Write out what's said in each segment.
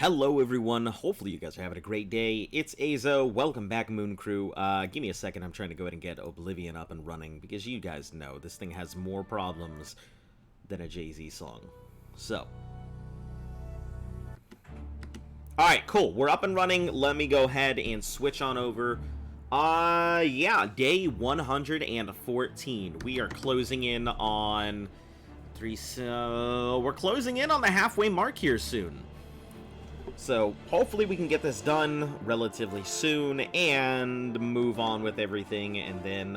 Hello everyone, hopefully you guys are having a great day. It's Azo, welcome back Moon Crew. Give me a second, I'm trying to go ahead and get Oblivion up and running, because you guys know this thing has more problems than a Jay-Z song. So. Alright, cool, we're up and running. Let me go ahead and switch on over. Yeah, day 114. We are closing in on... we're closing in on the halfway mark here soon. So, hopefully we can get this done relatively soon and move on with everything and then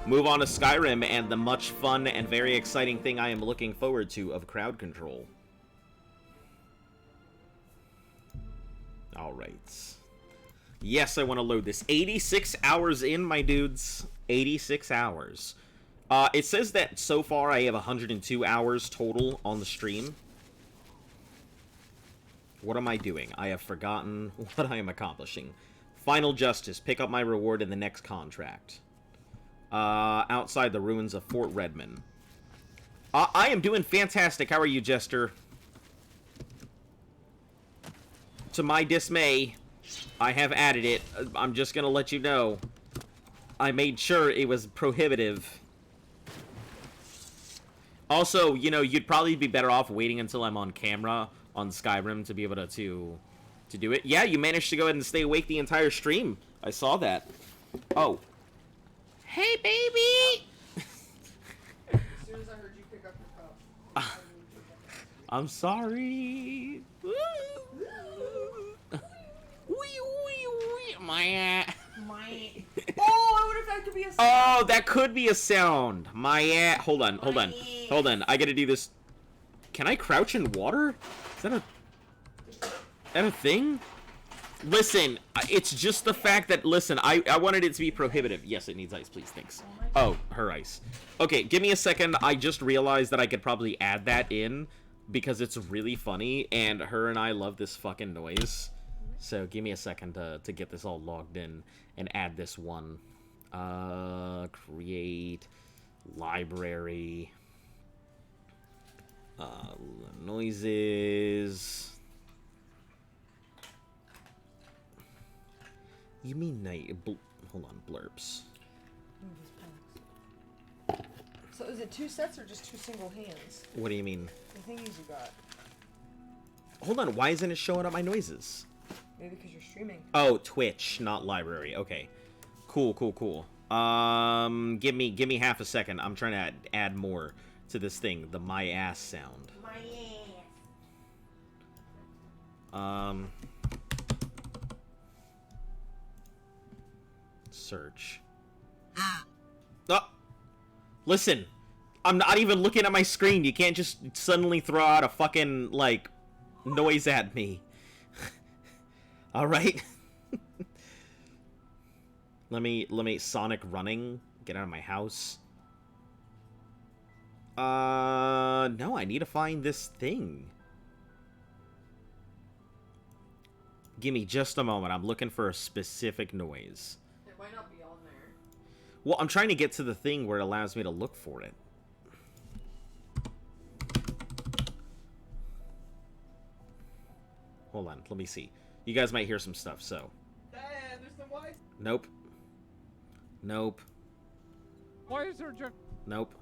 move on to Skyrim and the much fun and very exciting thing I am looking forward to of crowd control. Alright. Yes, I want to load this. 86 hours in, my dudes. 86 hours. It says that so far I have 102 hours total on the stream. What am I doing? I have forgotten what I am accomplishing. Final Justice. Pick up my reward in the next contract. Outside the ruins of Fort Redmond. I am doing fantastic. How are you, Jester? To my dismay, I have added it. I'm just gonna let you know. I made sure it was prohibitive. Also, you know, you'd probably be better off waiting until I'm on camera on Skyrim to be able to do it. Yeah, you managed to go ahead and stay awake the entire stream. I saw that. Oh. Hey, baby! As soon as I heard you pick up your cup. I'm sorry. My Oh, I wonder if that could be a sound. Oh, that could be a sound. Hold on. I gotta do this. Can I crouch in water? Is that a thing? Listen, it's just the fact that, listen, I wanted it to be prohibitive. Yes, it needs ice, please, thanks. Oh, her ice. Okay, give me a second. I just realized that I could probably add that in because it's really funny, and her and I love this fucking noise. So give me a second to get this all logged in and add this one. Create library. Noises. You mean night? Hold on, blurps. So is it two sets or just two single hands? What do you mean? The thingies you got. Hold on, why isn't it showing up my noises? Maybe because you're streaming. Oh, Twitch, not library. Okay, cool. Give me half a second. I'm trying to add more to this thing. The my ass sound. My ass. Search. Oh, listen. I'm not even looking at my screen. You can't just suddenly throw out a fucking, like, noise at me. Alright. Let me Sonic running. Get out of my house. No, I need to find this thing. Give me just a moment. I'm looking for a specific noise. It might not be on there. Well, I'm trying to get to the thing where it allows me to look for it. Hold on, let me see. You guys might hear some stuff, so. Dad, there's some voice. Nope. Why is there just... Nope.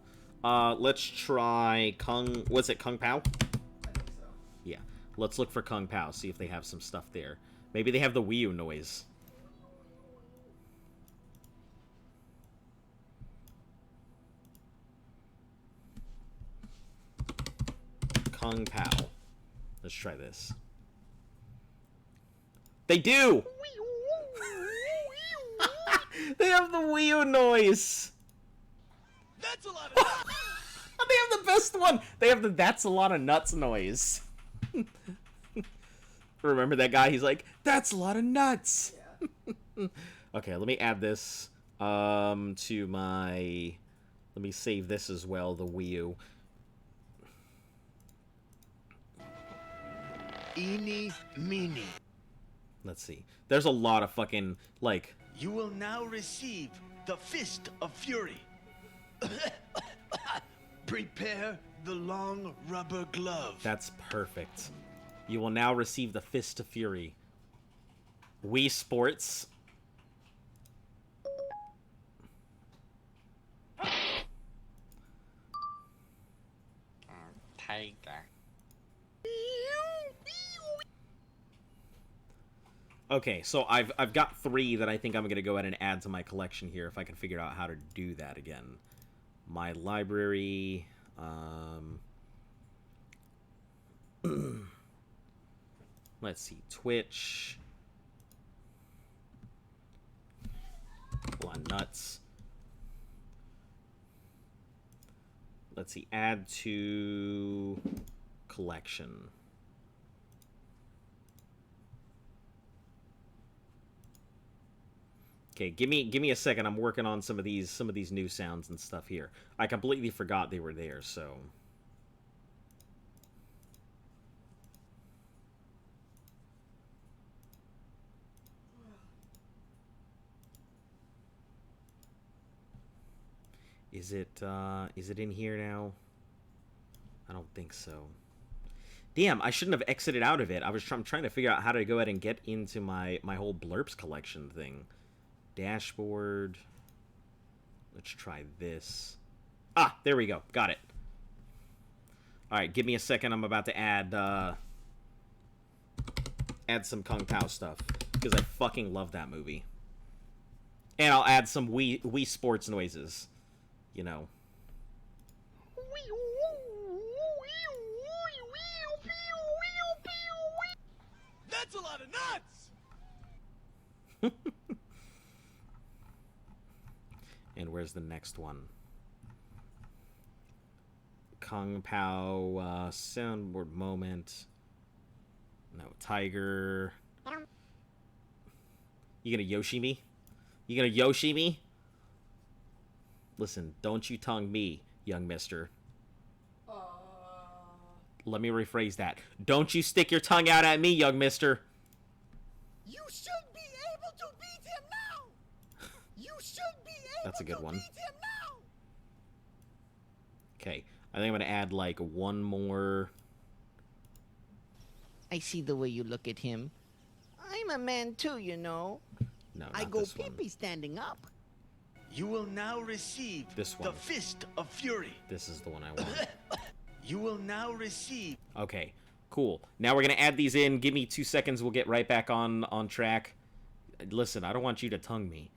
Let's try Kung... What's it, Kung Pao? I think so. Yeah. Let's look for Kung Pao, see if they have some stuff there. Maybe they have the Wii U noise. Kung Pao. Let's try this. They do! They have the Wii U noise! That's a lot of... They have the best one! They have the "that's a lot of nuts" noise. Remember that guy? He's like, "That's a lot of nuts!" Yeah. Okay, let me add this to my... Let me save this as well, the Wii U. Eeny, meeny. Let's see. There's a lot of fucking, like... You will now receive the Fist of Fury. Prepare the long rubber glove. That's perfect. You will now receive the Fist of Fury. Wii Sports. Tiger. Okay, so I've got 3 that I think I'm gonna go ahead and add to my collection here if I can figure out how to do that again. My library, let's see, Twitch. Hold on, nuts. Let's see, add to collection. Okay, give me a second. I'm working on some of these new sounds and stuff here. I completely forgot they were there, so. Is it in here now? I don't think so. Damn, I shouldn't have exited out of it. I'm trying to figure out how to go ahead and get into my whole Blurps collection thing. Dashboard. Let's try this. Ah, there we go. Got it. Alright, give me a second. I'm about to add some Kung Pao stuff. Because I fucking love that movie. And I'll add some Wii Sports noises. You know. That's a lot of nuts! And where's the next one? Kung Pao soundboard moment. No, Tiger. You gonna Yoshi me? You gonna Yoshi me? Listen, don't you tongue me, young mister. Let me rephrase that. Don't you stick your tongue out at me, young mister. You should be able to beat him now. You should be able That's a good to one. beat him now. Okay, I think I'm gonna add like one more. I see the way you look at him. I'm a man too, you know. No, I not go this one. pee-pee standing up. You will now receive This the one. Fist of Fury. This is the one I want. You will now receive. Okay, cool. Now we're gonna add these in. Give me 2 seconds. We'll get right back on track. Listen, I don't want you to tongue me.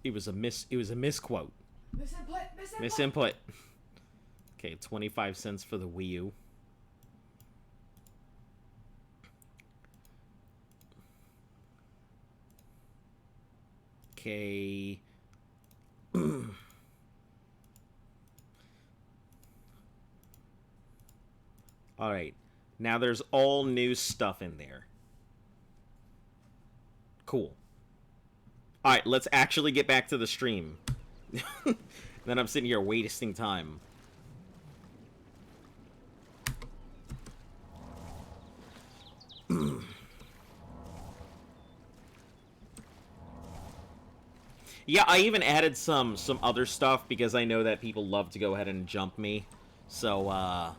It was a misquote. Misinput. Misinput. Okay, 25 cents for the Wii U. Okay. Alright. Now there's all new stuff in there. Cool. Alright, let's actually get back to the stream. Then I'm sitting here wasting time. Yeah, I even added some other stuff because I know that people love to go ahead and jump me. So,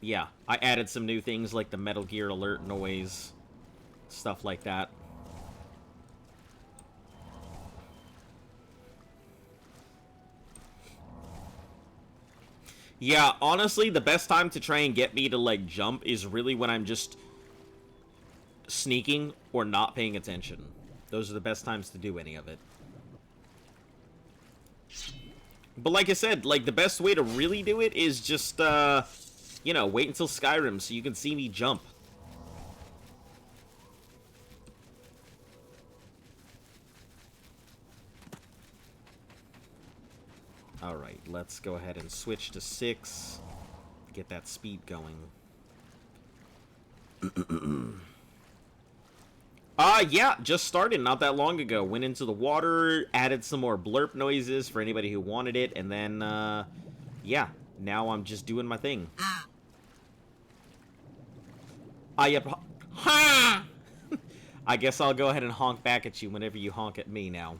yeah, I added some new things like the Metal Gear alert noise, stuff like that. Yeah, honestly, the best time to try and get me to, like, jump is really when I'm just sneaking or not paying attention. Those are the best times to do any of it. But like I said, like, the best way to really do it is just, you know, wait until Skyrim so you can see me jump. Alright, let's go ahead and switch to 6. Get that speed going. Yeah, just started not that long ago. Went into the water, added some more blurp noises for anybody who wanted it, and then, yeah, now I'm just doing my thing. Ha! I guess I'll go ahead and honk back at you whenever you honk at me now.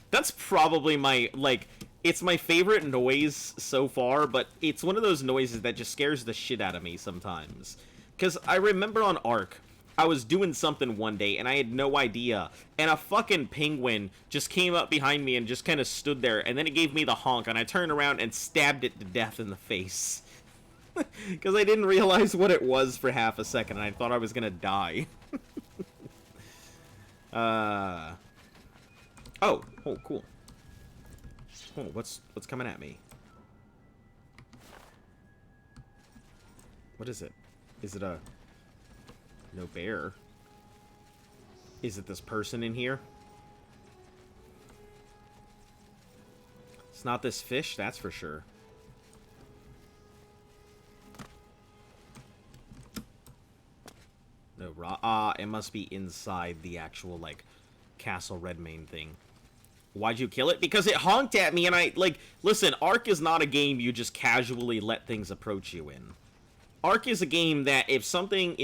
That's probably my, like, It's my favorite noise so far, but it's one of those noises that just scares the shit out of me sometimes. Because I remember on Ark, I was doing something one day, and I had no idea, and a fucking penguin just came up behind me and just kind of stood there, and then it gave me the honk, and I turned around and stabbed it to death in the face. Because I didn't realize what it was for half a second, and I thought I was gonna die. Oh, cool. Oh, what's coming at me? What is it? Is it a... No bear. Is it this person in here? It's not this fish, that's for sure. No, it must be inside the actual, like, Castle Redmane thing. Why'd you kill it? Because it honked at me and I, like, listen, Ark is not a game you just casually let things approach you in. Ark is a game that if something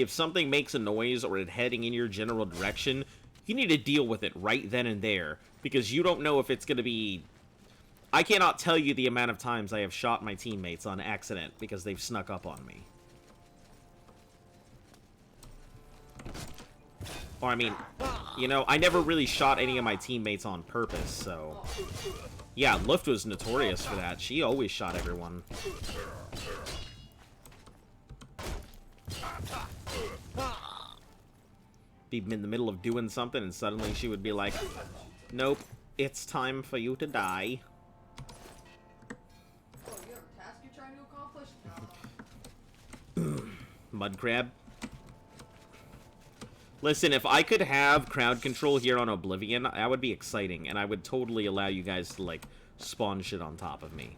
makes a noise or it's heading in your general direction, you need to deal with it right then and there. Because you don't know if it's going to be... I cannot tell you the amount of times I have shot my teammates on accident because they've snuck up on me. Or, I mean, you know, I never really shot any of my teammates on purpose, so... Yeah, Luft was notorious for that. She always shot everyone. Be in the middle of doing something, and suddenly she would be like, nope, it's time for you to die. Oh, you have a task you're trying to accomplish? Mud crab. Listen, if I could have crowd control here on Oblivion, that would be exciting, and I would totally allow you guys to, like, spawn shit on top of me.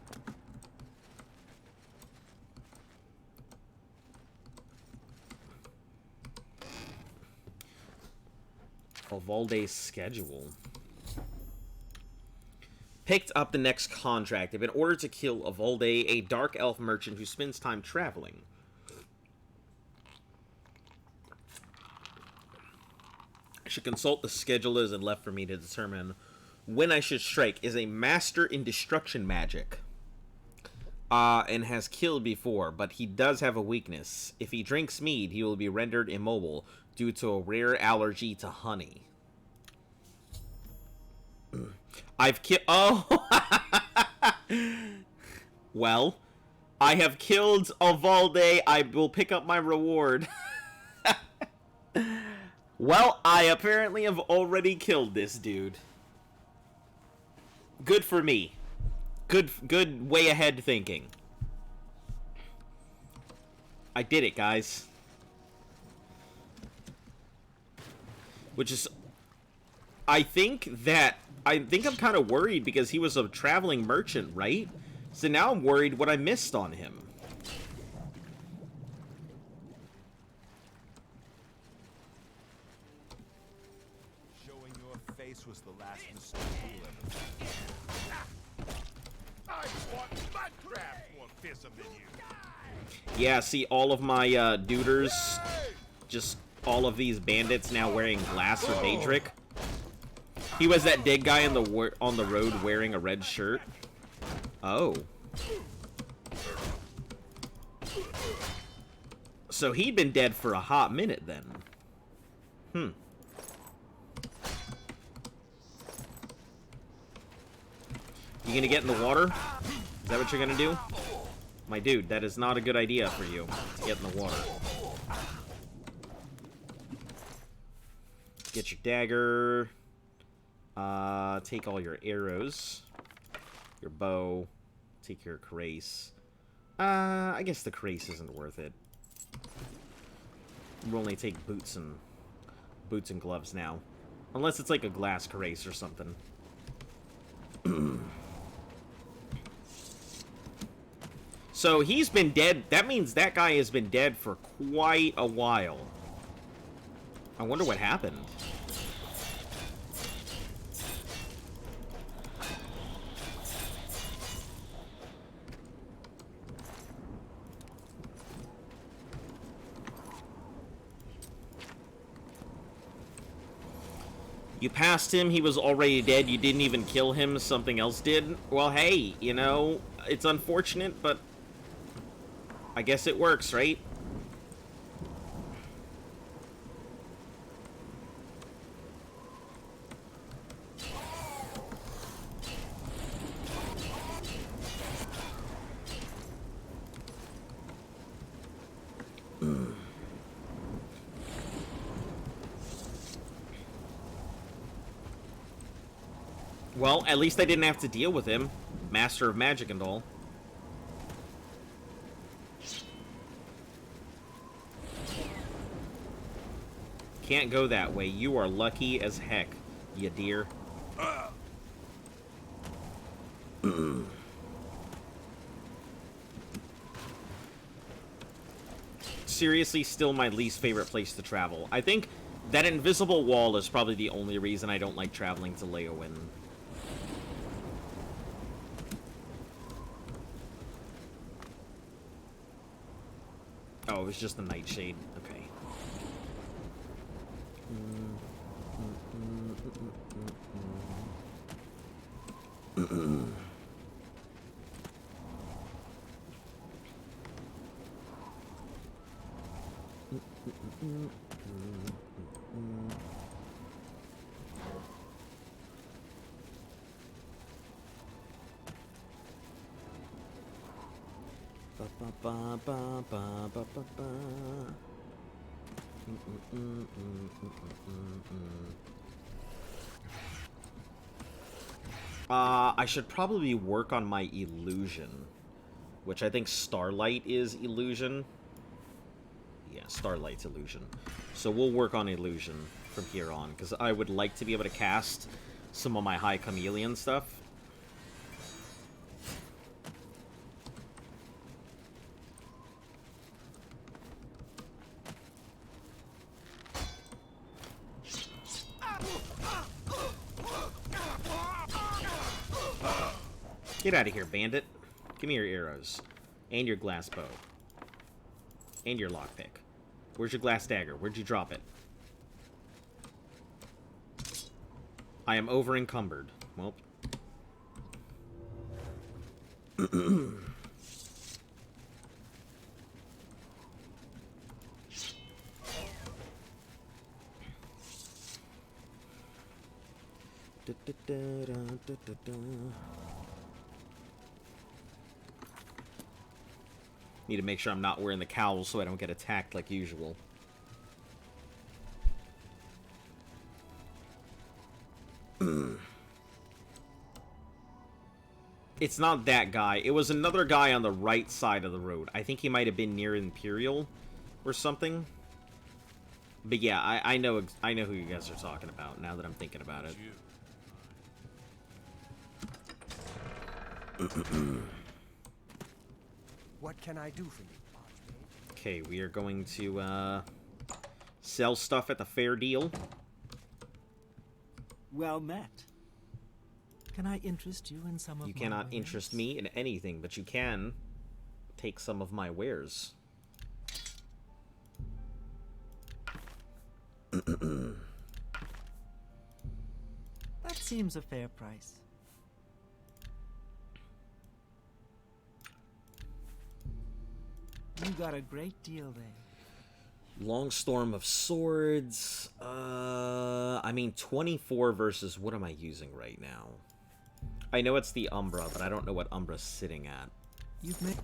Ovalde's schedule. Picked up the next contract. I've been ordered to kill Ovalde, a dark elf merchant who spends time traveling. I should consult the schedulers and left for me to determine when I should strike. Is a master in destruction magic. And has killed before, but he does have a weakness. If he drinks mead, he will be rendered immobile due to a rare allergy to honey. I've killed... Oh! Well, I have killed Ovalde. I will pick up my reward. Well, I apparently have already killed this dude. Good for me. Good way ahead thinking. I did it, guys. Which is... I think I'm kind of worried because he was a traveling merchant, right? So now I'm worried what I missed on him. Showing your face was the last mistake you'll ever make. I want Mudcraft more fearsome than you. Yeah, see, all of my duders, just all of these bandits now wearing glass or Daedric. He was that dead guy on the road wearing a red shirt. Oh. So he'd been dead for a hot minute then. You gonna get in the water? Is that what you're gonna do? My dude, that is not a good idea for you to get in the water. Get your dagger. Take all your arrows. Your bow. Take your crace. I guess the crace isn't worth it. We'll only take boots and gloves now. Unless it's like a glass crace or something. So he's been dead. That means that guy has been dead for quite a while. I wonder what happened. You passed him, he was already dead, you didn't even kill him, something else did. Well, hey, you know, it's unfortunate, but I guess it works, right? Well, at least I didn't have to deal with him. Master of Magic and all. Can't go that way. You are lucky as heck, you dear. Seriously, still my least favorite place to travel. I think that invisible wall is probably the only reason I don't like traveling to Leowen. Oh, it was just the Nightshade. Okay. I should probably work on my illusion, which I think Starlight is illusion. Yeah, Starlight's illusion. So we'll work on illusion from here on, because I would like to be able to cast some of my high chameleon stuff. Get out of here, bandit. Give me your arrows. And your glass bow. And your lockpick. Where's your glass dagger? Where'd you drop it? I am over encumbered. Well. Need to make sure I'm not wearing the cowl so I don't get attacked like usual. It's not that guy. It was another guy on the right side of the road. I think he might have been near Imperial or something. But yeah, I know who you guys are talking about now that I'm thinking about it. What can I do for you, Archmage? Okay, we are going to sell stuff at the fair deal. Well met. Can I interest you in some of my You cannot wares? interest me in anything, but you can take some of my wares. That seems a fair price. You got a great deal there. Long Storm of Swords. I mean, 24 versus what am I using right now? I know it's the Umbra, but I don't know what Umbra's sitting at. You've made...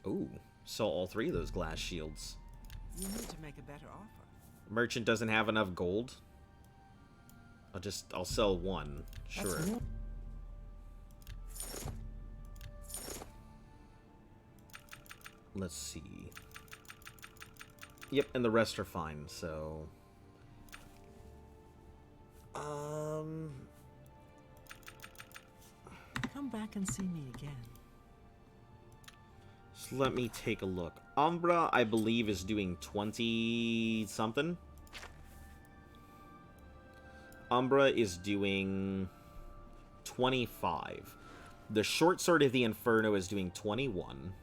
Ooh, sell all three of those glass shields. You need to make a better offer. Merchant doesn't have enough gold. I'll sell one. Sure. That's more. Let's see. Yep, and the rest are fine, so... Come back and see me again. So let me take a look. Umbra, I believe, is doing 20-something. Umbra is doing 25. The Short Sword of the Inferno is doing 21.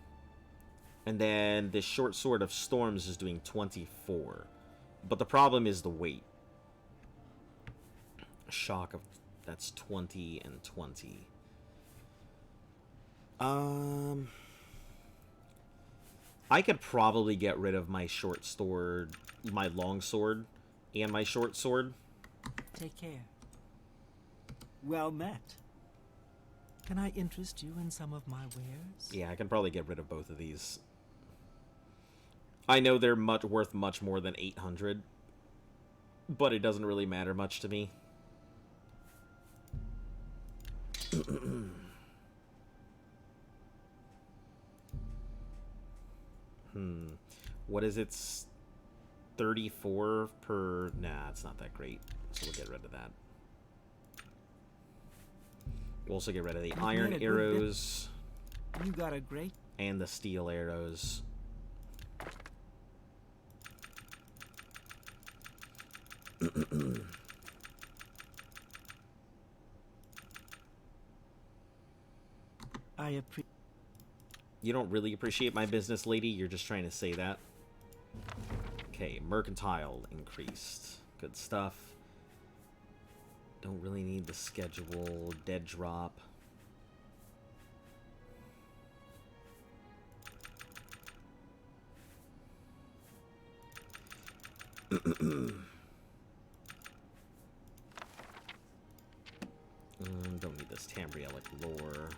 And then this short sword of storms is doing 24. But the problem is the weight. Shock of... That's 20 and 20. I could probably get rid of my short sword, my long sword, and my short sword. Take care. Well met. Can I interest you in some of my wares? Yeah, I can probably get rid of both of these. I know they're worth much more than 800, but it doesn't really matter much to me. What is it? 34 per... Nah, it's not that great. So we'll get rid of that. We'll also get rid of the iron arrows. You got a great... And the steel arrows. I appreciate... You don't really appreciate my business, lady? You're just trying to say that? Okay, mercantile increased. Good stuff. Don't really need the schedule. Dead drop. Don't need this Tambrielic lore.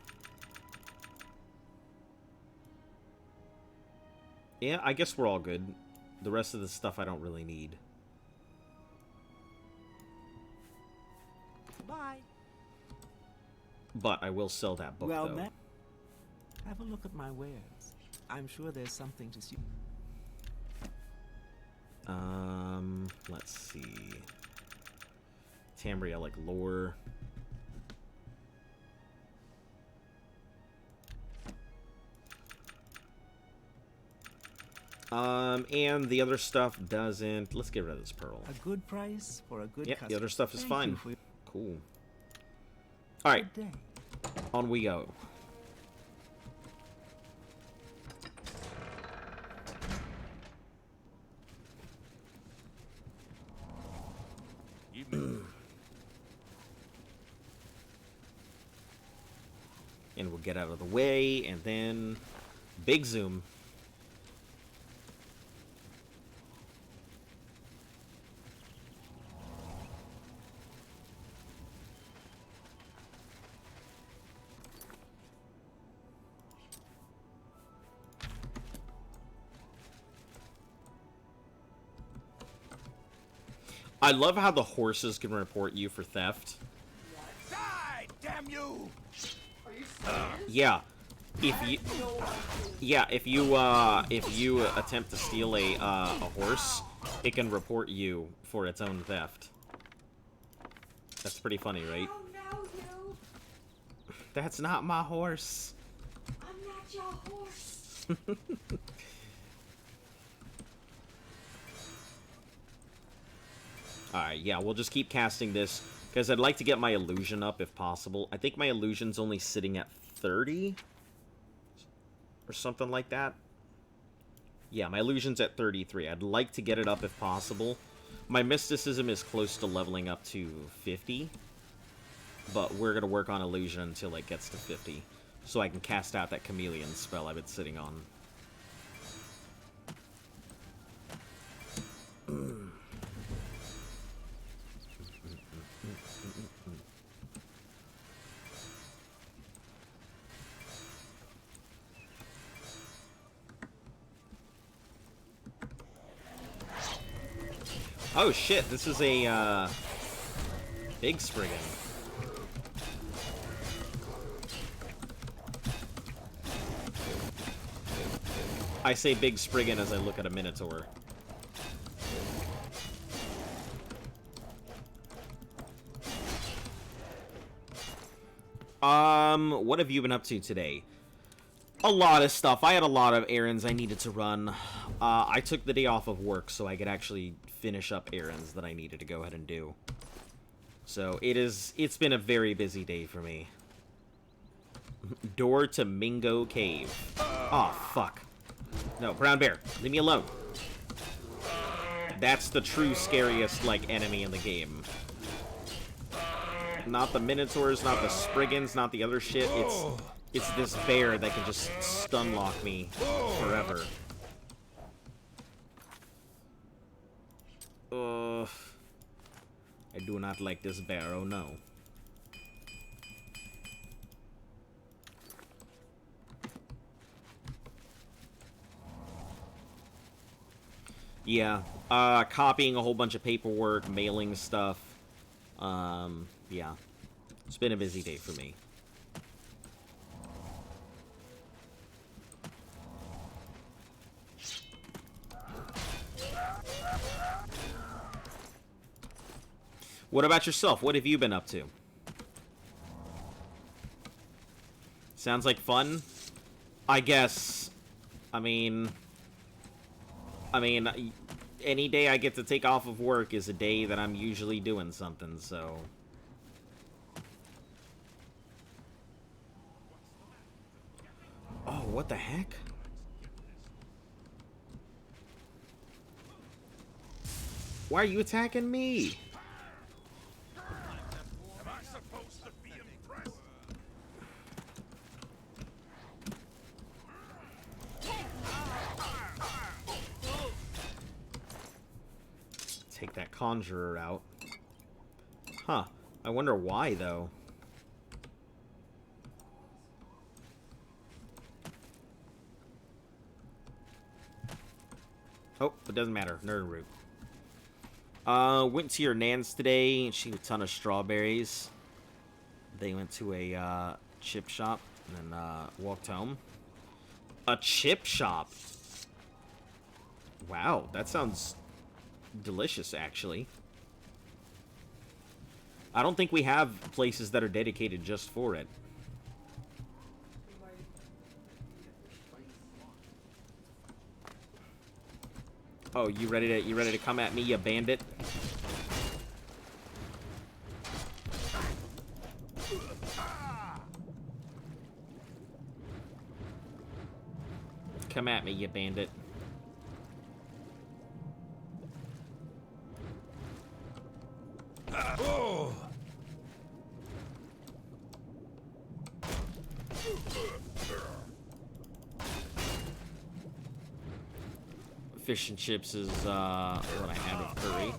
Yeah, I guess we're all good. The rest of the stuff I don't really need. Bye. But I will sell that book, Well though. met. Have a look at my wares. I'm sure there's something to see. Let's see. Tambrielic lore. And the other stuff doesn't... Let's get rid of this pearl. A good price for a good Yep, customer. the other stuff is Thank fine. you for your Cool. Alright, good day. on we go. And we'll get out of the way, and then... Big zoom. I love how the horses can report you for theft. Die, damn you! Are you serious? Yeah. If you attempt to steal a horse, it can report you for its own theft. That's pretty funny, right? Oh no, you! That's not my horse. I'm not your horse. Alright, yeah, we'll just keep casting this, because I'd like to get my illusion up if possible. I think my illusion's only sitting at 30? Or something like that. Yeah, my illusion's at 33. I'd like to get it up if possible. My mysticism is close to leveling up to 50. But we're going to work on illusion until it gets to 50. So I can cast out that chameleon spell I've been sitting on. Oh shit, this is a, big Spriggan. I say big Spriggan as I look at a Minotaur. What have you been up to today? A lot of stuff. I had a lot of errands I needed to run. I took the day off of work so I could actually finish up errands that I needed to go ahead and do. So it's been a very busy day for me. Door to Mingo Cave. Oh, fuck. No, brown bear. Leave me alone. That's the true scariest, like, enemy in the game. Not the Minotaurs, not the Spriggans, not the other shit. It's this bear that can just stun lock me forever. I do not like this bear, oh no. Yeah, copying a whole bunch of paperwork, mailing stuff. Yeah. It's been a busy day for me. What about yourself? What have you been up to? Sounds like fun? I guess. I mean, any day I get to take off of work is a day that I'm usually doing something, so... Oh, what the heck? Why are you attacking me? Am I supposed to be impressed? Take that conjurer out. Huh. I wonder why, though. Oh, it doesn't matter. Nerd root. Went to your Nan's today. She had a ton of strawberries. They went to a chip shop and then walked home. A chip shop? Wow, that sounds delicious, actually. I don't think we have places that are dedicated just for it. Oh, you ready to come at me, you bandit? Come at me, you bandit. Fish and chips is what I had with curry.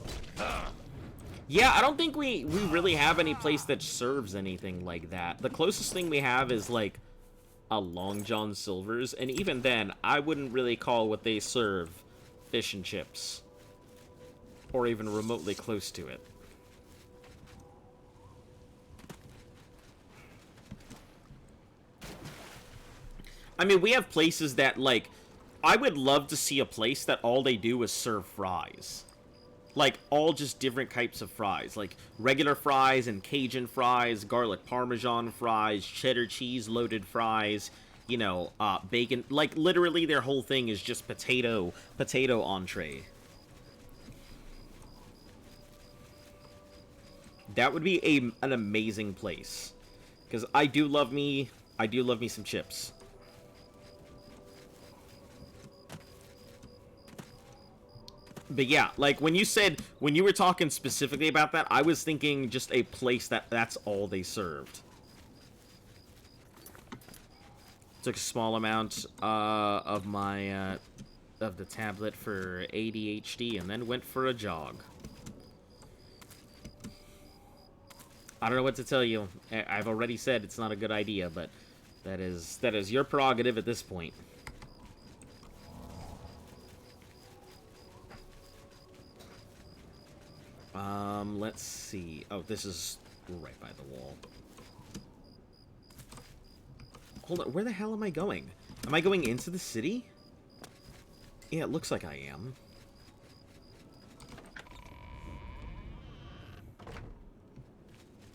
Yeah, I don't think we really have any place that serves anything like that. The closest thing we have is like a Long John Silver's, and even then, I wouldn't really call what they serve fish and chips, or even remotely close to it. I mean, we have places that, like, I would love to see a place that all they do is serve fries. Like, all just different types of fries. Like, regular fries and Cajun fries, garlic parmesan fries, cheddar cheese loaded fries, you know, bacon. Like, literally their whole thing is just potato entree. That would be an amazing place. Because I do love me some chips. But yeah, like, when you were talking specifically about that, I was thinking just a place that's all they served. Took a small amount of my, of the tablet for ADHD and then went for a jog. I don't know what to tell you. I've already said it's not a good idea, but that is your prerogative at this point. Let's see. Oh, this is right by the wall. Hold on, where the hell am I going? Am I going into the city? Yeah, it looks like I am.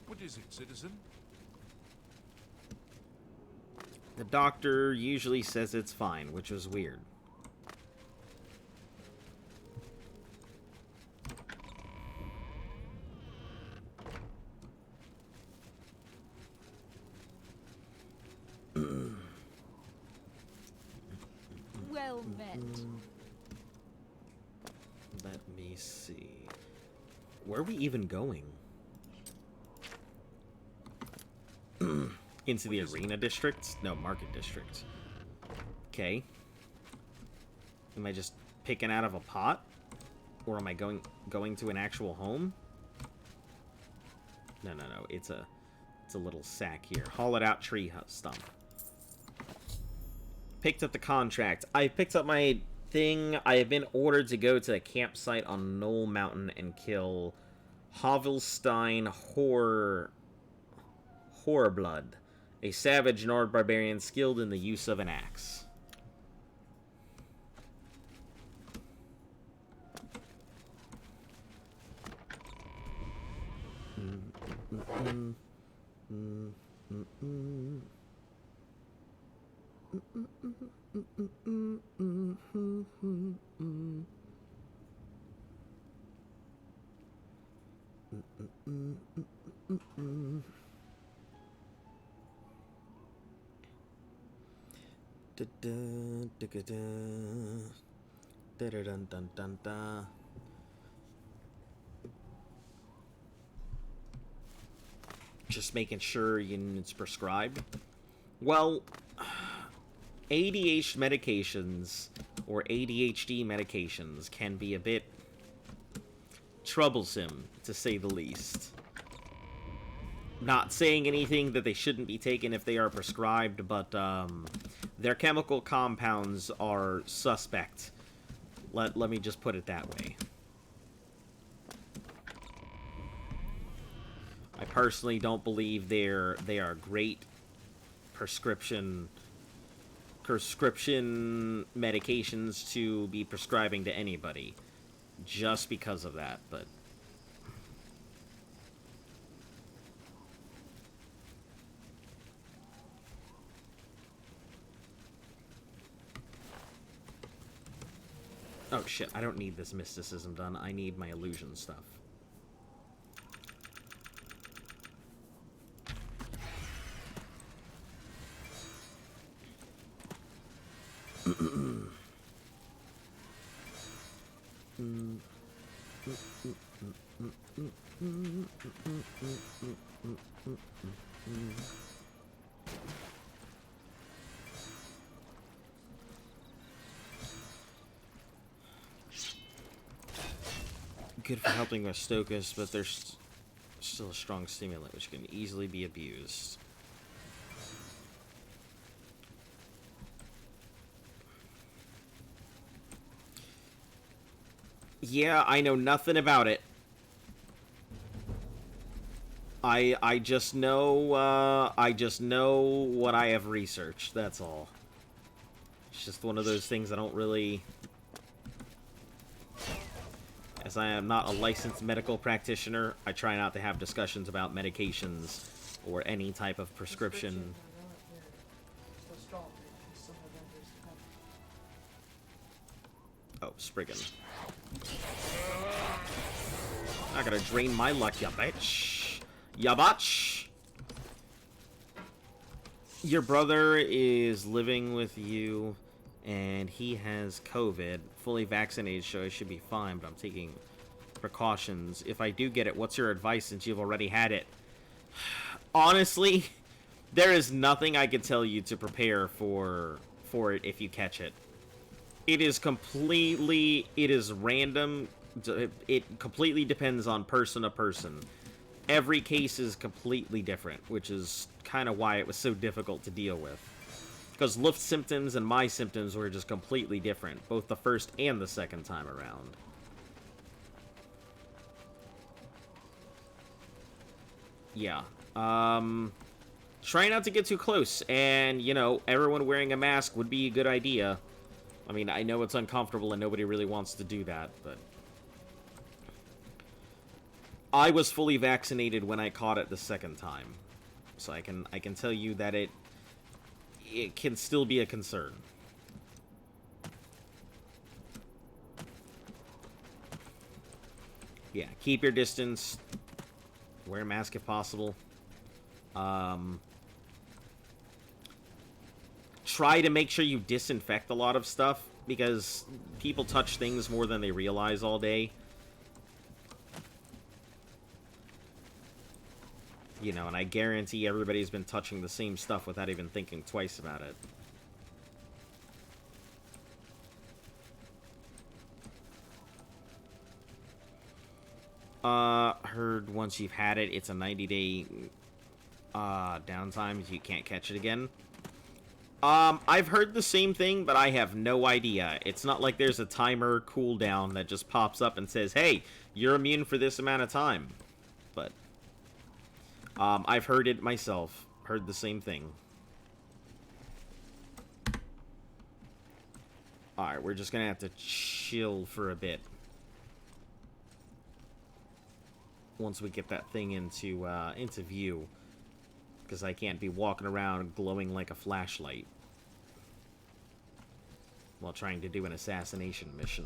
What is it, citizen? The doctor usually says it's fine, which was weird. Well met. Let me see. Where are we even going? Into the arena district? No, market district. Okay. Am I just picking out of a pot? Or am I going to an actual home? No. It's a little sack here. Hollowed out tree stump. Picked up the contract. I picked up my thing. I have been ordered to go to the campsite on Knoll Mountain and kill Havelstein Horblood, a savage Nord barbarian skilled in the use of an axe. Just making sure it's prescribed. Well, ADHD medications or ADHD medications can be a bit troublesome, to say the least. Not saying anything that they shouldn't be taken if they are prescribed, but their chemical compounds are suspect. Let me just put it that way. I personally don't believe they are great prescription medications to be prescribing to anybody, just because of that. But oh shit, I don't need this mysticism done. I need my illusion stuff. Good for helping with Stokas, but there's still a strong stimulant which can easily be abused. Yeah, I know nothing about it. I just know what I have researched, that's all. It's just one of those things I don't really... As I am not a licensed medical practitioner, I try not to have discussions about medications or any type of prescription. Oh, Spriggan. Not gonna drain my luck, ya bitch. Ya bitch! Your brother is living with you, and he has COVID. Fully vaccinated, so I should be fine, but I'm taking precautions. If I do get it, what's your advice since you've already had it? Honestly, there is nothing I could tell you to prepare for it if you catch it. It is random. It completely depends on person to person. Every case is completely different, which is kind of why it was so difficult to deal with. Because Luft's symptoms and my symptoms were just completely different, both the first and the second time around. Yeah. Try not to get too close, and, you know, everyone wearing a mask would be a good idea. I mean, I know it's uncomfortable and nobody really wants to do that, but... I was fully vaccinated when I caught it the second time. So I can tell you that it can still be a concern. Yeah, keep your distance. Wear a mask try to make sure you disinfect a lot of stuff, because people touch things more than they realize all day. You know, and I guarantee everybody's been touching the same stuff without even thinking twice about it. Heard once you've had it, it's a 90-day downtime if you can't catch it again. I've heard the same thing, but I have no idea. It's not like there's a timer cooldown that just pops up and says, hey, you're immune for this amount of time. But, I've heard it myself. Heard the same thing. Alright, we're just gonna have to chill for a bit. Once we get that thing into view. Because I can't be walking around glowing like a flashlight while trying to do an assassination mission.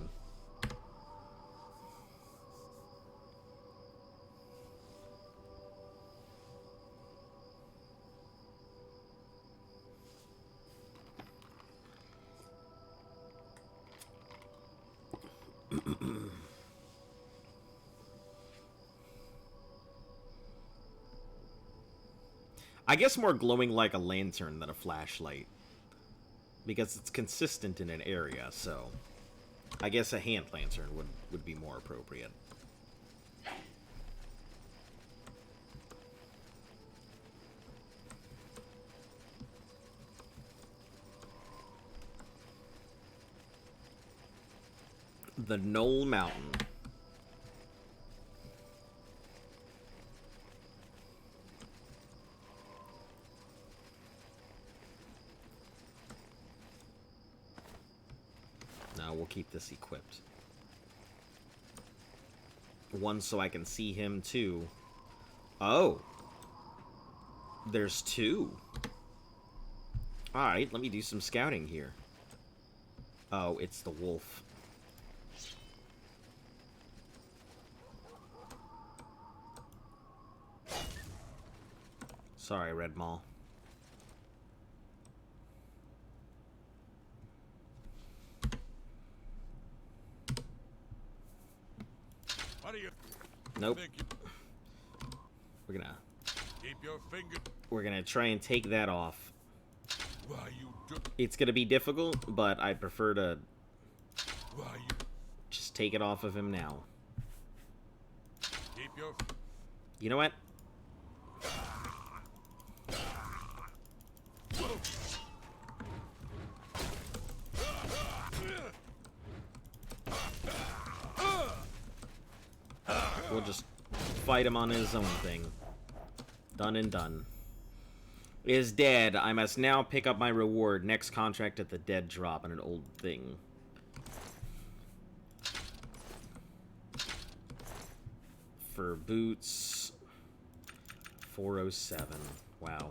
I guess more glowing like a lantern than a flashlight. Because it's consistent in an area, so... I guess a hand lantern would be more appropriate. The Knoll Mountain. We'll keep this equipped. One, so I can see him, too. Oh! There's two. Alright, let me do some scouting here. Oh, it's the wolf. Sorry, Red Maul. Nope. We're gonna try and take that off. It's gonna be difficult, but I'd prefer to just take it off of him now. You know what? We'll just fight him on his own thing. Done and done. Is dead. I must now pick up my reward. Next contract at the dead drop on an old thing. For boots. 407. Wow.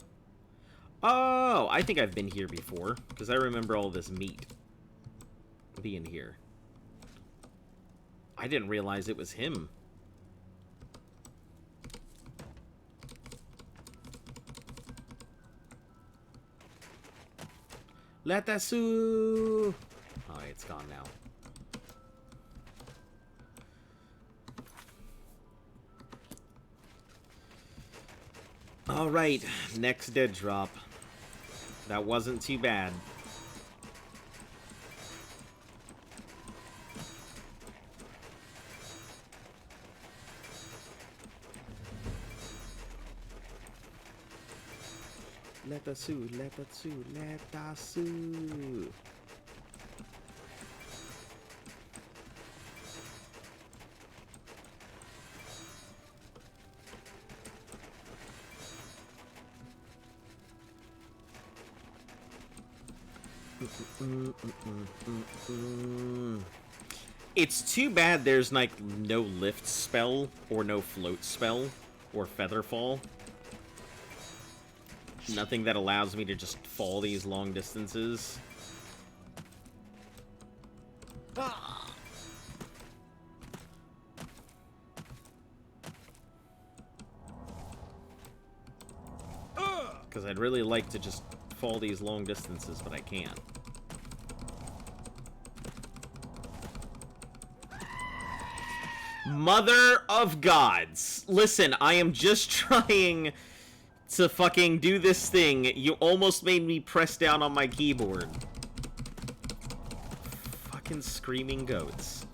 Oh, I think I've been here before. Because I remember all this meat being here. I didn't realize it was him. Latasu! Oh, it's gone now. Alright, next dead drop. That wasn't too bad. Latasu, Latasu, Latasu. It's too bad there's like no lift spell or no float spell or feather fall. Nothing that allows me to just fall these long distances. Because I'd really like to just fall these long distances, but I can't. Mother of gods. Listen, I am just trying to fucking do this thing. You almost made me press down on my keyboard. Fucking screaming goats.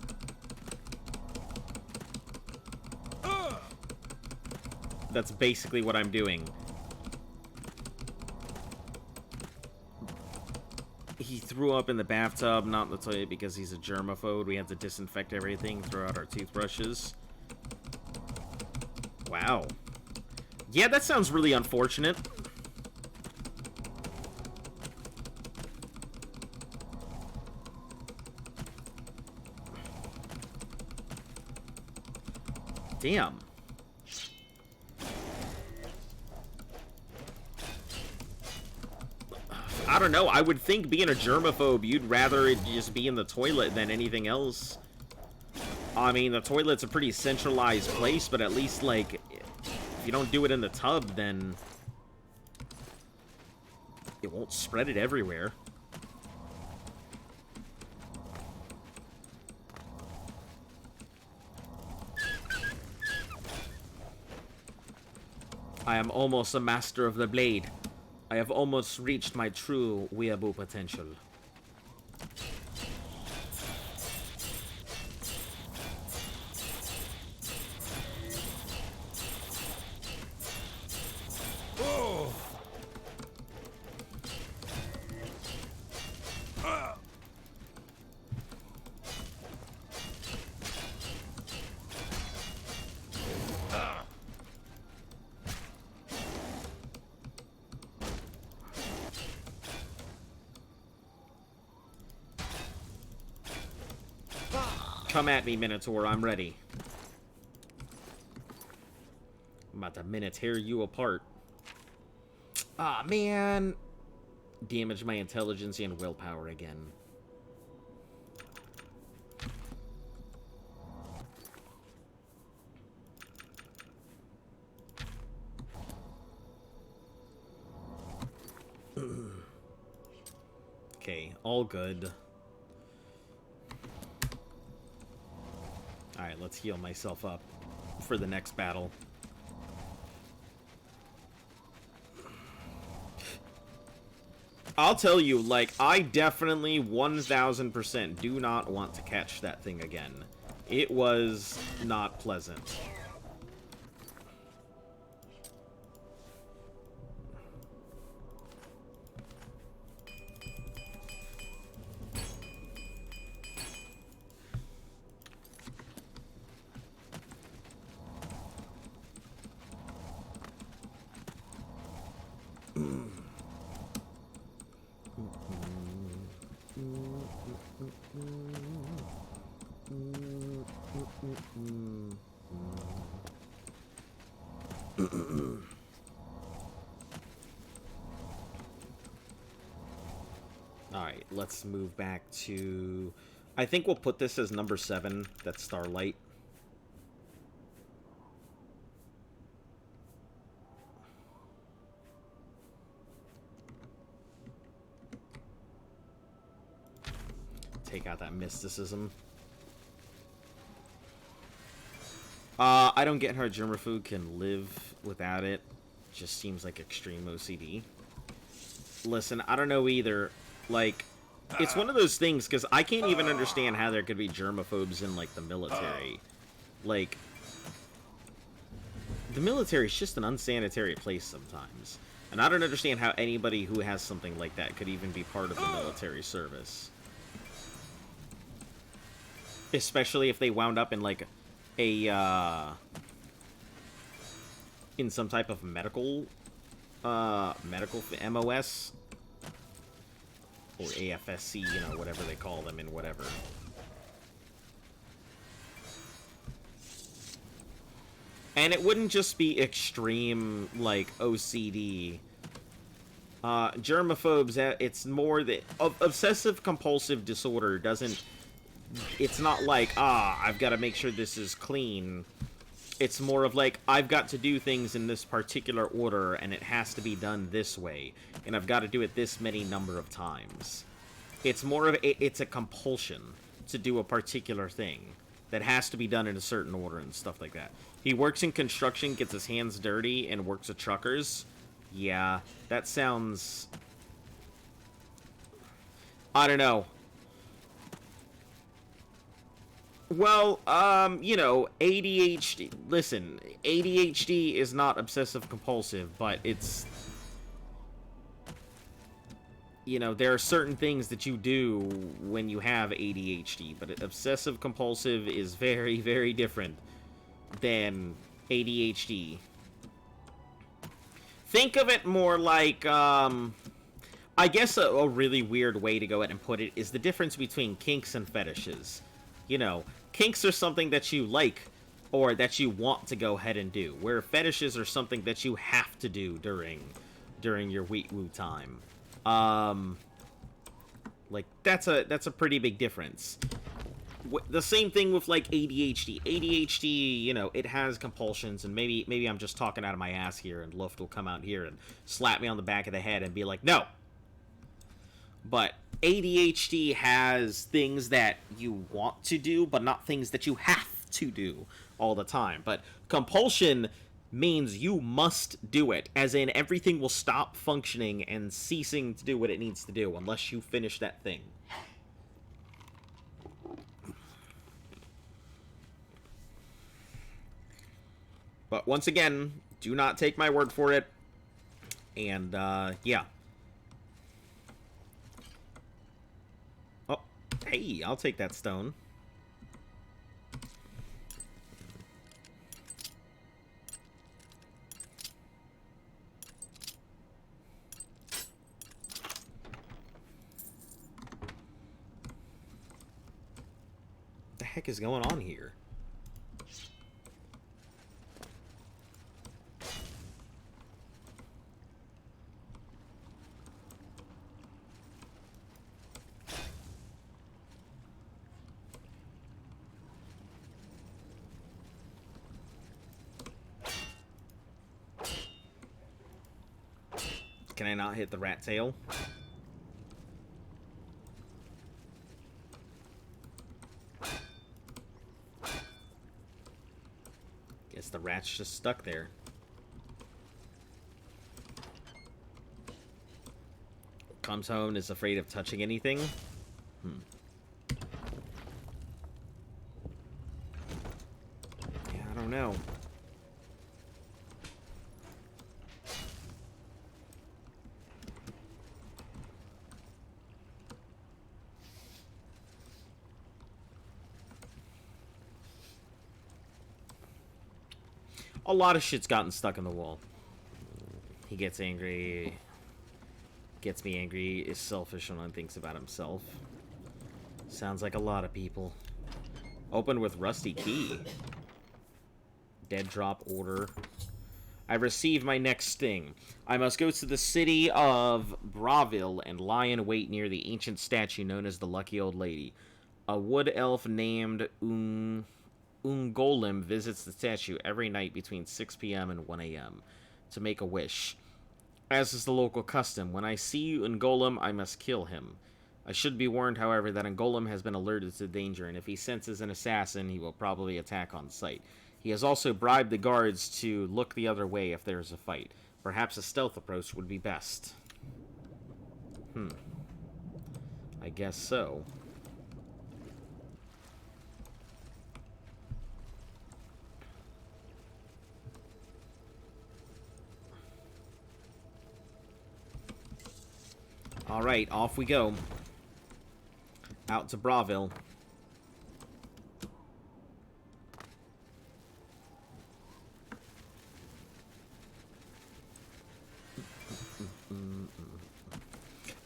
That's basically what I'm doing. He threw up in the bathtub, not in the toilet, because he's a germaphobe. We have to disinfect everything, throw out our toothbrushes. Wow. Yeah, that sounds really unfortunate. Damn. I don't know, I would think being a germaphobe, you'd rather it just be in the toilet than anything else. I mean, the toilet's a pretty centralized place, but at least, like, if you don't do it in the tub, then it won't spread it everywhere. I am almost a master of the blade. I have almost reached my true weeaboo potential. Oh. Come at me, Minotaur, I'm ready. I'm about to tear you apart. Ah, man. Damage my intelligence and willpower again. Okay, all good. Alright, let's heal myself up for the next battle. I'll tell you, like, I definitely 1000% do not want to catch that thing again. It was not pleasant. Alright, let's move back to... I think we'll put this as number 7. That's Starlight. Take out that mysticism. I don't get how Germaphobe can live without it. Just seems like extreme OCD. Listen, I don't know either. Like, it's one of those things, because I can't even understand how there could be germaphobes in, like, the military. Like, the military is just an unsanitary place sometimes. And I don't understand how anybody who has something like that could even be part of the military service. Especially if they wound up in, like, in some type of medical MOS. Or AFSC, you know, whatever they call them in whatever. And it wouldn't just be extreme, like, OCD. Germaphobes, it's more that... Obsessive-compulsive disorder doesn't... It's not like, I've got to make sure this is clean. It's more of like, I've got to do things in this particular order, and it has to be done this way, and I've got to do it this many number of times. It's more of it's a compulsion to do a particular thing that has to be done in a certain order and stuff like that. He works in construction, gets his hands dirty, and works at truckers. Yeah, that sounds... I don't know. Well, you know, ADHD... Listen, ADHD is not obsessive-compulsive, but it's... You know, there are certain things that you do when you have ADHD, but obsessive-compulsive is very, very different than ADHD. Think of it more like, I guess a really weird way to go ahead and put it is the difference between kinks and fetishes. You know, kinks are something that you like or that you want to go ahead and do, where fetishes are something that you have to do during your wee-woo time. Like, that's a pretty big difference. The same thing with, like, ADHD. ADHD, you know, it has compulsions, and maybe I'm just talking out of my ass here, and Luft will come out here and slap me on the back of the head and be like, no! But ADHD has things that you want to do, but not things that you have to do all the time. But compulsion means you must do it, as in everything will stop functioning and ceasing to do what it needs to do unless you finish that thing. But once again, do not take my word for it. And, yeah. Oh, hey, I'll take that stone. What the heck is going on here? Can I not hit the rat tail? Guess the rat's just stuck there. Comes home and is afraid of touching anything? Yeah, I don't know. A lot of shit's gotten stuck in the wall. He gets angry. Gets me angry. Is selfish when he thinks about himself. Sounds like a lot of people. Open with rusty key. Dead drop order. I received my next sting. I must go to the city of Bravil and lie in wait near the ancient statue known as the Lucky Old Lady. A wood elf named Ungolem visits the statue every night between 6 p.m. and 1 a.m. to make a wish. As is the local custom, when I see Ungolem, I must kill him. I should be warned, however, that Ungolem has been alerted to danger, and if he senses an assassin, he will probably attack on sight. He has also bribed the guards to look the other way if there is a fight. Perhaps a stealth approach would be best. I guess so. Alright, off we go. Out to Bravil.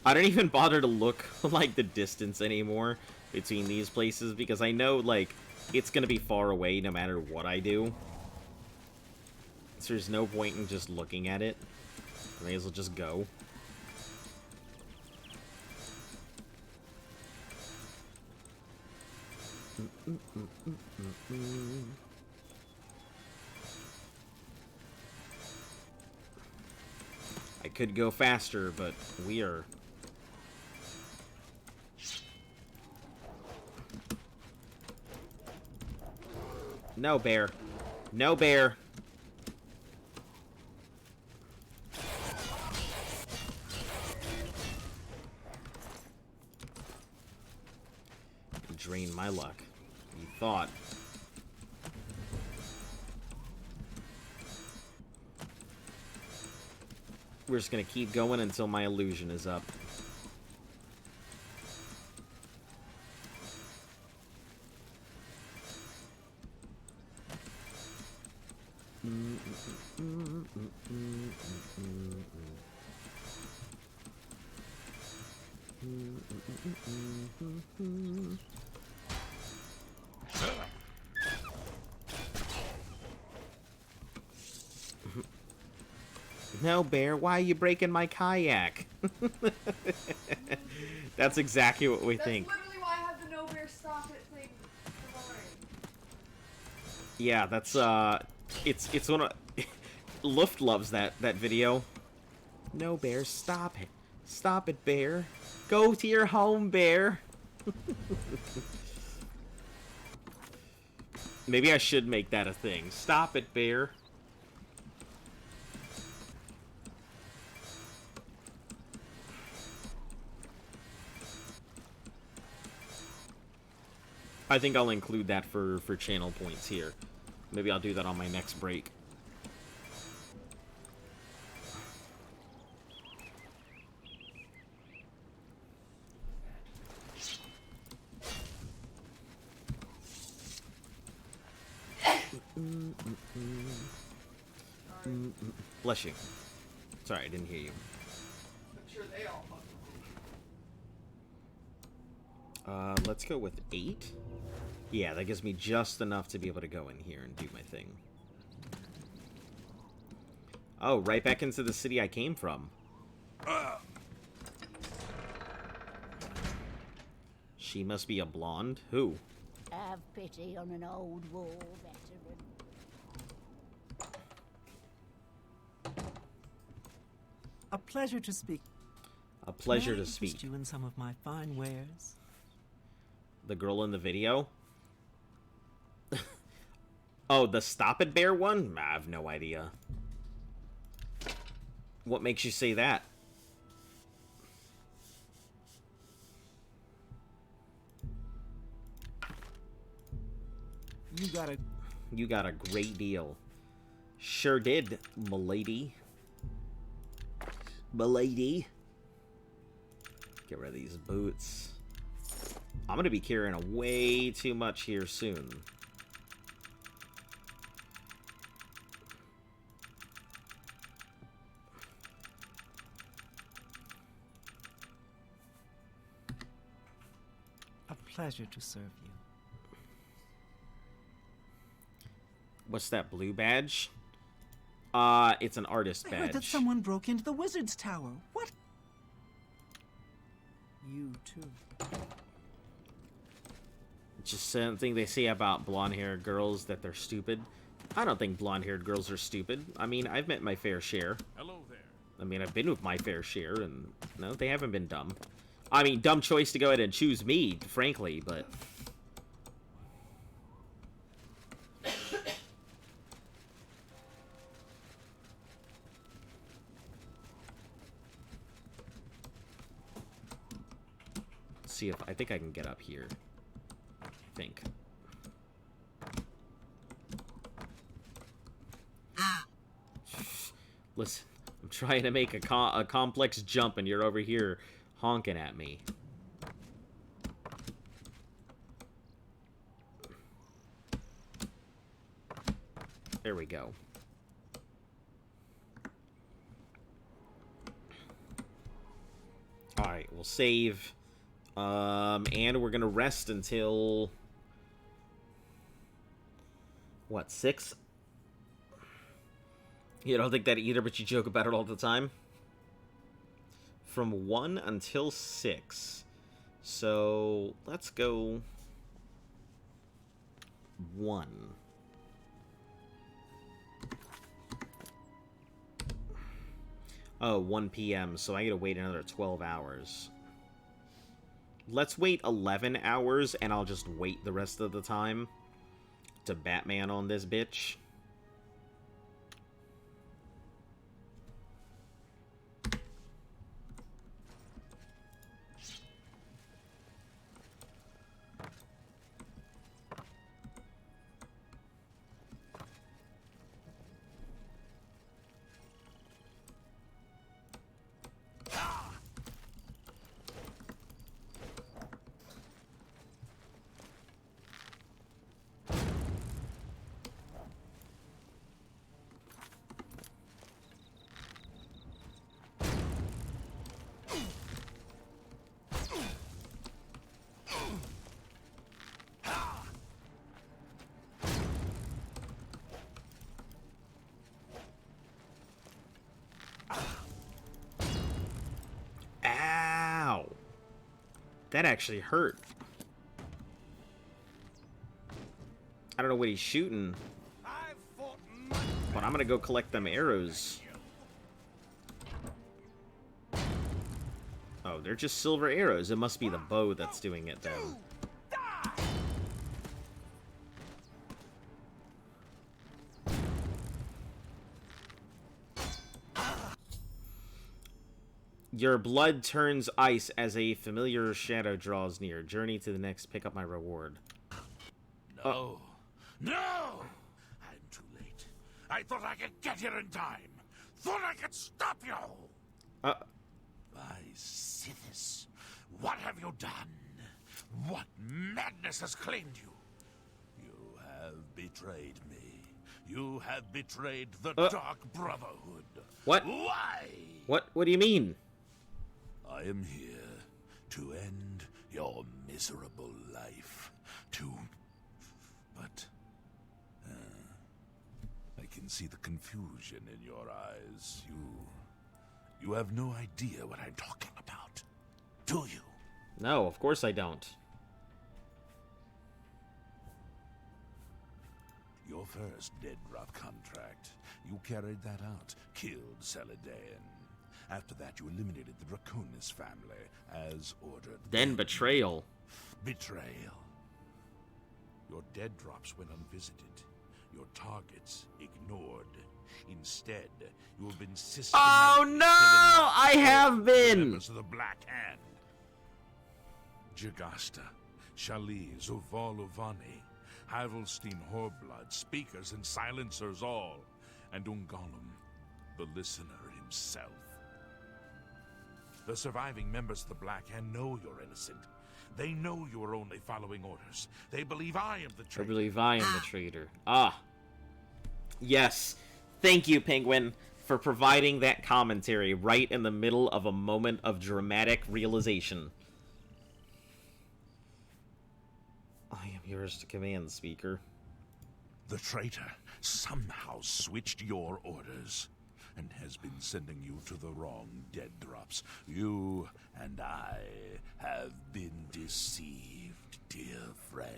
I don't even bother to look, like, the distance anymore between these places, because I know, like, it's gonna be far away no matter what I do. So there's no point in just looking at it. I may as well just go. I could go faster, but we are... No, bear. No, bear. Drain my luck. You thought. We're just gonna keep going until my illusion is up. No, bear, why are you breaking my kayak? That's exactly what we think. That's literally why I have the no bear stop it thing going. Yeah, that's it's one of Luft loves that video. No, bear, stop it. Stop it, bear. Go to your home, bear. Maybe I should make that a thing. Stop it, bear. I think I'll include that for channel points here. Maybe I'll do that on my next break. Bless you. Sorry, I didn't hear you. I'm sure they all fucking Let's go with 8. Yeah, that gives me just enough to be able to go in here and do my thing. Oh, right back into the city I came from. She must be a blonde. Who? Have pity on an old war veteran. A pleasure to speak. A pleasure May I to interest speak. you in some of my fine wares? The girl in the video? Oh, the Stop It Bear one? I have no idea. What makes you say that? You got a great deal. Sure did, m'lady. M'lady. Get rid of these boots. I'm gonna be carrying way too much here soon. A pleasure to serve you. What's that blue badge? It's an artist I heard that badge. someone broke into the wizard's tower. What? You too. Just something they say about blonde-haired girls that they're stupid. I don't think blonde-haired girls are stupid. I mean, I've met my fair share. Hello there. I mean, I've been with my fair share, and no, they haven't been dumb. I mean, dumb choice to go ahead and choose me, frankly, but... See if I think I can get up here. I think. Listen, I'm trying to make a complex jump and you're over here honking at me. There we go. Alright, we'll save. And we're gonna rest until... What, 6? You don't think that either, but you joke about it all the time? From 1 until 6. So, let's go... 1. Oh, 1 p.m., so I gotta wait another 12 hours. Let's wait 11 hours, and I'll just wait the rest of the time to Batman on this bitch. Ow! That actually hurt. I don't know what he's shooting, I've fought but I'm gonna go collect them arrows. Oh, they're just silver arrows. It must be the bow that's doing it then. Your blood turns ice as a familiar shadow draws near. Journey to the next, pick up my reward. No. No! I'm too late. I thought I could get here in time. Thought I could stop you. Uh, By Sithis, what have you done? What madness has claimed you? You have betrayed me. You have betrayed the Dark Brotherhood. What? Why? What do you mean? I am here to end your miserable life. But I can see the confusion in your eyes. You have no idea what I'm talking about, do you? No, of course I don't. Your first dead drop contract. You carried that out, killed Celadon. After that, you eliminated the Draconis family, as ordered. Then betrayal. Betrayal. Your dead drops went unvisited. Your targets ignored. Instead, you have been systematically Oh no! I have been! members of the Black Hand. Jagasta, Shali, Zuval Uvani, Havelstein Horblood, speakers and silencers all, and Ungolum, the listener himself. The surviving members of the Black Hand know you're innocent. They know you are only following orders. They believe I am the I traitor. believe I am the traitor. Ah. Yes. Thank you, Penguin, for providing that commentary right in the middle of a moment of dramatic realization. I am yours to command, Speaker. The traitor somehow switched your orders and has been sending you to the wrong dead drops. You and I have been deceived, dear friend.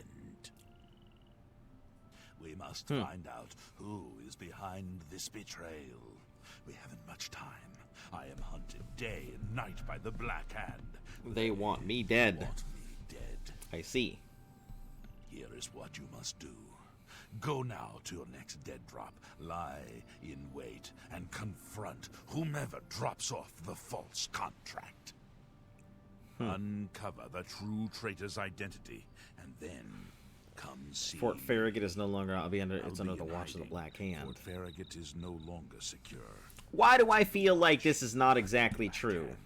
We must find out who is behind this betrayal. We haven't much time. I am hunted day and night by the Black Hand. They want me dead. Want me dead. I see. Here is what you must do. Go now to your next dead drop, lie in wait, and confront whomever drops off the false contract. Uncover the true traitor's identity, and then come see. Fort Farragut is no longer it's I'll under be the in watch of the hiding. Black Hand. Fort Farragut is no longer secure. Why do I feel like this is not exactly true? And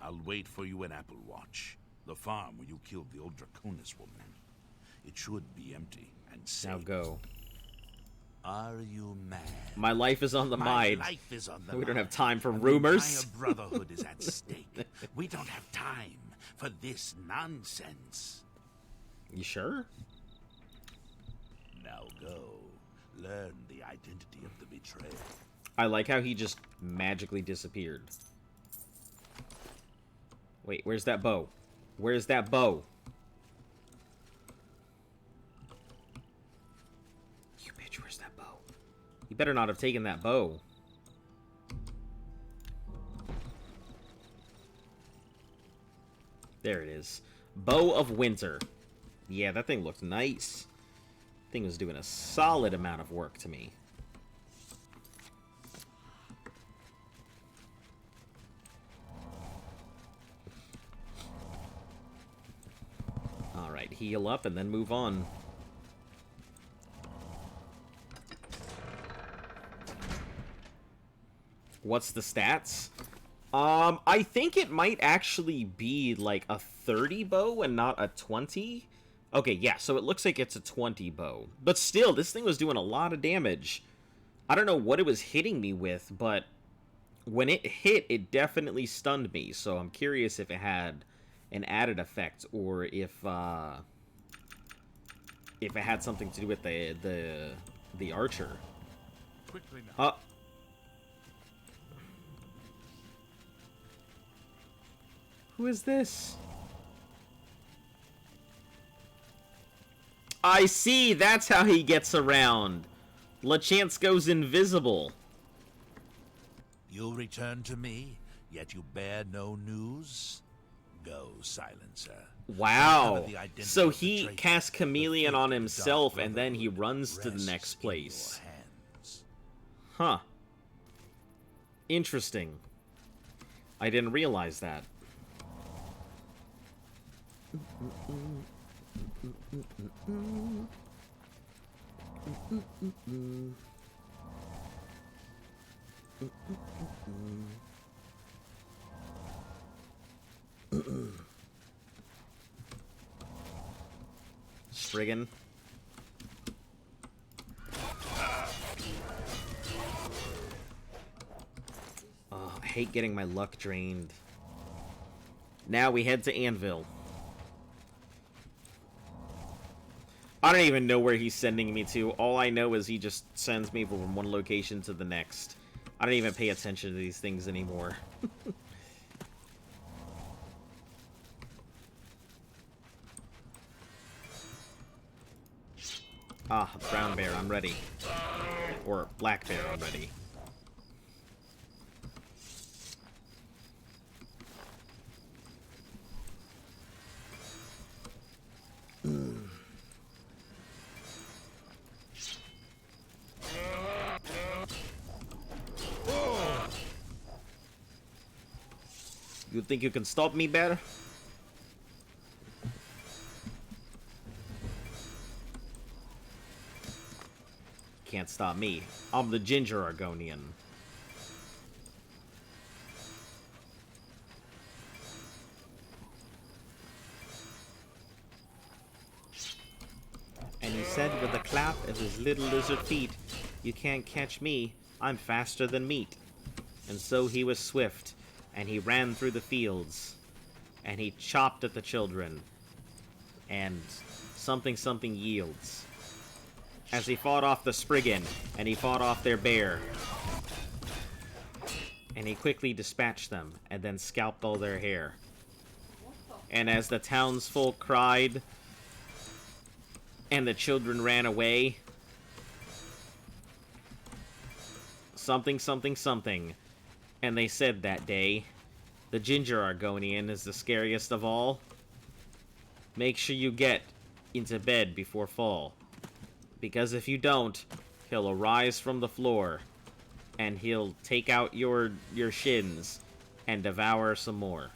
I'll wait for you in Applewatch, the farm where you killed the old Draconis woman. It should be empty and safe. Now go. Are you mad? My life is on the My mind. life is on the We don't line, have time for and rumors. The entire Brotherhood is at stake. We don't have time for this nonsense. You sure? Now go. Learn the identity of the betrayer. I like how he just magically disappeared. Wait, where's that bow? Where's that bow? You bitch, where's that bow? You better not have taken that bow. There it is. Bow of Winter. Yeah, that thing looked nice. Thing was doing a solid amount of work to me. Alright, heal up and then move on. What's the stats? I think it might actually be like a 30 bow and not a 20. Okay, yeah, so it looks like it's a 20 bow. But still, this thing was doing a lot of damage. I don't know what it was hitting me with, but when it hit, it definitely stunned me. So I'm curious if it had an added effect or if it had something to do with the archer. Quickly now. Who is this? I see, that's how he gets around. Lachance goes invisible. You'll return to me, yet you bear no news? Go, Silencer. Wow. Uncover the identity So of the he traitor. casts Chameleon The on fate of the himself, Dark and then he Brotherhood runs to the rests next in place. your hands. Huh. Interesting. I didn't realize that. Spriggan. Oh, I hate getting my luck drained. Now we head to Anvil. I don't even know where he's sending me to. All I know is he just sends me from one location to the next. I don't even pay attention to these things anymore. Ah, brown bear, I'm ready. Or black bear, I'm ready. You think you can stop me, bear? Can't stop me. I'm the Ginger Argonian. And he said with a clap of his little lizard feet, "You can't catch me, I'm faster than meat." And so he was swift, and he ran through the fields, and he chopped at the children, and something yields. As he fought off the Spriggan, and he fought off their bear. And he quickly dispatched them, and then scalped all their hair. And as the townsfolk cried, and the children ran away, something, and they said that day, "The Ginger Argonian is the scariest of all. Make sure you get into bed before fall. Because if you don't, he'll arise from the floor, and he'll take out your shins and devour some more."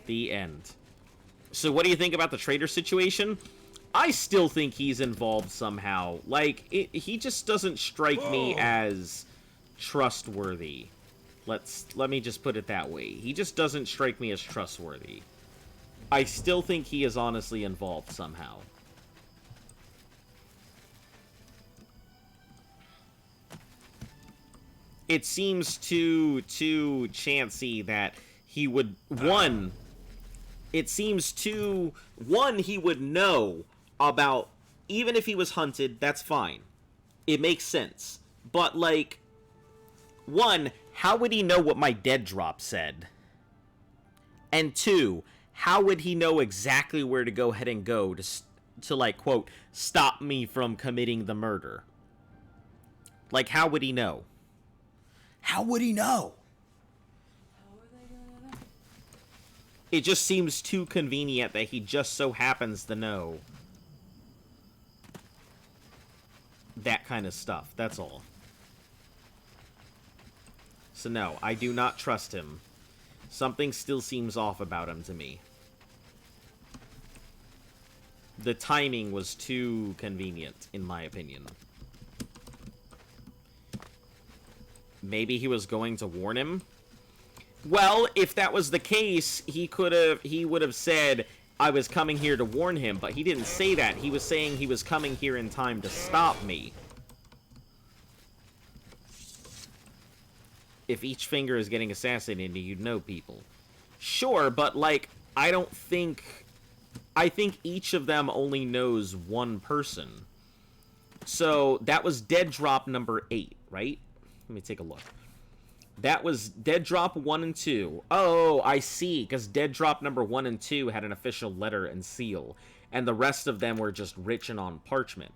The end. So what do you think about the traitor situation? I still think he's involved somehow. Like, he just doesn't strike me as trustworthy. Let me just put it that way. He just doesn't strike me as trustworthy. I still think he is honestly involved somehow. It seems too chancy that he would, it seems too, he would know about, even if he was hunted, that's fine. It makes sense. But, like, how would he know what my dead drop said? And 2, how would he know exactly where to go ahead and go to like, quote, stop me from committing the murder? Like, how would he know? How would he know? It just seems too convenient that he just so happens to know that kind of stuff. That's all. So no, I do not trust him. Something still seems off about him to me. The timing was too convenient, in my opinion. Maybe he was going to warn him? Well, if that was the case, he would have said, I was coming here to warn him, but he didn't say that. He was saying he was coming here in time to stop me. If each finger is getting assassinated, you'd know people. Sure, but, like, I think each of them only knows one person. So, that was dead drop number 8, right? Let me take a look. That was dead drop 1 and 2. Oh, I see, because dead drop number 1 and 2 had an official letter and seal, and the rest of them were just written on parchment.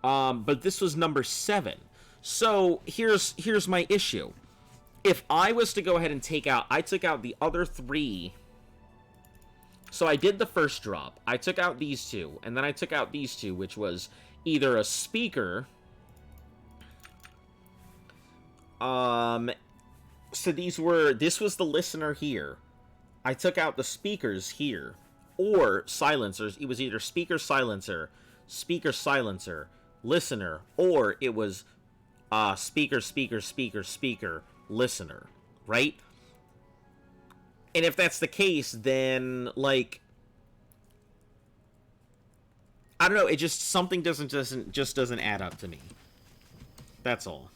But this was number 7. So, here's my issue. If I was to go ahead and I took out the other 3. So I did the first drop. I took out these 2, and then I took out these 2, which was either a speaker. So this was the listener here. I took out the speakers here, or silencers. It was either speaker silencer, listener, or it was speaker, listener, right? And if that's the case, then, like, I don't know, it just, something doesn't add up to me. That's all.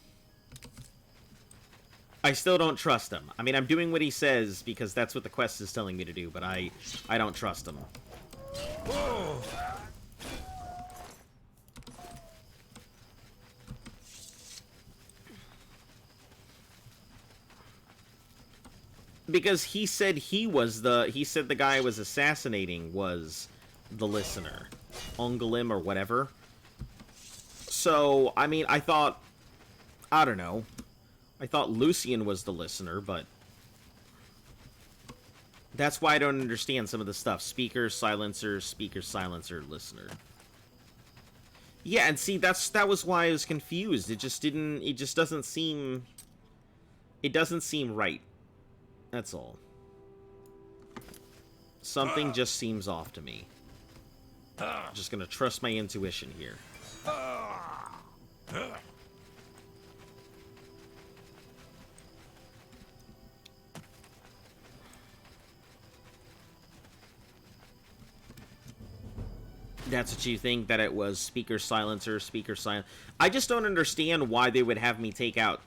I still don't trust him. I mean, I'm doing what he says because that's what the quest is telling me to do, but I don't trust him. Because he said the guy I was assassinating was the listener. Ongalim or whatever. So, I mean, I don't know. I thought Lucian was the listener, but that's why I don't understand some of the stuff. Speaker, silencer, listener. Yeah, and see, that was why I was confused. It doesn't seem right. That's all. Something just seems off to me. I'm just gonna trust my intuition here. That's what you think, that it was speaker silencer, I just don't understand why they would have me take out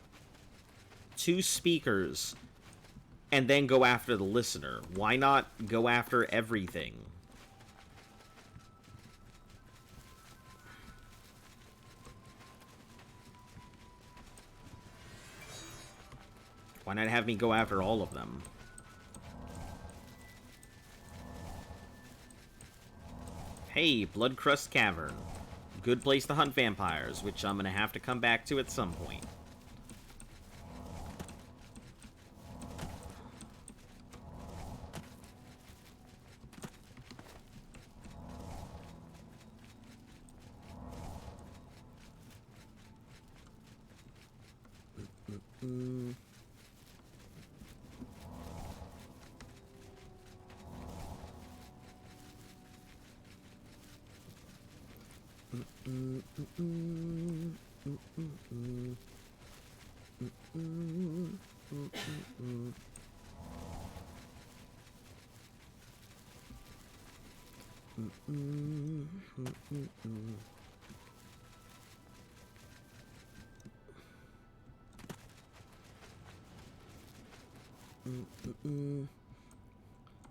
2 speakers and then go after the listener. Why not go after everything? Why not have me go after all of them? Hey, Bloodcrust Cavern. Good place to hunt vampires, which I'm gonna have to come back to at some point.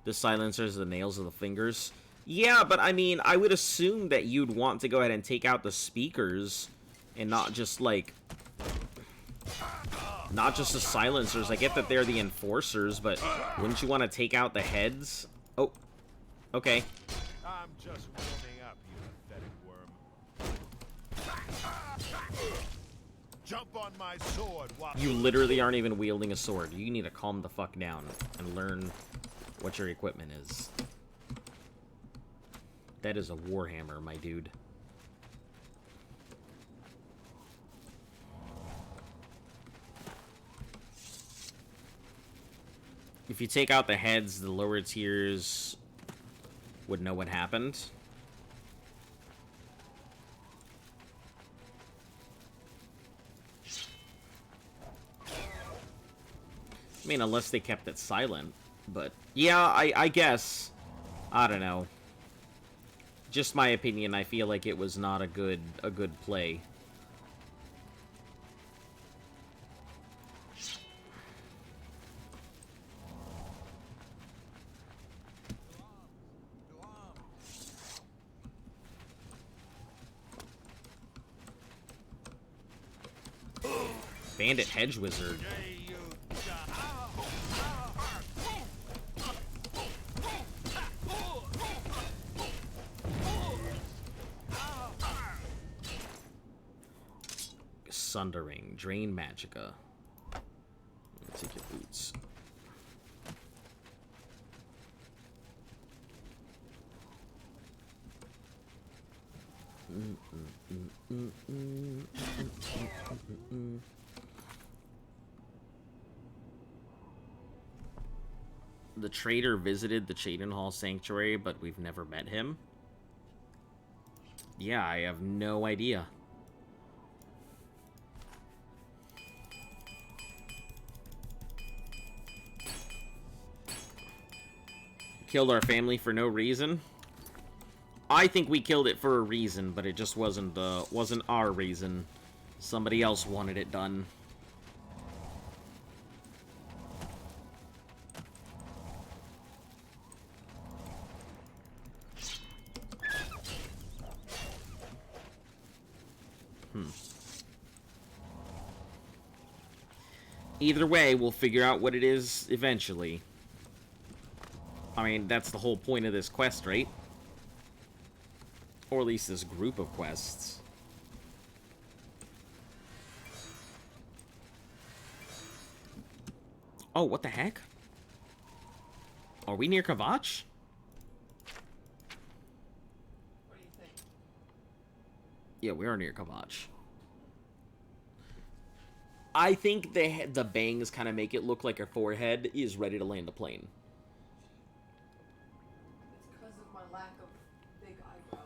The silencers, the nails of the fingers. Yeah, but I mean, I would assume that you'd want to go ahead and take out the speakers and not just, like, not just the silencers. I get that they're the enforcers, but wouldn't you want to take out the heads? Oh, okay. I'm just warming up, you pathetic worm. Jump on my sword. You literally aren't even wielding a sword. You need to calm the fuck down and what your equipment is. That is a warhammer, my dude. If you take out the heads, the lower tiers would know what happened. I mean, unless they kept it silent. But, yeah, I guess. I don't know. Just my opinion, I feel like it was not a good play. Bandit Hedge Wizard. Sundering. Drain Magicka. Take your boots. The trader visited the Cheydinhal Sanctuary, but we've never met him. Yeah, I have no idea. Killed our family for no reason. I think we killed it for a reason, but it just wasn't our reason. Somebody else wanted it done. Either way, we'll figure out what it is eventually. I mean, that's the whole point of this quest, right? Or at least this group of quests. Oh, what the heck? Are we near Kvatch? What do you think? Yeah, we are near Kvatch. I think the bangs kind of make it look like her forehead is ready to land a plane. It's because of my lack of big eyebrows.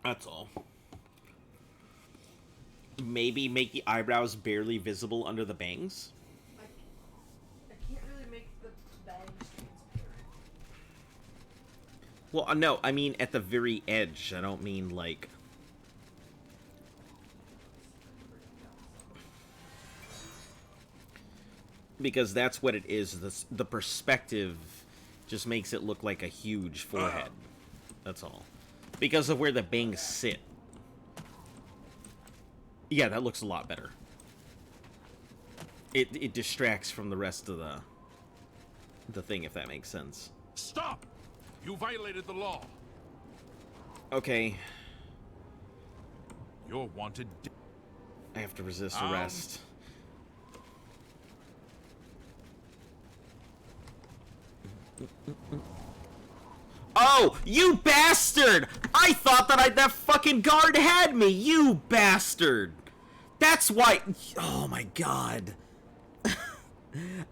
That's all. Maybe make the eyebrows barely visible under the bangs? I can't really make the bangs transparent. Well, no, I mean at the very edge. I don't mean like... Because that's what it is. The perspective just makes it look like a huge forehead. That's all. Because of where the bangs sit. Yeah, that looks a lot better. It distracts from the rest of the thing, if that makes sense. Stop! You violated the law. Okay. You're wanted. I have to resist arrest. Oh, you bastard! I thought that fucking guard had me, you bastard! That's why... Oh my god.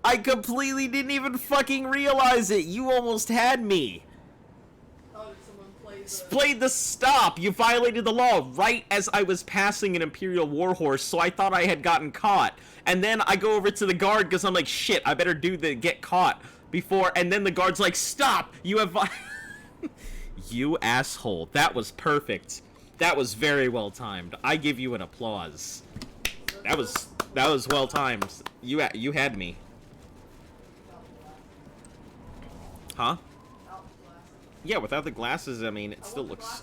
I completely didn't even fucking realize it. You almost had me. Oh, did someone play the... Played the stop. You violated the law right as I was passing an Imperial Warhorse, so I thought I had gotten caught. And then I go over to the guard because I'm like, shit, I better do the get caught before... And then the guard's like, stop! You have... You asshole. That was perfect. That was very well timed. I give you an applause. That was well timed. You had me. Huh? Yeah, without the glasses, I mean, it still looks...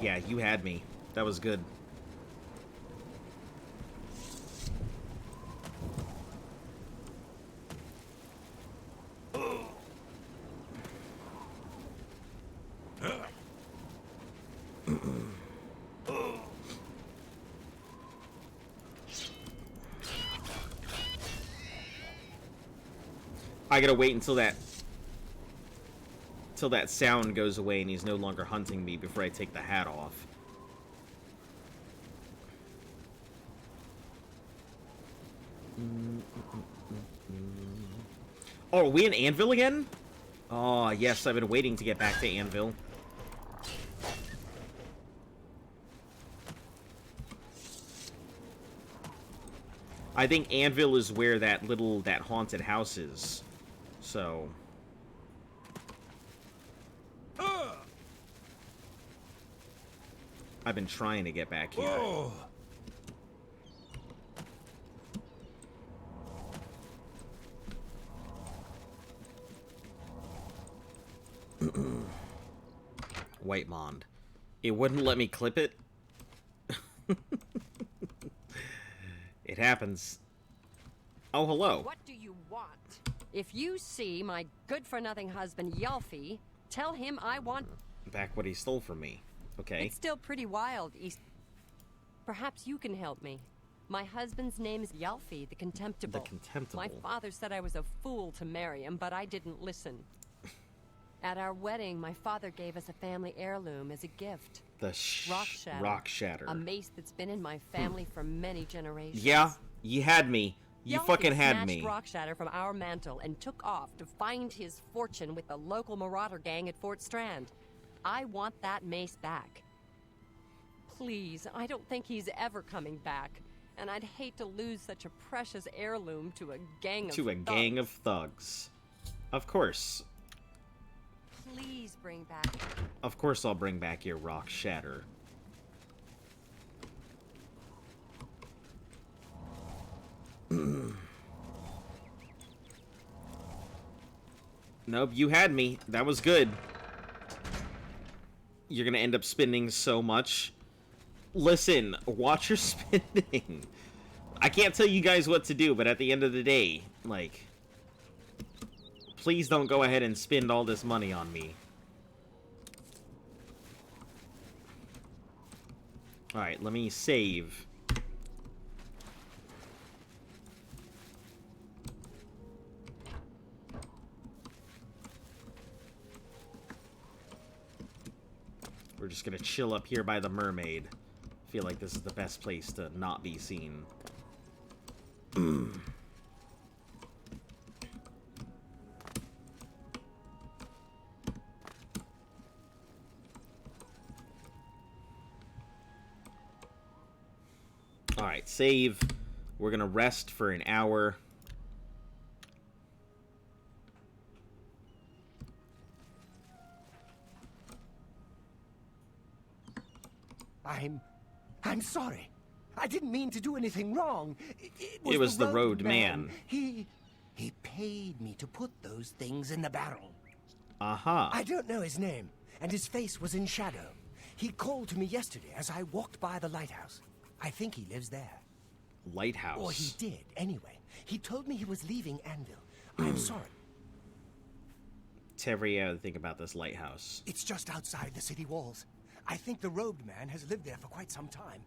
Yeah, you had me. That was good. I gotta wait until that sound goes away and he's no longer hunting me before I take the hat off. Oh, are we in Anvil again? Oh, yes, I've been waiting to get back to Anvil. I think Anvil is where that haunted house is. So... I've been trying to get back here. Whitemond. It wouldn't let me clip it. It happens. Oh, hello. What do you want? If you see my good-for-nothing husband, Yalfi, tell him I want... Back what he stole from me. Okay. It's still pretty wild, East... Perhaps you can help me. My husband's name is Yalfi, the Contemptible. The Contemptible. My father said I was a fool to marry him, but I didn't listen. At our wedding, my father gave us a family heirloom as a gift. The Rock Shatter. A mace that's been in my family for many generations. Yeah, you had me. You Yalfi fucking had me. snatched Rock Shatter from our mantle and took off to find his fortune with the local marauder gang at Fort Strand. I want that mace back. Please, I don't think he's ever coming back. And I'd hate to lose such a precious heirloom to a gang of thugs. To a gang of thugs. Of course. Please bring back... Of course I'll bring back your Rock Shatter. Nope, you had me. That was good. You're gonna end up spending so much. Listen, watch your spending. I can't tell you guys what to do, but at the end of the day, like... Please don't go ahead and spend all this money on me. Alright, let me save. We're just gonna chill up here by the mermaid. Feel like this is the best place to not be seen. Alright, save. We're gonna rest for an hour. I'm sorry. I didn't mean to do anything wrong. It was the road man. He paid me to put those things in the barrel. Uh-huh. I don't know his name, and his face was in shadow. He called to me yesterday as I walked by the lighthouse. I think he lives there. Lighthouse. Or he did, anyway. He told me he was leaving Anvil. I'm sorry. Tevria, think about this lighthouse. It's just outside the city walls. I think the robed man has lived there for quite some time.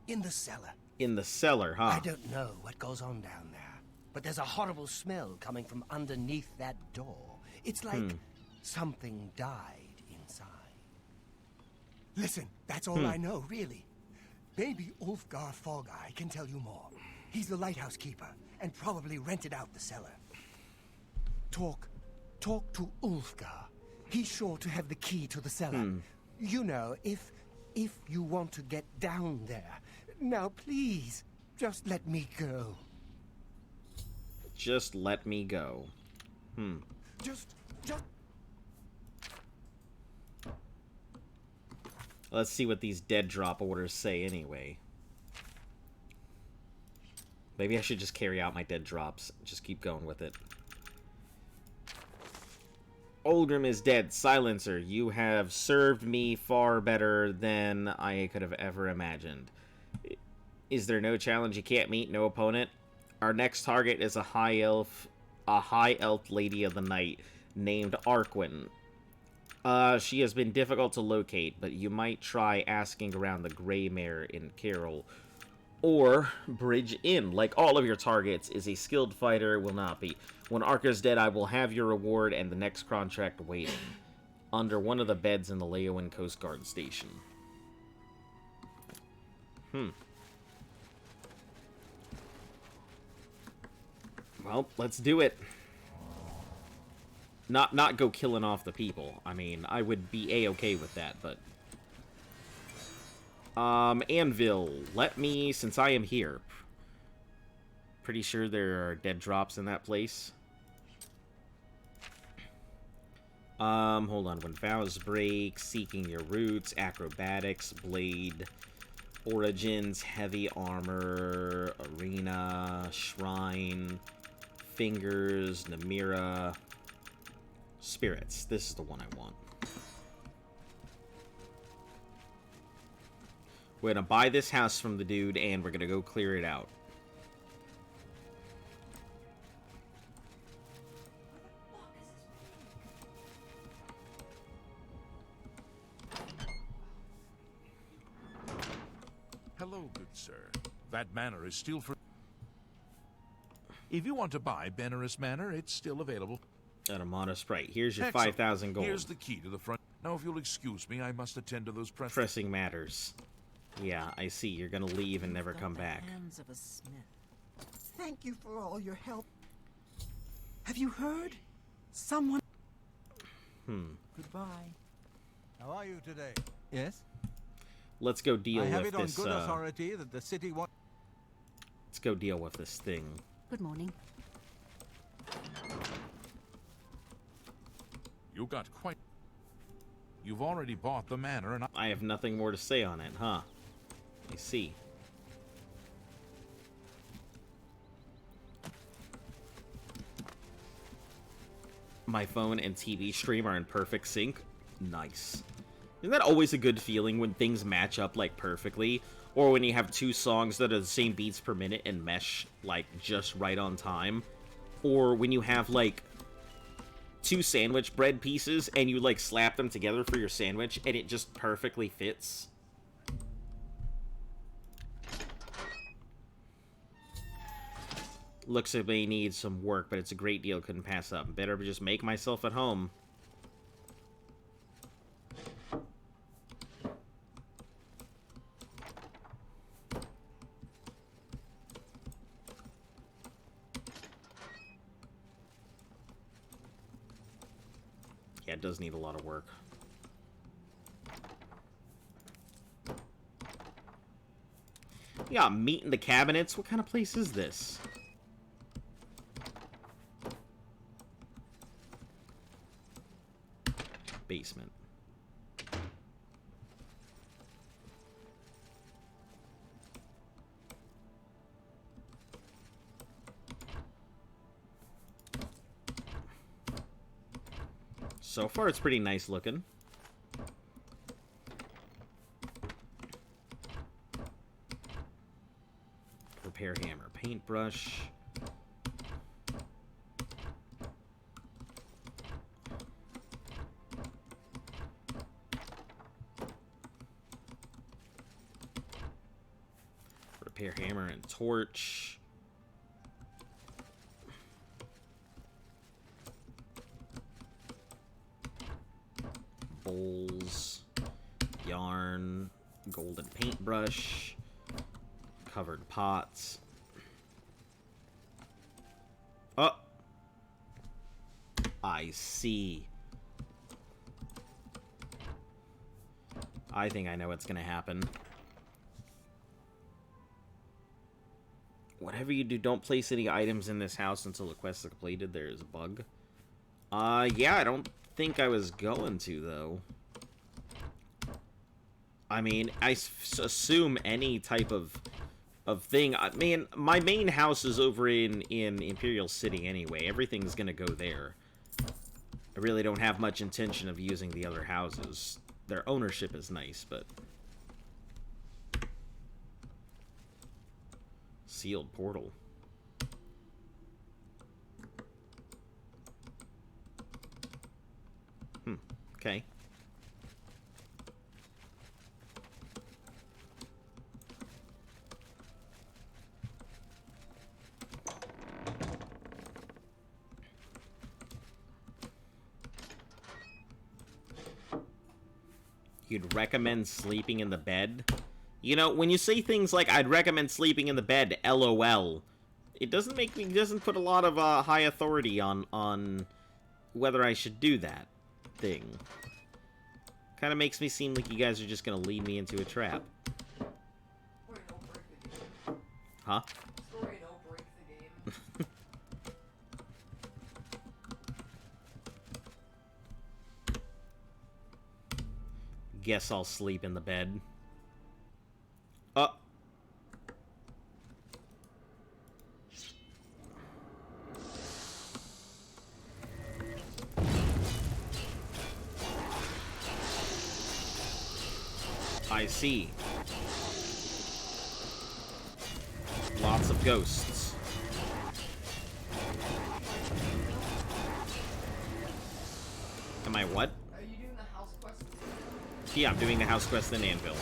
In the cellar. In the cellar, huh? I don't know what goes on down there, but there's a horrible smell coming from underneath that door. It's like something died inside. Listen, that's all I know, really. Maybe Ulfgar Fogeye can tell you more. He's the lighthouse keeper, and probably rented out the cellar. Talk to Ulfgar. He's sure to have the key to the cellar. You know, if you want to get down there. Now, please, just let me go. Just let me go. Just... Let's see what these dead drop orders say anyway. Maybe I should just carry out my dead drops. Just keep going with it. Olgrim is dead. Silencer, you have served me far better than I could have ever imagined. Is there no challenge you can't meet? No opponent? Our next target is a high elf lady of the night named Arquin. She has been difficult to locate, but you might try asking around the Grey Mare in Carol. or Bridge Inn. Like all of your targets, is a skilled fighter, will not be. When Ark is dead, I will have your reward and the next contract waiting. Under one of the beds in the Leowen Coast Guard Station. Well, let's do it. Not go killing off the people. I mean, I would be a-okay with that, but... Anvil, let me, since I am here. Pretty sure there are dead drops in that place. Hold on. When vows break, seeking your roots, acrobatics, blade, origins, heavy armor, arena, shrine, fingers, Namira, spirits. This is the one I want. We're gonna buy this house from the dude, and we're gonna go clear it out. Hello, good sir. That manor is still for... If you want to buy Benaris Manor, it's still available. At a modest price. Here's your Excellent. 5,000 gold. Here's the key to the front. Now, if you'll excuse me, I must attend to those pressing matters. Yeah, I see. You're gonna leave and never come back. Hands of a smith. Thank you for all your help. Have you heard? Someone... Goodbye. How are you today? Yes? Let's go deal I have with it on this, good authority that the city wants... Let's go deal with this thing. Good morning. You got quite... You've already bought the manor, and I have nothing more to say on it, huh? I see. My phone and TV stream are in perfect sync. Nice. Isn't that always a good feeling when things match up, like, perfectly? Or when you have two songs that are the same beats per minute and mesh, like, just right on time? Or when you have, like, two sandwich bread pieces and you, like, slap them together for your sandwich and it just perfectly fits? Looks like they need some work, but it's a great deal. Couldn't pass up. Better just make myself at home. Yeah, it does need a lot of work. Yeah, meat in the cabinets. What kind of place is this? Basement. So far, it's pretty nice looking. Repair hammer, paintbrush. Repair hammer and torch. Bowls, yarn, golden paintbrush, covered pots. Oh! I see. I think I know what's gonna happen. Whatever you do, don't place any items in this house until the quest is completed. There is a bug. Yeah, I don't think I was going to, though. I mean, I assume any type of thing. I mean, my main house is over in Imperial City anyway. Everything's gonna go there. I really don't have much intention of using the other houses. Their ownership is nice, but... Sealed portal. Okay. You'd recommend sleeping in the bed? You know, when you say things like, I'd recommend sleeping in the bed, LOL, it doesn't put a lot of high authority on whether I should do that thing. Kind of makes me seem like you guys are just gonna lead me into a trap. Huh? Story don't break the game. Guess I'll sleep in the bed. I see. Lots of ghosts. Am I what? Are you doing the house quest? Yeah, I'm doing the house quest in Anvil.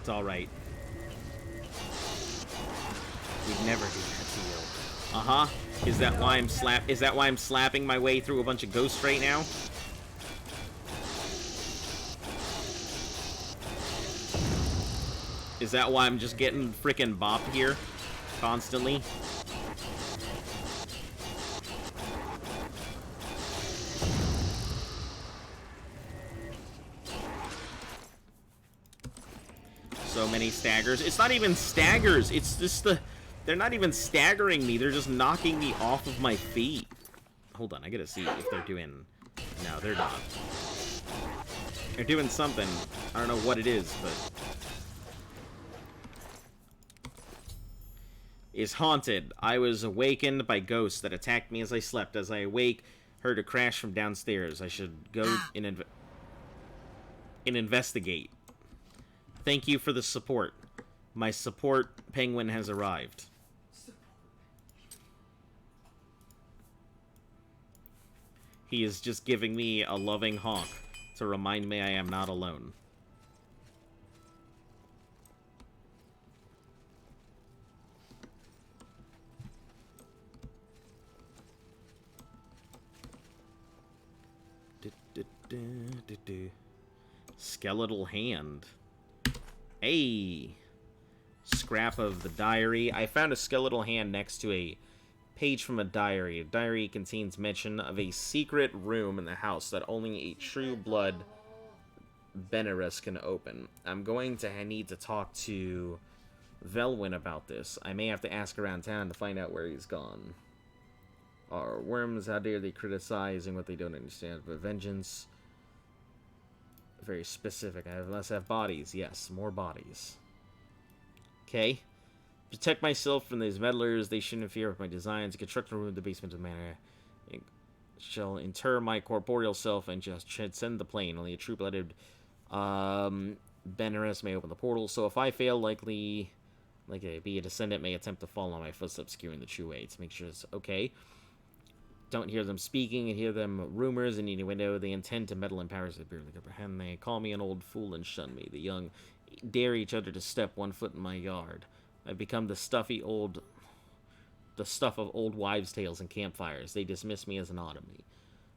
It's alright. We'd never do that to you. Uh-huh. Is that why I'm slapping my way through a bunch of ghosts right now? Is that why I'm just getting frickin' bopped here constantly? So many staggers. It's not even staggers. It's just they're not even staggering me. They're just knocking me off of my feet. Hold on, I gotta see if they're doing... No, they're not. They're doing something. I don't know what it is, but... Is haunted. I was awakened by ghosts that attacked me as I slept. As I awake, heard a crash from downstairs. I should go and investigate. Thank you for the support. My support penguin has arrived. He is just giving me a loving honk to remind me I am not alone. Skeletal hand. Hey! Scrap of the diary. I found a skeletal hand next to a page from a diary. A diary contains mention of a secret room in the house that only a true blood Benerus can open. I'm going to need to talk to Velwyn about this. I may have to ask around town to find out where he's gone. Are worms, how dare they criticizing what they don't understand? But vengeance... Very specific. I must have bodies. Yes, more bodies. Okay. Protect myself from these meddlers. They shouldn't interfere with my designs. Construct a room in the basement of the manor. Shall inter my corporeal self and just transcend the plane. Only a true-blooded Benerus may open the portal. So if I fail, likely be a descendant may attempt to follow my footsteps, skewing the true way. To make sure it's okay. Don't hear them speaking and hear them rumors in any window. They intend to meddle in powers that barely comprehend. They call me an old fool and shun me. The young dare each other to step 1 foot in my yard. I've become the stuff of old wives' tales and campfires. They dismiss me as an enemy.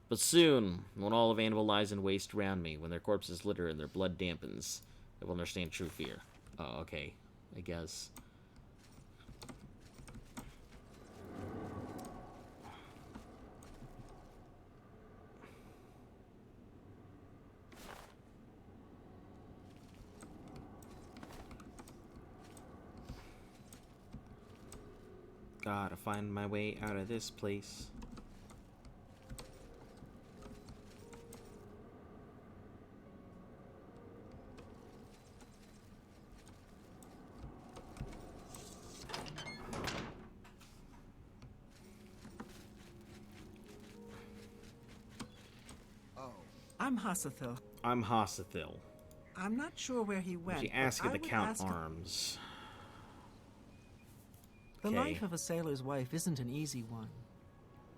But soon, when all of Anvil lies in waste around me, when their corpses litter and their blood dampens, they will understand true fear. Oh, okay. I guess. Gotta find my way out of this place. I'm Hasithil. I'm Hasithil. I'm not sure where he went. She asked you but the I would Count ask Arms. The Okay. life of a sailor's wife isn't an easy one.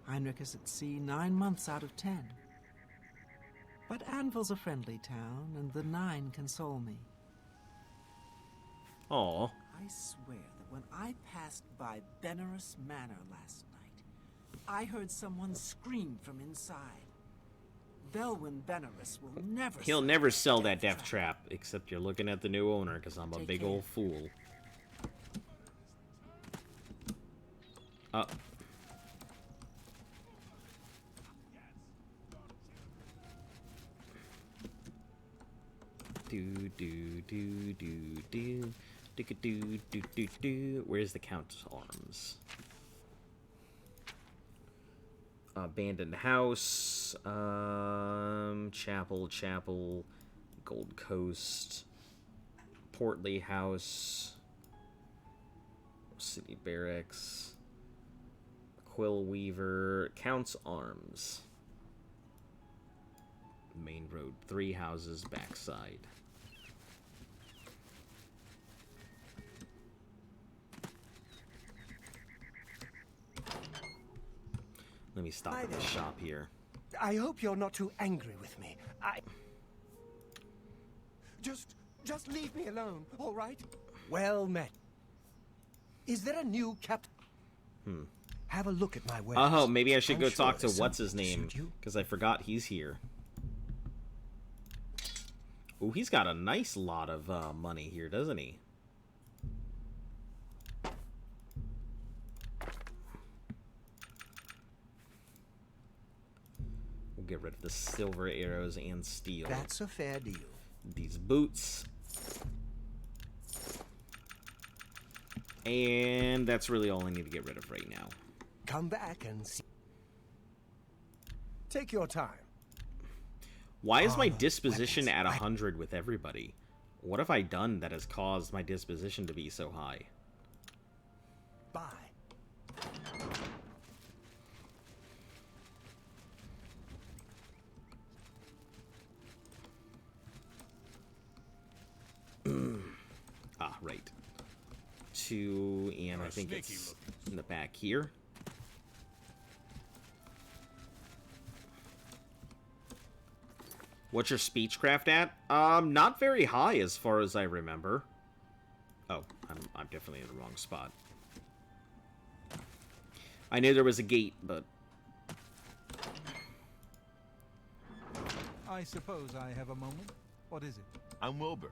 Heinrich is at sea 9 months out of 10. But Anvil's a friendly town, and the 9 console me. Aw. I swear that when I passed by Benares Manor last night, I heard someone scream from inside. Belwyn Benares will never. He'll never sell that death trap, except you're looking at the new owner, because I'm a big old fool. Where's the Count's arms? Abandoned house, chapel, Gold Coast, Portly House, City Barracks, Quill Weaver, Count's Arms, Main Road, 3 houses, backside. Let me stop at the shop here. I hope you're not too angry with me. Just leave me alone, all right? Well met. Is there a new captain? Have a look at my wares. Oh, maybe I should I'm go sure talk to there's what's his something to name, suit you. because I forgot he's here. Oh, he's got a nice lot of money here, doesn't he? We'll get rid of the silver arrows and steel. That's a fair deal. These boots. And that's really all I need to get rid of right now. Come back and see. Take your time. Why is my disposition at 100 with everybody? What have I done that has caused my disposition to be so high? Bye. Right. 2, and I think it's in the back here. What's your speechcraft at? Not very high as far as I remember. Oh, I'm definitely in the wrong spot. I knew there was a gate, but... I suppose I have a moment. What is it? I'm Wilbur.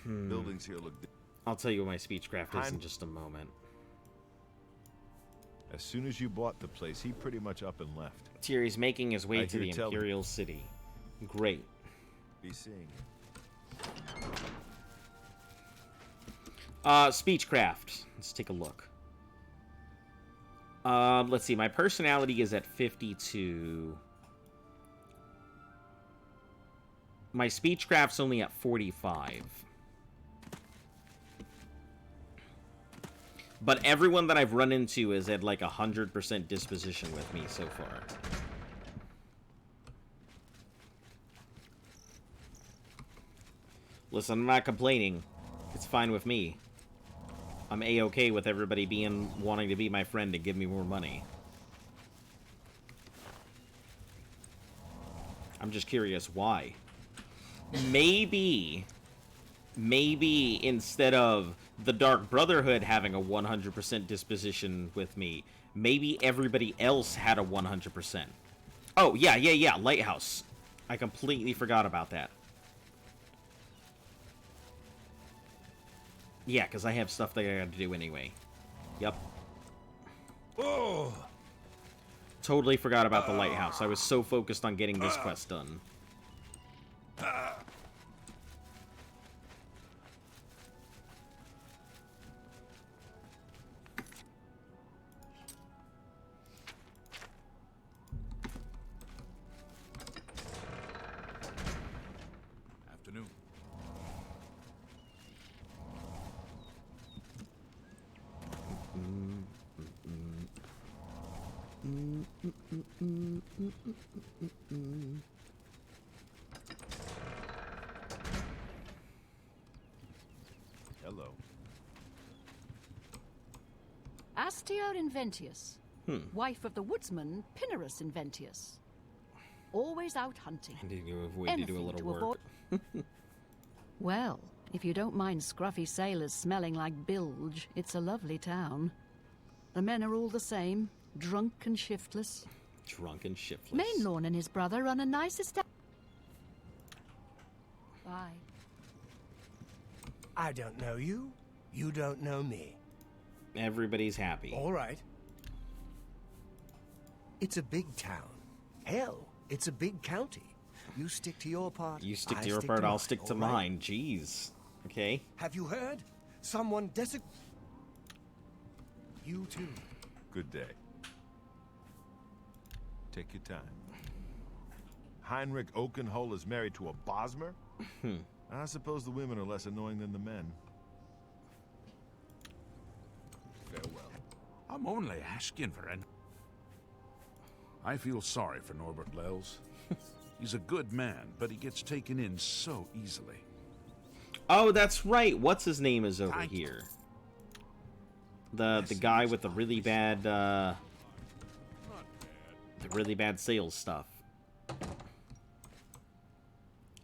Buildings here look... I'll tell you what my speechcraft is in I'm- just a moment. As soon as you bought the place, he pretty much up and left. Thierry's making his way I to hear the tell. Imperial City. Great. Be seeing you. Speechcraft. Let's take a look. Let's see. My personality is at 52. My speechcraft's only at 45. But everyone that I've run into is at like 100% disposition with me so far. Listen, I'm not complaining. It's fine with me. I'm A-okay with everybody wanting to be my friend and give me more money. I'm just curious why. Maybe instead of the Dark Brotherhood having a 100% disposition with me, maybe everybody else had a 100%. Oh, yeah, Lighthouse. I completely forgot about that. Yeah, because I have stuff that I gotta do anyway. Yep. Oh! Totally forgot about the Lighthouse. I was so focused on getting this quest done. Afternoon. Hello. Astier Inventius, wife of the woodsman Pinarus Inventius. Always out hunting. I need to avoid to do a Anything little to work. avoid. Well, If you don't mind scruffy sailors smelling like bilge, it's a lovely town. The men are all the same, drunk and shiftless. Drunk and shiftless. Mainlawn and his brother run a nice estate. Bye. I don't know you. You don't know me. Everybody's happy. All right. It's a big town. Hell, it's a big county. You stick to your part. You stick I to your part, I'll stick to all right? mine. Jeez. Okay. Have you heard? Someone You too. Good day. Take your time. Heinrich Oakenhull is married to a Bosmer? I suppose the women are less annoying than the men. Farewell. I'm only asking for an... I feel sorry for Norbert Lels. He's a good man, but he gets taken in so easily. Oh, that's right. What's his name is over here? The guy with the really bad sales stuff.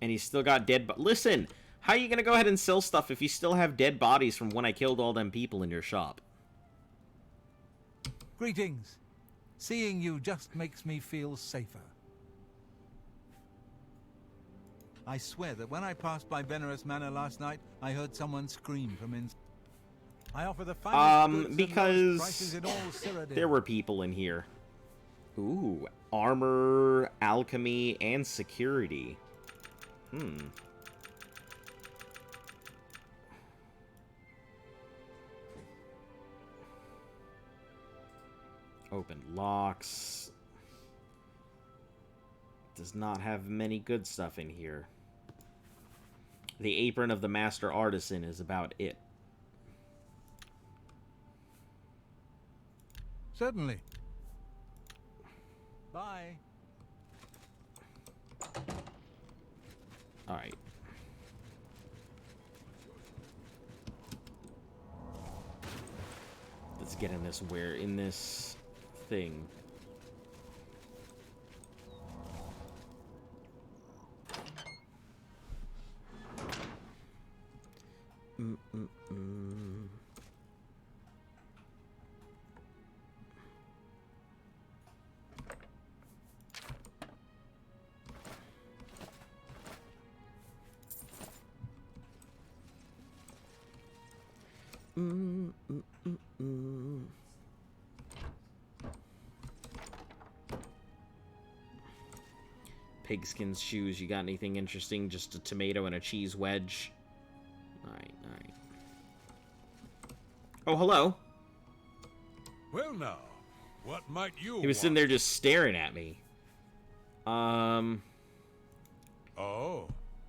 And he's still got dead listen, how are you gonna go ahead and sell stuff if you still have dead bodies from when I killed all them people in your shop? Greetings. Seeing you just makes me feel safer. I swear that when I passed by Benerus Manor last night, I heard someone scream from inside. I offer the finest goods because and lowest prices in all Cyrodiil. there were people in here. Ooh, armor, alchemy, and security. Open locks. Does not have many good stuff in here. The apron of the master artisan is about it. Certainly. Bye. Alright. Let's get in this thing. Pigskin shoes. You got anything interesting? Just a tomato and a cheese wedge. Alright, alright. Oh, hello. Well now, what might you He was sitting there just staring at me. Oh,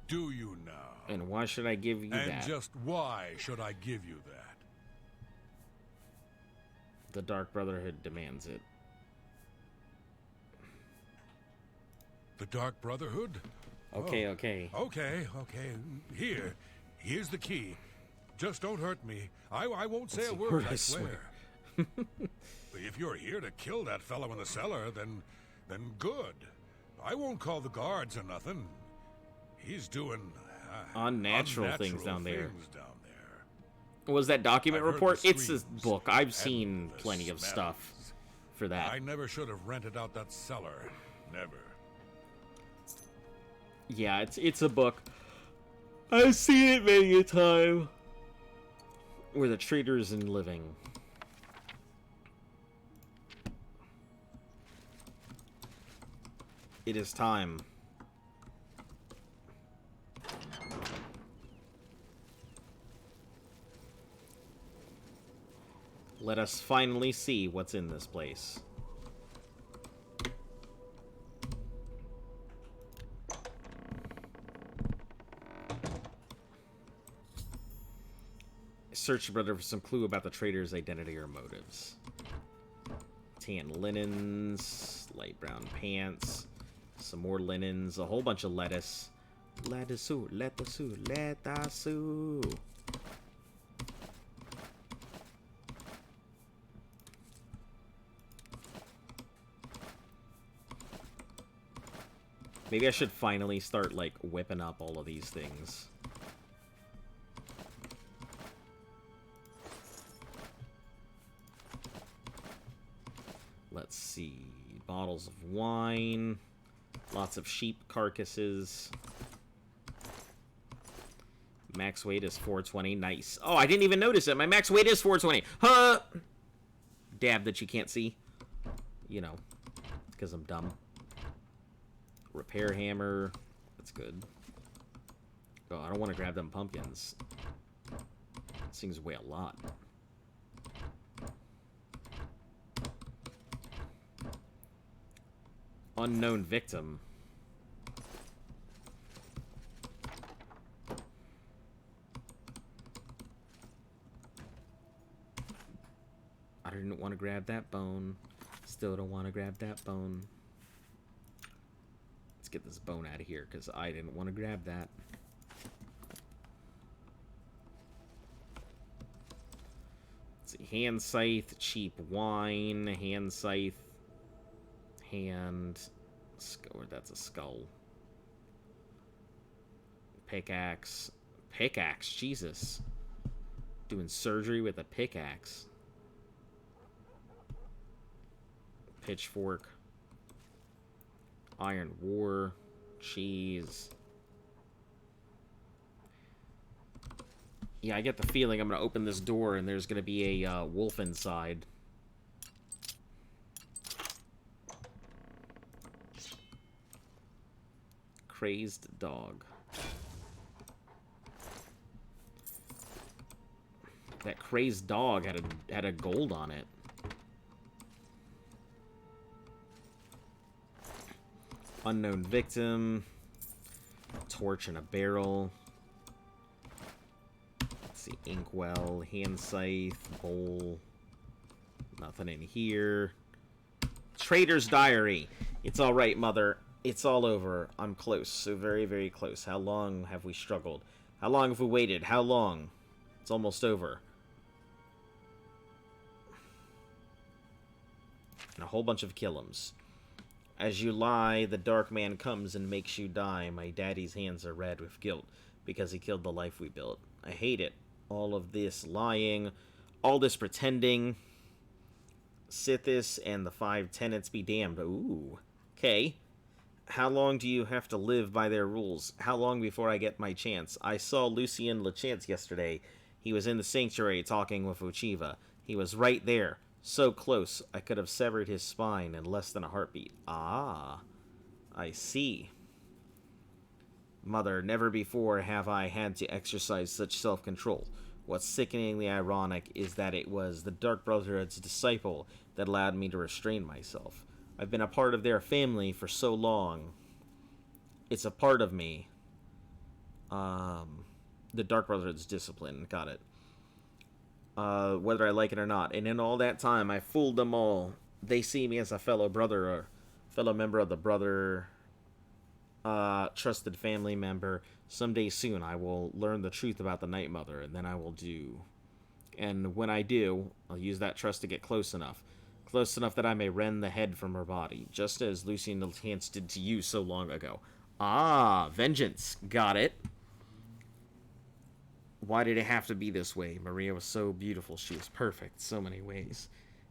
do you now? And why should I give you And that? just why should I give you that? The Dark Brotherhood demands it. The Dark Brotherhood? Okay, Oh. okay. Okay. Here's the key. Just don't hurt me. I won't say That's a a word, word, I I swear. If you're here to kill that fellow in the cellar, then good. I won't call the guards or nothing. He's doing Unnatural things down there. things down Was that document I've heard report? the It's a screams book. I've and seen the plenty of stuff smells. for that. I never should have rented out that cellar. Never. Yeah, it's a book. I've seen it many a time. Where the traitors in living. It is time. Let us finally see what's in this place. Search brother for some clue about the traitor's identity or motives. Tan linens, light brown pants, some more linens, a whole bunch of lettuce. Lettuce, lettuce, lettuce. Maybe I should finally start, like, whipping up all of these things. Let's see. Bottles of wine. Lots of sheep carcasses. Max weight is 420. Nice. Oh, I didn't even notice it. My max weight is 420. Huh? Dab that you can't see. You know, because I'm dumb. Repair hammer. That's good. Oh, I don't want to grab them pumpkins. These things weigh a lot. Unknown victim. I didn't want to grab that bone. Still don't want to grab that bone. Let's get this bone out of here, because I didn't want to grab that. Let's see. Hand scythe, cheap wine, hand scythe, hand... Or that's a skull. Pickaxe. Pickaxe, Jesus. Doing surgery with a pickaxe. Pitchfork. Iron War. Cheese. Yeah, I get the feeling I'm gonna open this door and there's gonna be a wolf inside. Crazed dog. That crazed dog had a gold on it. Unknown victim. Torch in a barrel. Let's see. Inkwell. Hand scythe. Bowl. Nothing in here. Trader's diary. It's alright, mother. It's all over. I'm close. So very, very close. How long have we struggled? How long have we waited? How long? It's almost over. And a whole bunch of killums. As you lie, the dark man comes and makes you die. My daddy's hands are red with guilt because he killed the life we built. I hate it. All of this lying, all this pretending. Sithis and the 5 tenants be damned. Ooh. Okay. How long do you have to live by their rules? How long before I get my chance? I saw Lucien Lachance yesterday. He was in the sanctuary talking with Uchiva. He was right there. So close, I could have severed his spine in less than a heartbeat. Ah, I see. Mother, never before have I had to exercise such self-control. What's sickeningly ironic is that it was the Dark Brotherhood's disciple that allowed me to restrain myself. I've been a part of their family for so long. It's a part of me. The Dark Brotherhood's discipline. Got it. Whether I like it or not. And in all that time, I fooled them all. They see me as a fellow brother, or fellow member of the brother, trusted family member. Someday soon, I will learn the truth about the Night Mother, and then I will do. And when I do, I'll use that trust to get close enough. Close enough that I may rend the head from her body, just as Lucien Lachance did to you so long ago. Ah, vengeance. Got it. Why did it have to be this way? Maria was so beautiful. She was perfect so many ways.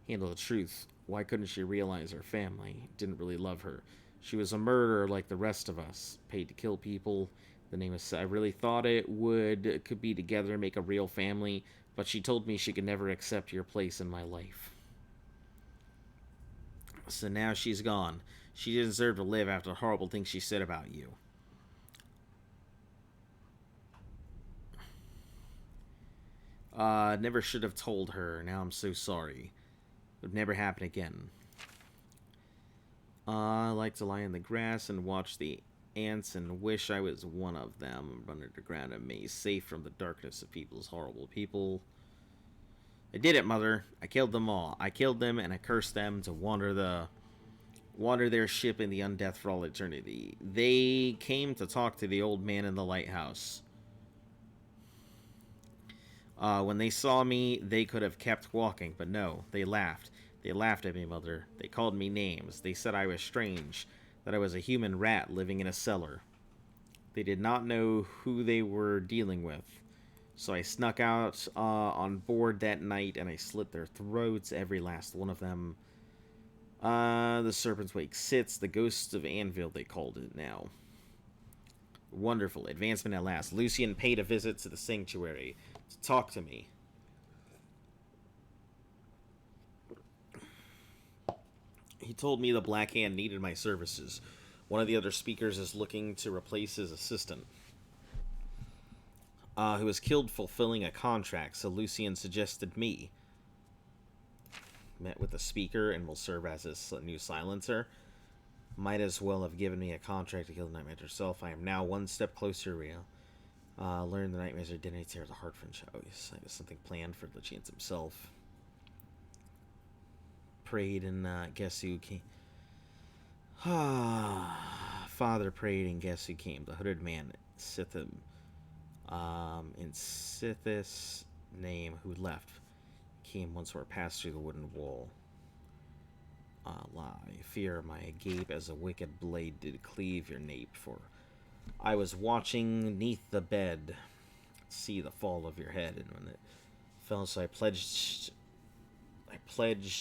Handle the truth. Why couldn't she realize her family didn't really love her? She was a murderer like the rest of us. Paid to kill people. The name is... I really thought could be together, make a real family. But she told me she could never accept your place in my life. So now she's gone. She didn't deserve to live after the horrible things she said about you. Never should have told her. Now I'm so sorry. It would never happen again. I like to lie in the grass and watch the ants and wish I was one of them. Run underground and me, safe from the darkness of people's horrible people. I did it, Mother. I killed them all. I killed them and I cursed them to wander their ship in the undeath for all eternity. They came to talk to the old man in the lighthouse. When they saw me, they could have kept walking, but no, they laughed. They laughed at me, Mother. They called me names. They said I was strange, that I was a human rat living in a cellar. They did not know who they were dealing with. So I snuck out on board that night, and I slit their throats, every last one of them. The Serpent's Wake sits. The Ghosts of Anvil, they called it now. Wonderful. Advancement at last. Lucian paid a visit to the sanctuary to talk to me. He told me the Black Hand needed my services. One of the other speakers is looking to replace his assistant, who was killed fulfilling a contract, so Lucian suggested me. Met with the speaker and will serve as his new silencer. Might as well have given me a contract to kill the Nightmare herself. I am now one step closer to Rio. Learned the Nightmare's identity tear the heart from Cho. Yes, I have something planned for Lachance himself. Prayed and guess who came? Father prayed and guess who came? The hooded man, Sithim. In Sithis' name, who left, came once or passed through the wooden wall. Lie, fear my gape as a wicked blade did cleave your nape, for I was watching neath the bed, see the fall of your head, and when it fell, so I pledged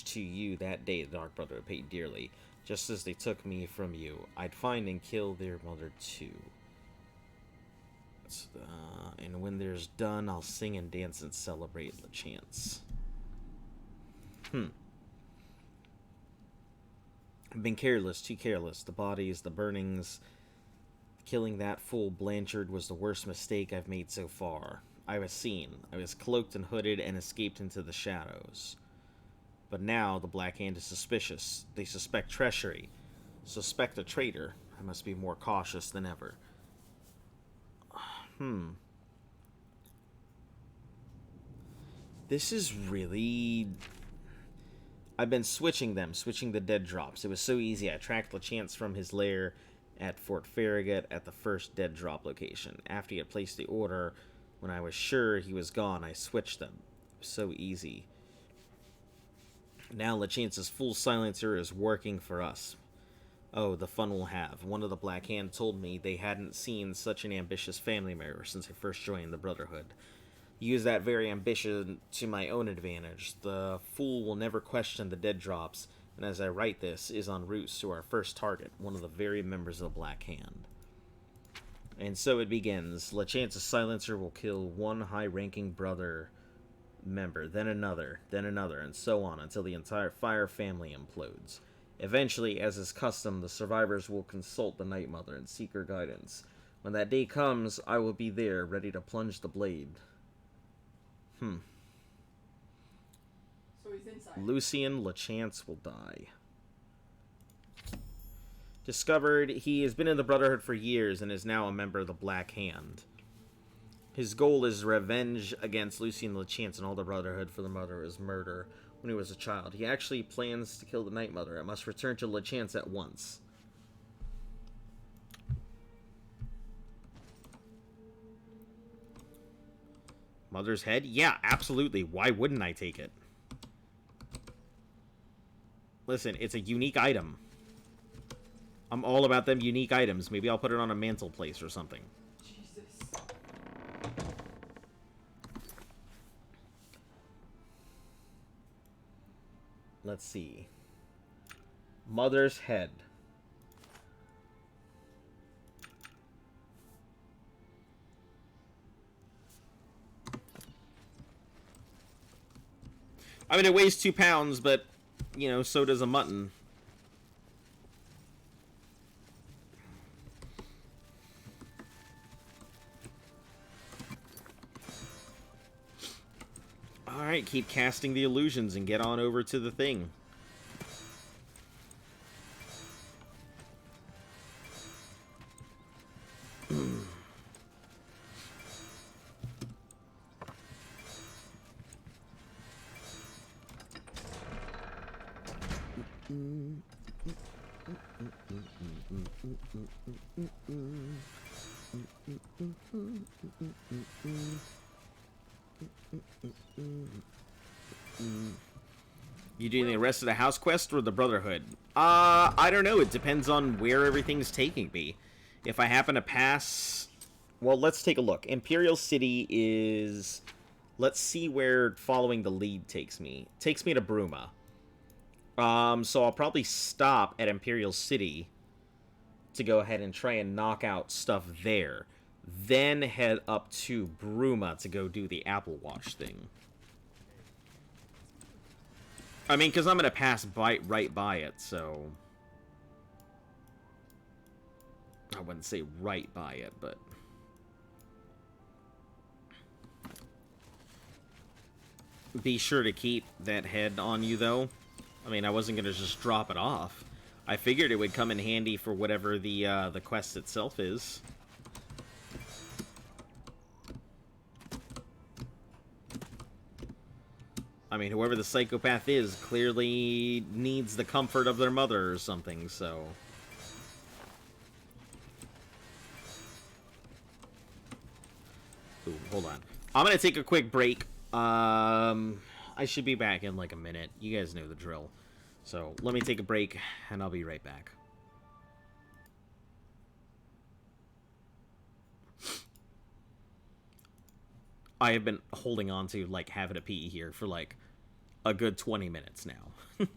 to you that day the Dark Brother paid dearly, just as they took me from you. I'd find and kill their mother too. And when there's done, I'll sing and dance and celebrate Lachance. I've been careless, too careless. The bodies, the burnings. Killing that fool Blanchard was the worst mistake I've made so far. I was seen. I was cloaked and hooded and escaped into the shadows. But now the Black Hand is suspicious. They suspect treachery. Suspect a traitor. I must be more cautious than ever. This is really... I've been switching the dead drops. It was so easy. I tracked Lachance from his lair at Fort Farragut at the first dead drop location. After he had placed the order, when I was sure he was gone, I switched them. It was so easy. Now Lachance's full silencer is working for us. Oh, the fun we'll have. One of the Black Hand told me they hadn't seen such an ambitious family member since I first joined the Brotherhood. Use that very ambition to my own advantage. The fool will never question the dead drops, and as I write this, is en route to our first target, one of the very members of the Black Hand. And so it begins. Lachance's silencer will kill one high-ranking brother member, then another, and so on until the entire Fire family implodes. Eventually, as is custom, the survivors will consult the Night Mother and seek her guidance. When that day comes, I will be there, ready to plunge the blade. So he's inside. Lucian Lachance will die. Discovered he has been in the Brotherhood for years and is now a member of the Black Hand. His goal is revenge against Lucian Lachance and all the Brotherhood for the mother's murder when he was a child. He actually plans to kill the Night Mother. I must return to Lachance at once. Mother's head? Yeah, absolutely. Why wouldn't I take it? Listen, it's a unique item. I'm all about them unique items. Maybe I'll put it on a mantle place or something. Jesus. Let's see. Mother's head. I mean, it weighs 2 pounds, but, you know, so does a mutton. Alright, keep casting the illusions and get on over to the thing. You doing the rest of the house quest or the Brotherhood? I don't know. It depends on where everything's taking me. If I happen to pass... Well, let's take a look. Imperial City is... Let's see where following the lead takes me. It takes me to Bruma. So I'll probably stop at Imperial City to go ahead and try and knock out stuff there. Then head up to Bruma to go do the Apple Watch thing. I mean, because I'm going to pass right by it, so... I wouldn't say right by it, but... Be sure to keep that head on you, though. I mean, I wasn't going to just drop it off. I figured it would come in handy for whatever the quest itself is. I mean, whoever the psychopath is clearly needs the comfort of their mother or something, so... Ooh, hold on. I'm gonna take a quick break. I should be back in like a minute. You guys know the drill. So, let me take a break, and I'll be right back. I have been holding on to, like, having a pee here for, like, a good 20 minutes now. You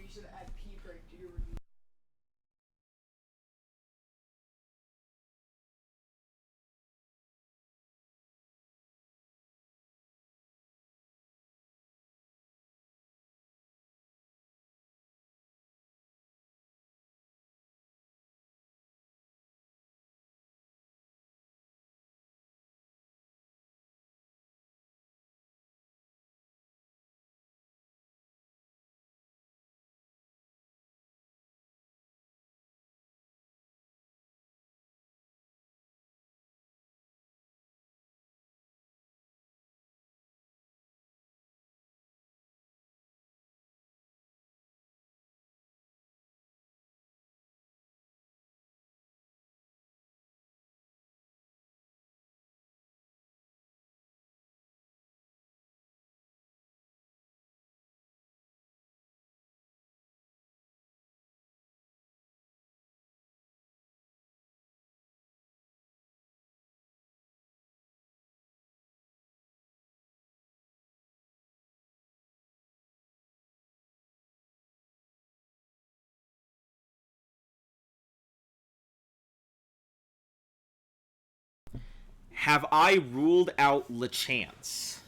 should add pee break to your review. Have I ruled out LeChance?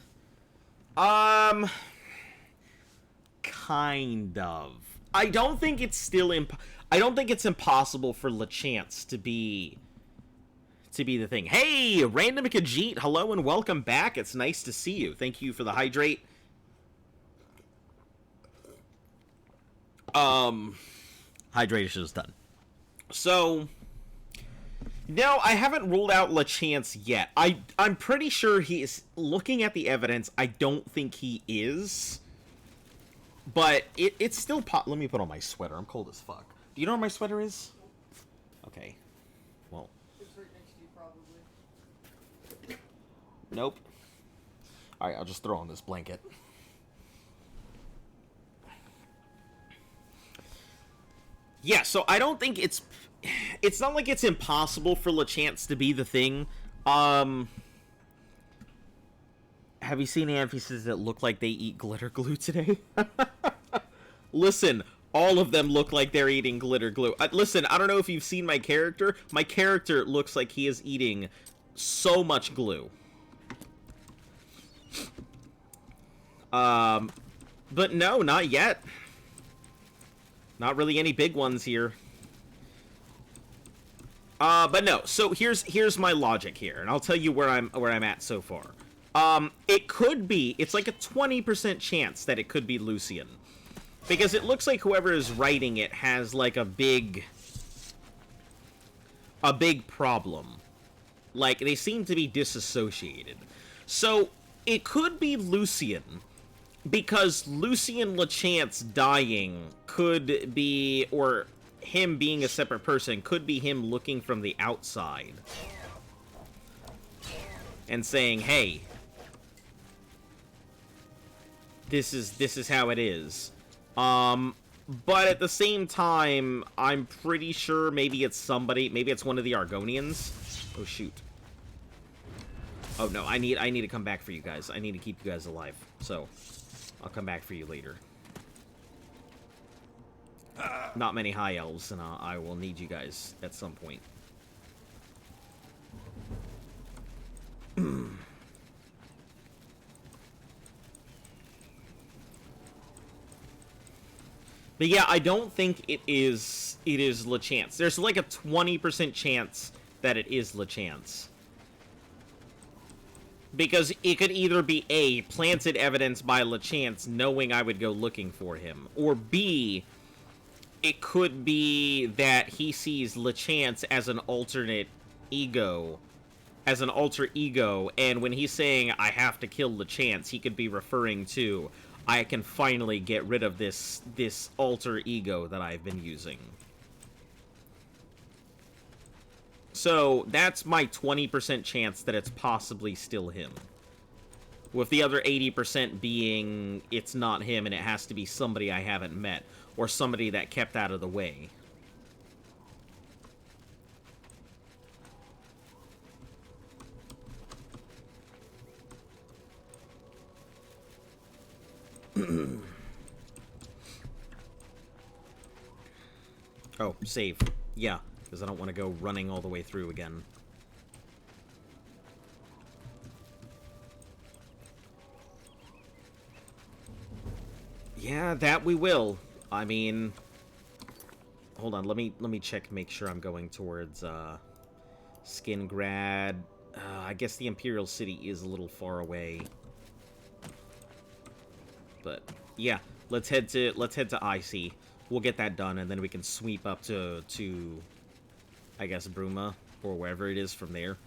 Kind of. I don't think it's still I don't think it's impossible for LeChance to be the thing. Hey, Random Khajiit, hello and welcome back. It's nice to see you. Thank you for the hydrate. Hydration is done. So, no, I haven't ruled out LeChance yet. I'm pretty sure he is. Looking at the evidence, I don't think he is. But it's still let me put on my sweater. I'm cold as fuck. Do you know where my sweater is? Okay. Well. It's right next to you, probably. Nope. Alright, I'll just throw on this blanket. Yeah, so I don't think it's not like it's impossible for LeChance to be the thing. Have you sany NPCs that look like they eat glitter glue today? Listen, all of them look like they're eating glitter glue. Listen, I don't know if you've seen my character. My character looks like he is eating so much glue. But no, not yet. Not really any big ones here. But no. So here's my logic here, and I'll tell you where I'm at so far. It could be. It's like a 20% chance that it could be Lucian, because it looks like whoever is writing it has like a big problem. Like they seem to be disassociated. So it could be Lucian. Because Lucian LeChance dying could be, or him being a separate person, could be him looking from the outside and saying, hey, this is how it is. But at the same time, I'm pretty sure maybe it's somebody, maybe it's one of the Argonians. Oh, shoot. Oh, no, I need to come back for you guys. I need to keep you guys alive, so I'll come back for you later. not many high elves, and I will need you guys at some point. But yeah, I don't think it is LeChance. There's like a 20% chance that it is LeChance. Because it could either be A, planted evidence by LeChance knowing I would go looking for him, or B, it could be that he sees LeChance as an alternate ego, as an alter ego, and when he's saying, I have to kill LeChance, he could be referring to, I can finally get rid of this alter ego that I've been using. So, that's my 20% chance that it's possibly still him. With the other 80% being, it's not him and it has to be somebody I haven't met, or somebody that kept out of the way. Oh, save. Yeah, because I don't want to go running all the way through again. Yeah, that we will. I mean, hold on, let me check, make sure I'm going towards Skingrad. I guess the Imperial City is a little far away. But yeah, let's head to IC. We'll get that done, and then we can sweep up to I guess Bruma or wherever it is from there.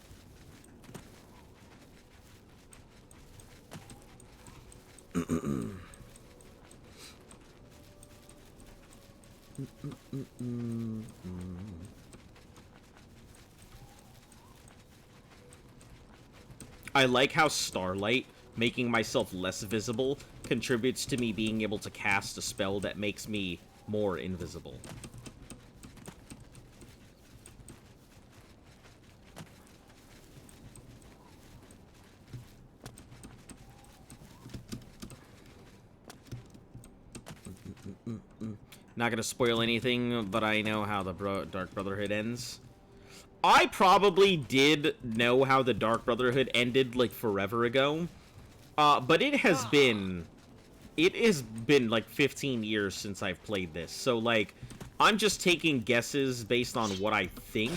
I like how Starlight, making myself less visible, contributes to me being able to cast a spell that makes me more invisible. Not gonna spoil anything, but I know how the Dark Brotherhood ends. I probably did know how the Dark Brotherhood ended, like, forever ago. But it has been like 15 years since I've played this. So, like, I'm just taking guesses based on what I think,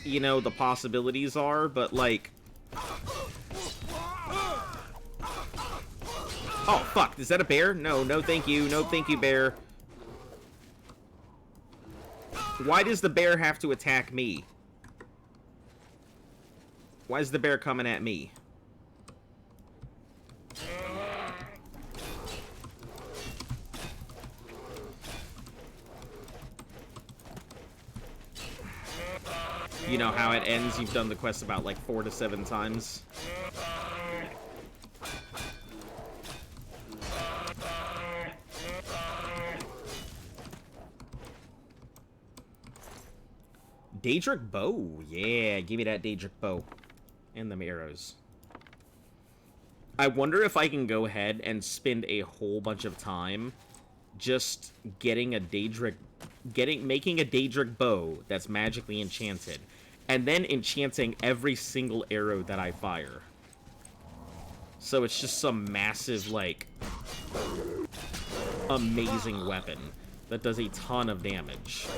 you know, the possibilities are, but, like... Oh, fuck, is that a bear? No, no thank you, no thank you, bear. Why does the bear have to attack me? Why is the bear coming at me? You know how it ends? You've done the quest about like 4 to 7 times. Daedric bow. Yeah, give me that Daedric bow. And them arrows. I wonder if I can go ahead and spend a whole bunch of time just getting a Daedric... making a Daedric bow that's magically enchanted. And then enchanting every single arrow that I fire. So it's just some massive, like... amazing weapon that does a ton of damage.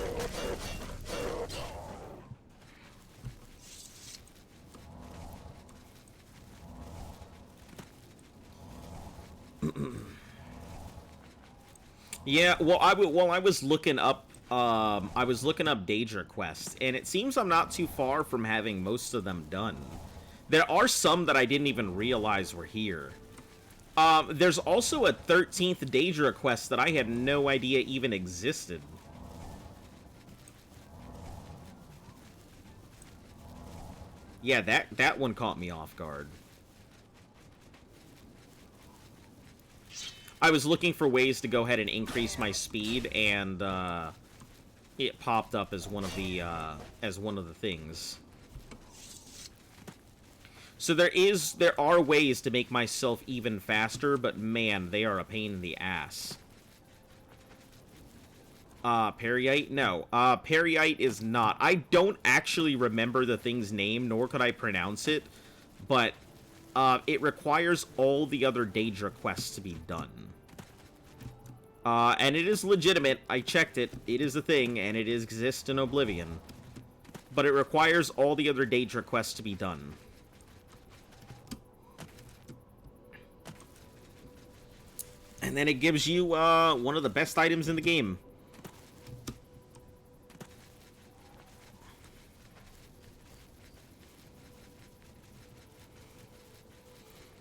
Yeah, well, I was looking up, Daedra quests, and it seems I'm not too far from having most of them done. There are some that I didn't even realize were here. There's also a 13th Daedra quest that I had no idea even existed. Yeah, that one caught me off guard. I was looking for ways to go ahead and increase my speed, and it popped up as one of the things. So there are ways to make myself even faster, but man, they are a pain in the ass. Peryite? No. Peryite is not. I don't actually remember the thing's name, nor could I pronounce it, but it requires all the other Daedra quests to be done. And it is legitimate. I checked it. It is a thing, and it exists in Oblivion. But it requires all the other Daedra quests to be done. And then it gives you one of the best items in the game.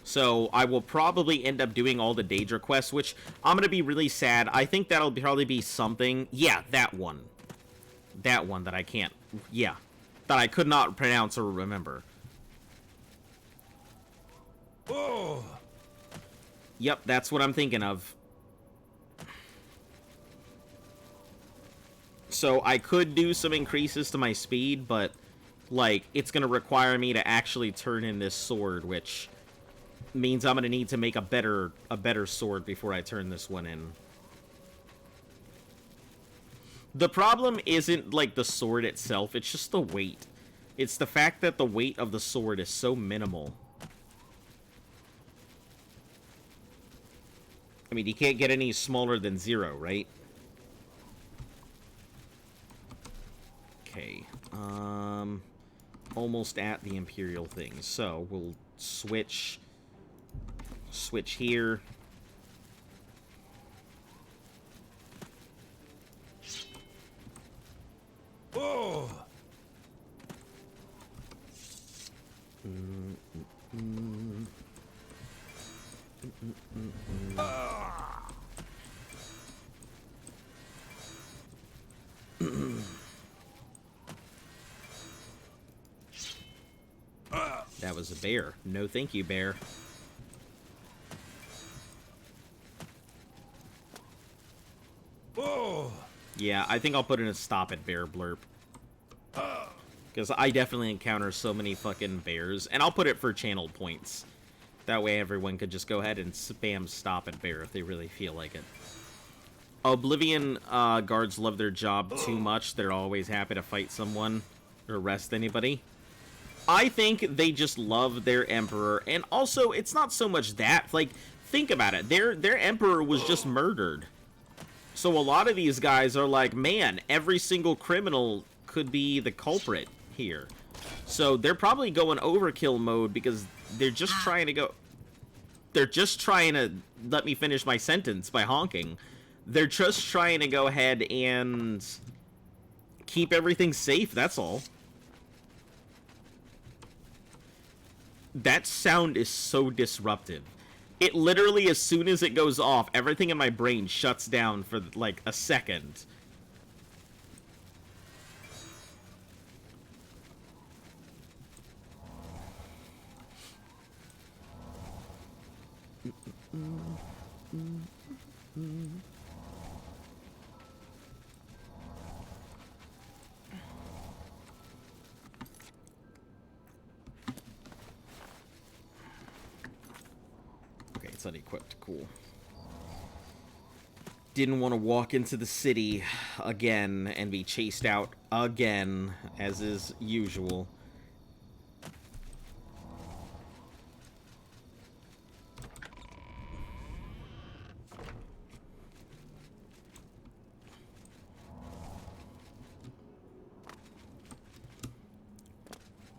So I will probably end up doing all the Daedra quests, which I'm going to be really sad. I think that'll probably be something. Yeah, that one. That one that I can't. Yeah. That I could not pronounce or remember. Oh. Yep, that's what I'm thinking of. So I could do some increases to my speed, but, like, it's going to require me to actually turn in this sword, which means I'm going to need to make a better sword before I turn this one in. The problem isn't, like, the sword itself, it's just the weight. It's the fact that the weight of the sword is so minimal. I mean, you can't get any smaller than 0, right? Okay. Almost at the Imperial thing. So, we'll switch here. Oh. That was a bear. No thank you, bear. Oh. Yeah, I think I'll put in a stop at bear blurb. Because I definitely encounter so many fucking bears. And I'll put it for channel points. That way everyone could just go ahead and spam stop at bear if they really feel like it. Oblivion guards love their job too much. They're always happy to fight someone or arrest anybody. I think they just love their emperor. And also, it's not so much that. Like, think about it. Their emperor was just murdered. So a lot of these guys are like, man, every single criminal could be the culprit here. So they're probably going overkill mode because they're just trying to go... They're just trying to let me finish my sentence by honking. They're just trying to go ahead and keep everything safe, that's all. That sound is so disruptive. It literally, as soon as it goes off, everything in my brain shuts down for, like, a second. Okay, it's unequipped. Cool. Didn't want to walk into the city again and be chased out again, as is usual.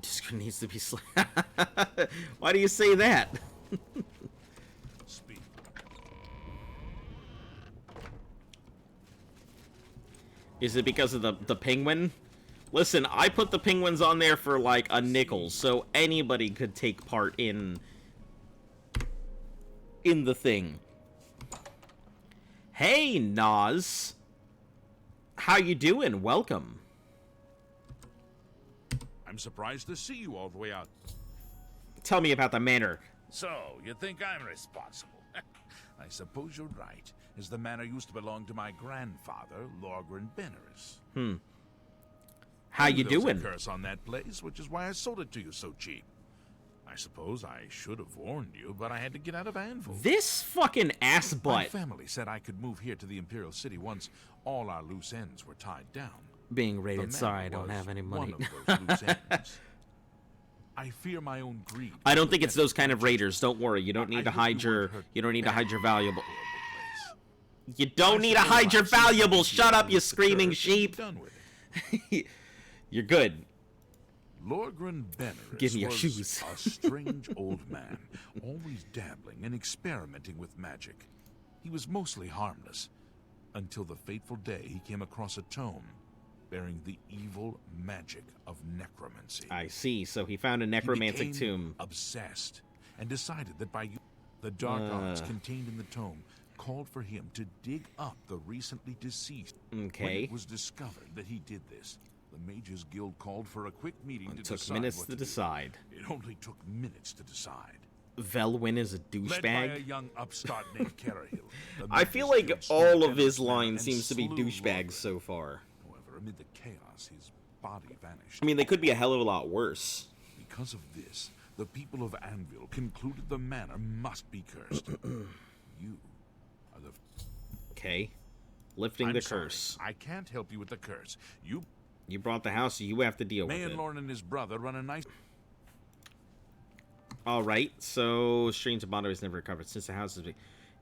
Discord needs to be Why do you say that? Speak. Is it because of the penguin? Listen, I put the penguins on there for like a nickel, so anybody could take part in the thing. Hey, Nas. How you doing? Welcome. I'm surprised to see you all the way out. Tell me about the manor. So, you think I'm responsible? I suppose you're right, as the manor used to belong to my grandfather, Lorgren Benerus. How you doing? There was a curse on that place, which is why I sold it to you so cheap. I suppose I should have warned you, but I had to get out of Anvil. This fucking ass My butt family said I could move here to the Imperial City once all our loose ends were tied down. being The rated. manor Sorry, I don't was have any money. One of those loose ends. I fear my own greed. I don't think it's those kind of raiders. Don't worry. You don't need to I hope hide you your. won't hurt You don't need to hide your valuable. horrible place. You don't need to hide your valuables. Shut up, you screaming sheep. Done with it. You're good. Lorgren Benerus Give me your was shoes. a strange old man, always dabbling and experimenting with magic. He was mostly harmless, until the fateful day he came across a tome bearing the evil magic of necromancy. I see. So he found a necromantic He became tomb. obsessed, and decided that by the dark arts contained in the tome called for him to dig up the recently deceased. When Okay. it was discovered that he did this, the Mages Guild called for a quick meeting to It took decide minutes what to do. decide. It only took minutes to decide. Velwyn is a Led by a douchebag. young upstart named Carahill, the I Mages feel like Guild all stood of his Benerus lines and seems to be slew douchebags Lorgren. so far. However, amid the chaos, his body vanished. I mean, they could be a hell of a lot worse. Because of this, the people of Anvil concluded the manor must be cursed. You are the... Okay. Lifting I'm the sorry, curse. I can't help you with the curse. You brought the house, so you have to deal with Mayen it. Lorne and his brother run a nice... Alright, so Strange and Bondo is never recovered since the house is...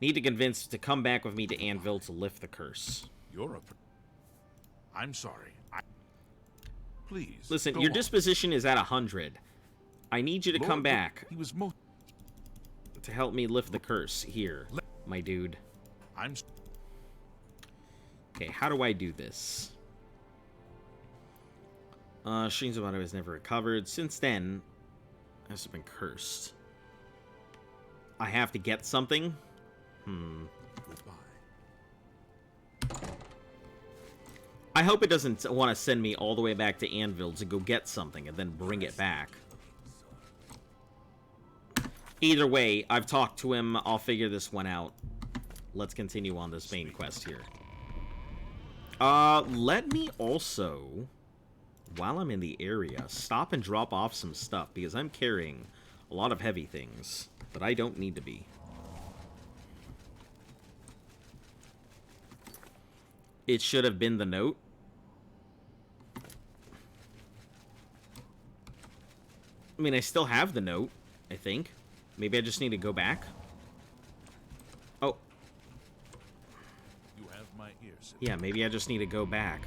Need to convince to come back with me to Anvil to lift the curse. You're a... I'm sorry. Please, Listen, go your on. disposition is at 100. I need you to come Lorgren- back He was most... to help me lift the curse here, my dude. Okay, how do I do this? Strange and Bondo has never recovered. Since then, it has been cursed. I have to get something? Goodbye. I hope it doesn't want to send me all the way back to Anvil to go get something and then bring it back. Either way, I've talked to him. I'll figure this one out. Let's continue on this main quest here. Let me also, while I'm in the area, stop and drop off some stuff, because I'm carrying a lot of heavy things that I don't need to be. It should have been the note. I mean, I still have the note, I think. Maybe I just need to go back. Oh. You have my ears. Yeah, maybe I just need to go back.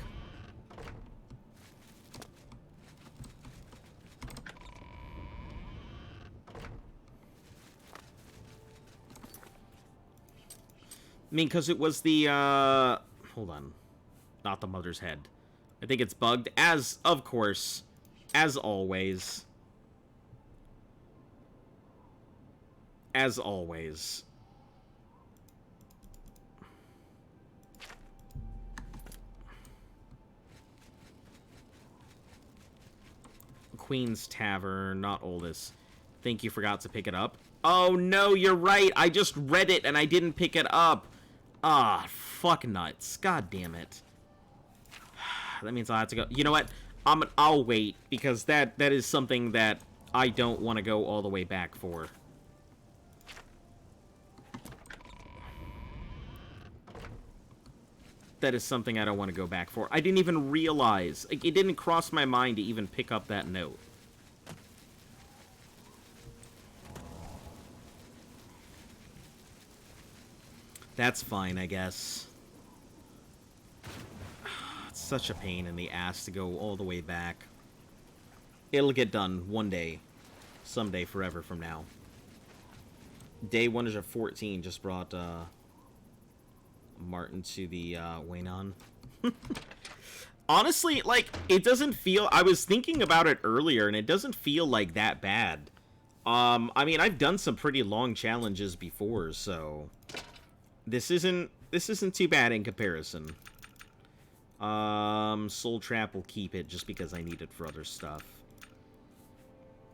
I mean, because it was the, hold on. Not the mother's head. I think it's bugged, as, of course, as always. As always. Queen's Tavern, not oldest. Think you forgot to pick it up? Oh no, you're right. I just read it and I didn't pick it up. Ah, fuck nuts. God damn it. That means I'll have to go. You know what? I'll wait, because that is something that I don't want to go all the way back for. That is something I don't want to go back for. I didn't even realize. Like, it didn't cross my mind to even pick up that note. That's fine, I guess. It's such a pain in the ass to go all the way back. It'll get done one day. Someday, forever from now. Day 114 just brought, Martin to the Waynon. Honestly, like, it doesn't feel... I was thinking about it earlier, and it doesn't feel like that bad. I mean, I've done some pretty long challenges before, so... This isn't too bad in comparison. Soul Trap will keep it just because I need it for other stuff.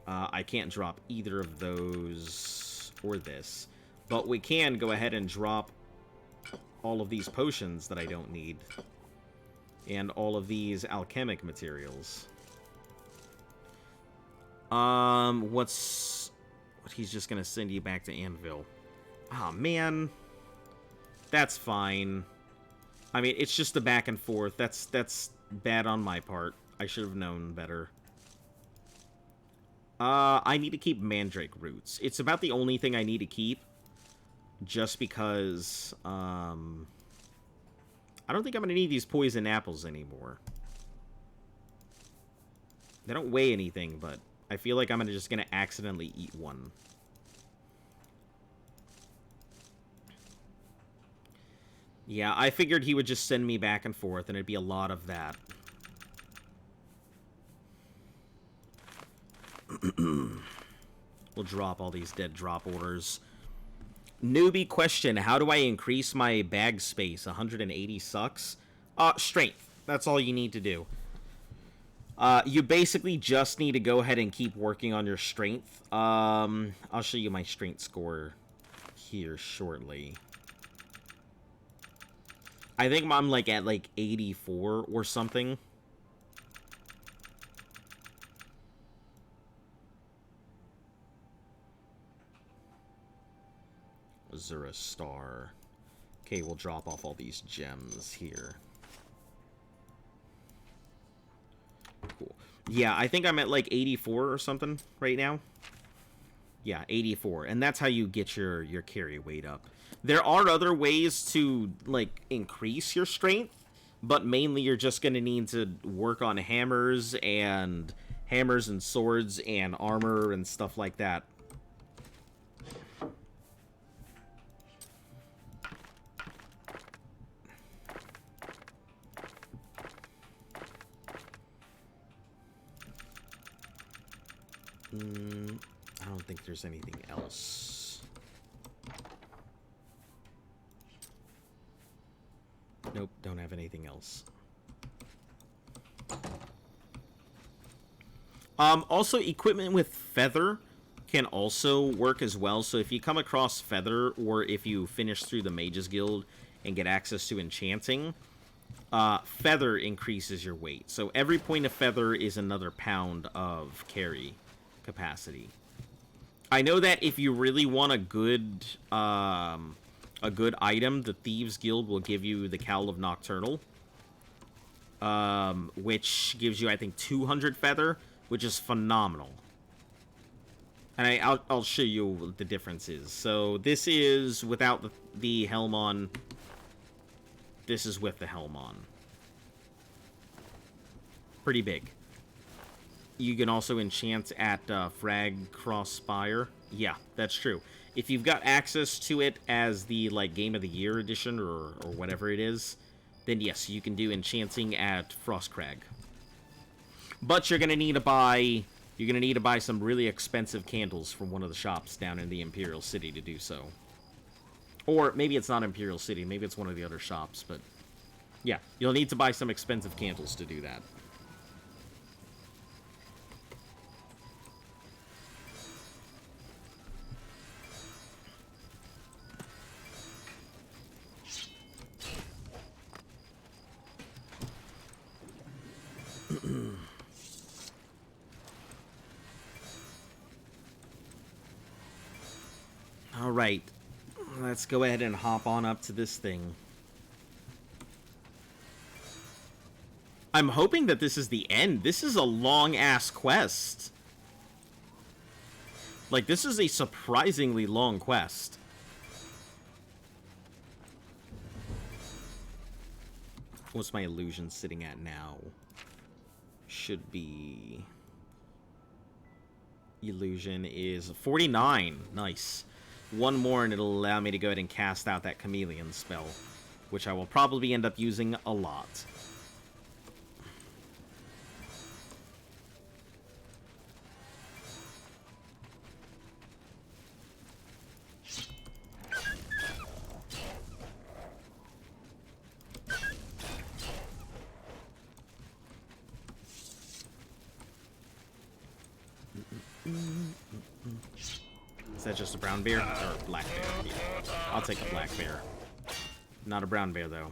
I can't drop either of those or this. But we can go ahead and drop all of these potions that I don't need. And all of these alchemic materials. What's But he's just gonna send you back to Anvil. Ah, man. That's fine. I mean, it's just a back and forth. That's bad on my part. I should have known better. I need to keep Mandrake Roots. It's about the only thing I need to keep. Just because, I don't think I'm gonna need these poison apples anymore. They don't weigh anything, but I feel like I'm just gonna accidentally eat one. Yeah, I figured he would just send me back and forth, and it'd be a lot of that. We'll drop all these dead drop orders. Newbie question, how do I increase my bag space? 180 sucks? Strength. That's all you need to do. You basically just need to go ahead and keep working on your strength. I'll show you my strength score here shortly. I think I'm like at like 84 or something. Azura Star. Okay, we'll drop off all these gems here. Cool. Yeah, I think I'm at like 84 or something right now. Yeah, 84. And that's how you get your carry weight up. There are other ways to, like, increase your strength, but mainly you're just going to need to work on hammers and swords and armor and stuff like that. I don't think there's anything else. Nope, don't have anything else. Also, equipment with feather can also work as well. So if you come across feather, or if you finish through the Mages Guild and get access to enchanting, feather increases your weight. So every point of feather is another pound of carry capacity. I know that if you really want a good item, the Thieves Guild will give you the Cowl of Nocturnal, which gives you, I think, 200 feather, which is phenomenal. And I'll show you what the difference is. So this is without the helm on. This is with the helm on. Pretty big. You can also enchant at Frag Cross Spire. Yeah, that's true. If you've got access to it as the like Game of the Year edition or whatever it is, then yes, you can do enchanting at Frostcrag. But you're gonna need to buy some really expensive candles from one of the shops down in the Imperial City to do so. Or maybe it's not Imperial City, maybe it's one of the other shops, but yeah, you'll need to buy some expensive candles to do that. Alright, let's go ahead and hop on up to this thing. I'm hoping that this is the end. This is a long-ass quest. Like, this is a surprisingly long quest. What's my illusion sitting at now? Should be... Illusion is 49. Nice. One more and it'll allow me to go ahead and cast out that chameleon spell, which I will probably end up using a lot. Is that just a brown bear? Or black bear? Yeah. I'll take a black bear. Not a brown bear, though.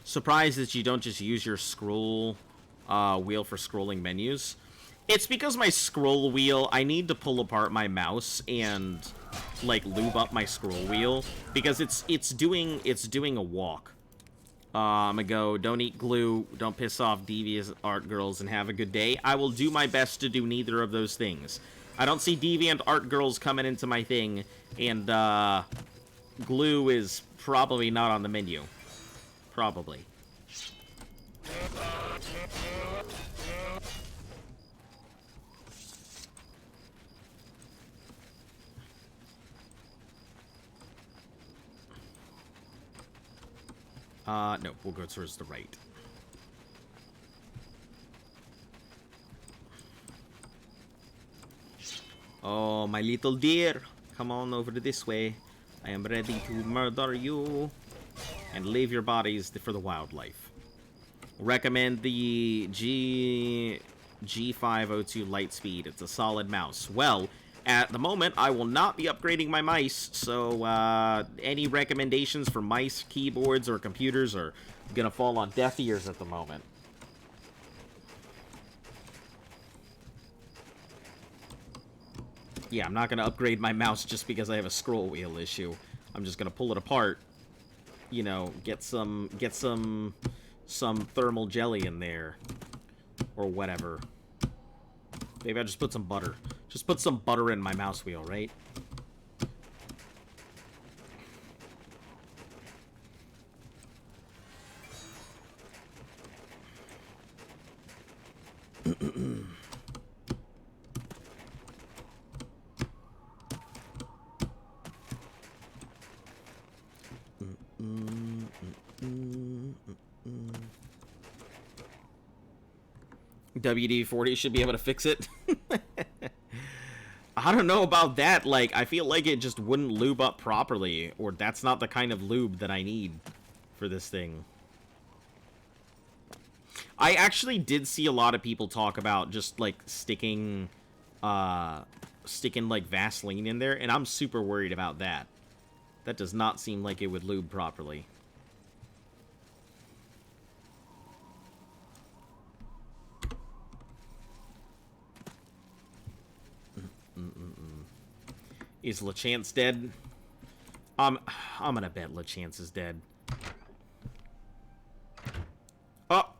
Surprised that you don't just use your scroll wheel for scrolling menus. It's because my scroll wheel, I need to pull apart my mouse and like lube up my scroll wheel because it's doing a walk. I'm gonna go, don't eat glue, don't piss off devious art girls, and have a good day. I will do my best to do neither of those things. I don't see deviant art girls coming into my thing, and glue is probably not on the menu. Probably. No, we'll go towards the right. Oh, my little dear, come on over this way. I am ready to murder you and leave your bodies for the wildlife. Recommend the G502 Lightspeed. It's a solid mouse. Well, at the moment, I will not be upgrading my mice, so any recommendations for mice, keyboards, or computers are gonna fall on deaf ears at the moment. Yeah, I'm not gonna upgrade my mouse just because I have a scroll wheel issue. I'm just gonna pull it apart, you know, get some thermal jelly in there, or whatever. Maybe I'll just put some butter. Just put some butter in my mouse wheel, right? WD-40 should be able to fix it. I don't know about that. Like, I feel like it just wouldn't lube up properly, or that's not the kind of lube that I need for this thing. I actually did see a lot of people talk about just, like, sticking like, Vaseline in there, and I'm super worried about that. That does not seem like it would lube properly. Is LeChance dead? I'm gonna bet LeChance is dead. Oh!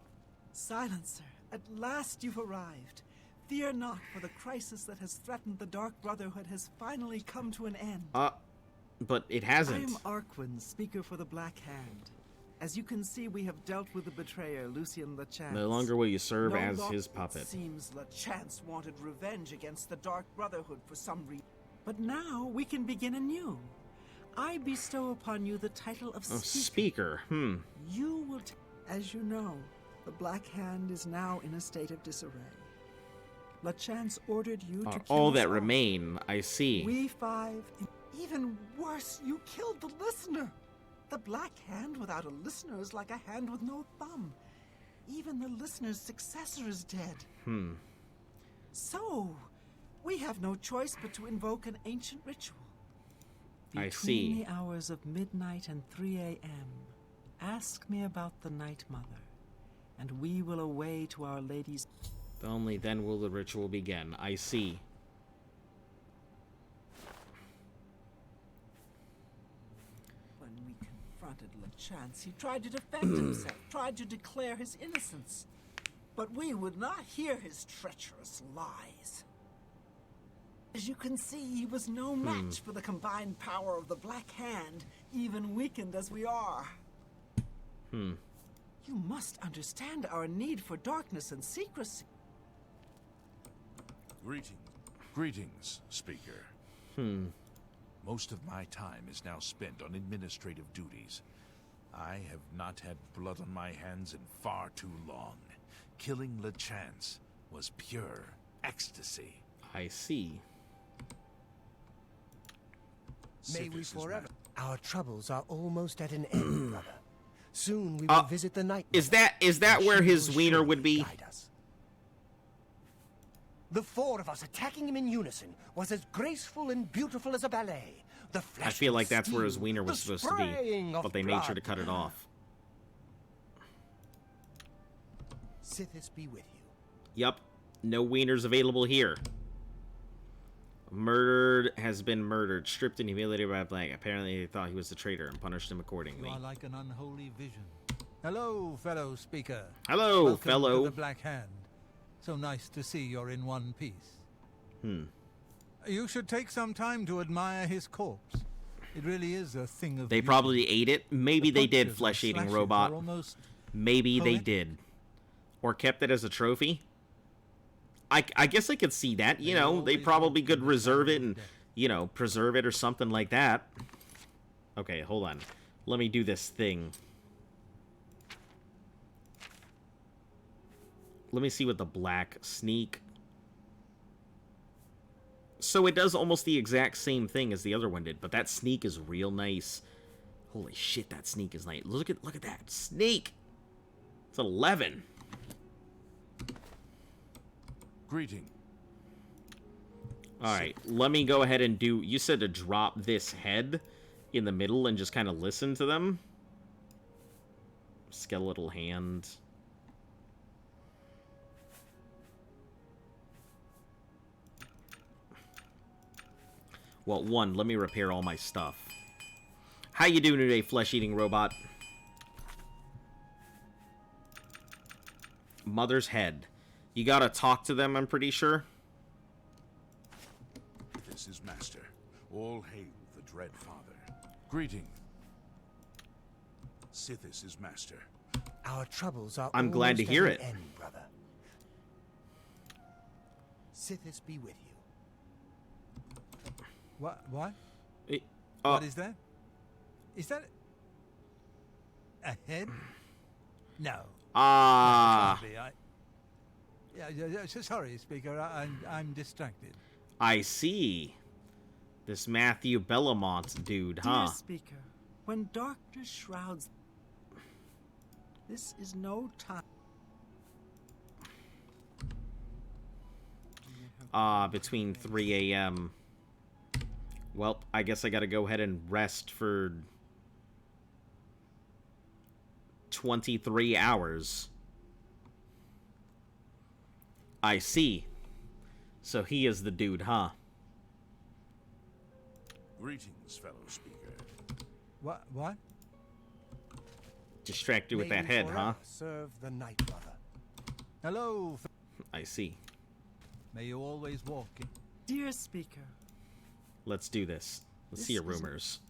Silencer, at last you've arrived. Fear not, for the crisis that has threatened the Dark Brotherhood has finally come to an end. But it hasn't. I am Arquin, speaker for the Black Hand. As you can see, we have dealt with the betrayer, Lucien LeChance. No longer will you serve as his puppet. It seems LeChance wanted revenge against the Dark Brotherhood for some reason. But now we can begin anew. I bestow upon you the title of Speaker. You will as you know, the Black Hand is now in a state of disarray. LeChance ordered you to kill all that us all. remain, I see. We five, even worse, you killed the listener. The Black Hand without a listener is like a hand with no thumb. Even the listener's successor is dead. So, we have no choice but to invoke an ancient ritual. I see. Between the hours of midnight and 3 a.m., ask me about the Night Mother, and we will away to Our Lady's... Only then will the ritual begin. I see. When we confronted LeChance, he tried to defend himself, tried to declare his innocence. But we would not hear his treacherous lies. As you can see, he was no match for the combined power of the Black Hand, even weakened as we are. You must understand our need for darkness and secrecy. Greetings, Speaker. Most of my time is now spent on administrative duties. I have not had blood on my hands in far too long. Killing LeChance was pure ecstasy. I see. May we forever. Our troubles are almost at an end, brother. Soon we will visit the Night Mother. Is that where his wiener would be? The four of us attacking him in unison was as graceful and beautiful as a ballet. The flesh I feel like was that's where his steel, wiener was the supposed to be, spraying of but they made sure to blood. cut it off. Sithis be with you. Yup. No wieners available here. Murdered has been murdered, stripped and humiliated by Blank. Apparently they thought he was the traitor and punished him accordingly. You are like an unholy vision. Hello, fellow speaker. Hello, Welcome fellow. to the Black Hand. So nice to see you're in one piece. You should take some time to admire his corpse. It really is a thing of They beauty. probably ate it. Maybe they did, punches and flesh-eating slashes robot. are almost Maybe they poetic. did. Or kept it as a trophy. I guess I could see that. You know, they probably could reserve it and, you know, preserve it or something like that. Okay, hold on. Let me do this thing. Let me see what the black sneak. So it does almost the exact same thing as the other one did, but that sneak is real nice. Holy shit, that sneak is nice. Look at that sneak. It's 11. Greeting. All right, let me go ahead and do... You said to drop this head in the middle and just kind of listen to them. Skeletal hand. Well, one, let me repair all my stuff. How you doing today, flesh-eating robot? Mother's head. You gotta talk to them, I'm pretty sure. This is Master. All hail the Dread Father. Greeting. Sithis is Master. Our troubles are I'm glad to almost hear at it. an end, brother. Sithis be with you. What? It- What is that? Is that a head? No. Ah, Can't be. Yeah, sorry, Speaker. I'm distracted. I see. This Matthew Bellamont dude, huh? Dear Speaker, when darkness shrouds, this is no time. Between 3 a.m. Well, I guess I gotta go ahead and rest for 23 hours. I see. So he is the dude, huh? Greetings, fellow speaker. What? Distracted with May that we head, huh? forever serve the Night Mother. Hello. I see. May you always walk in. Dear Speaker, Let's do this. Let's This see your is- rumors.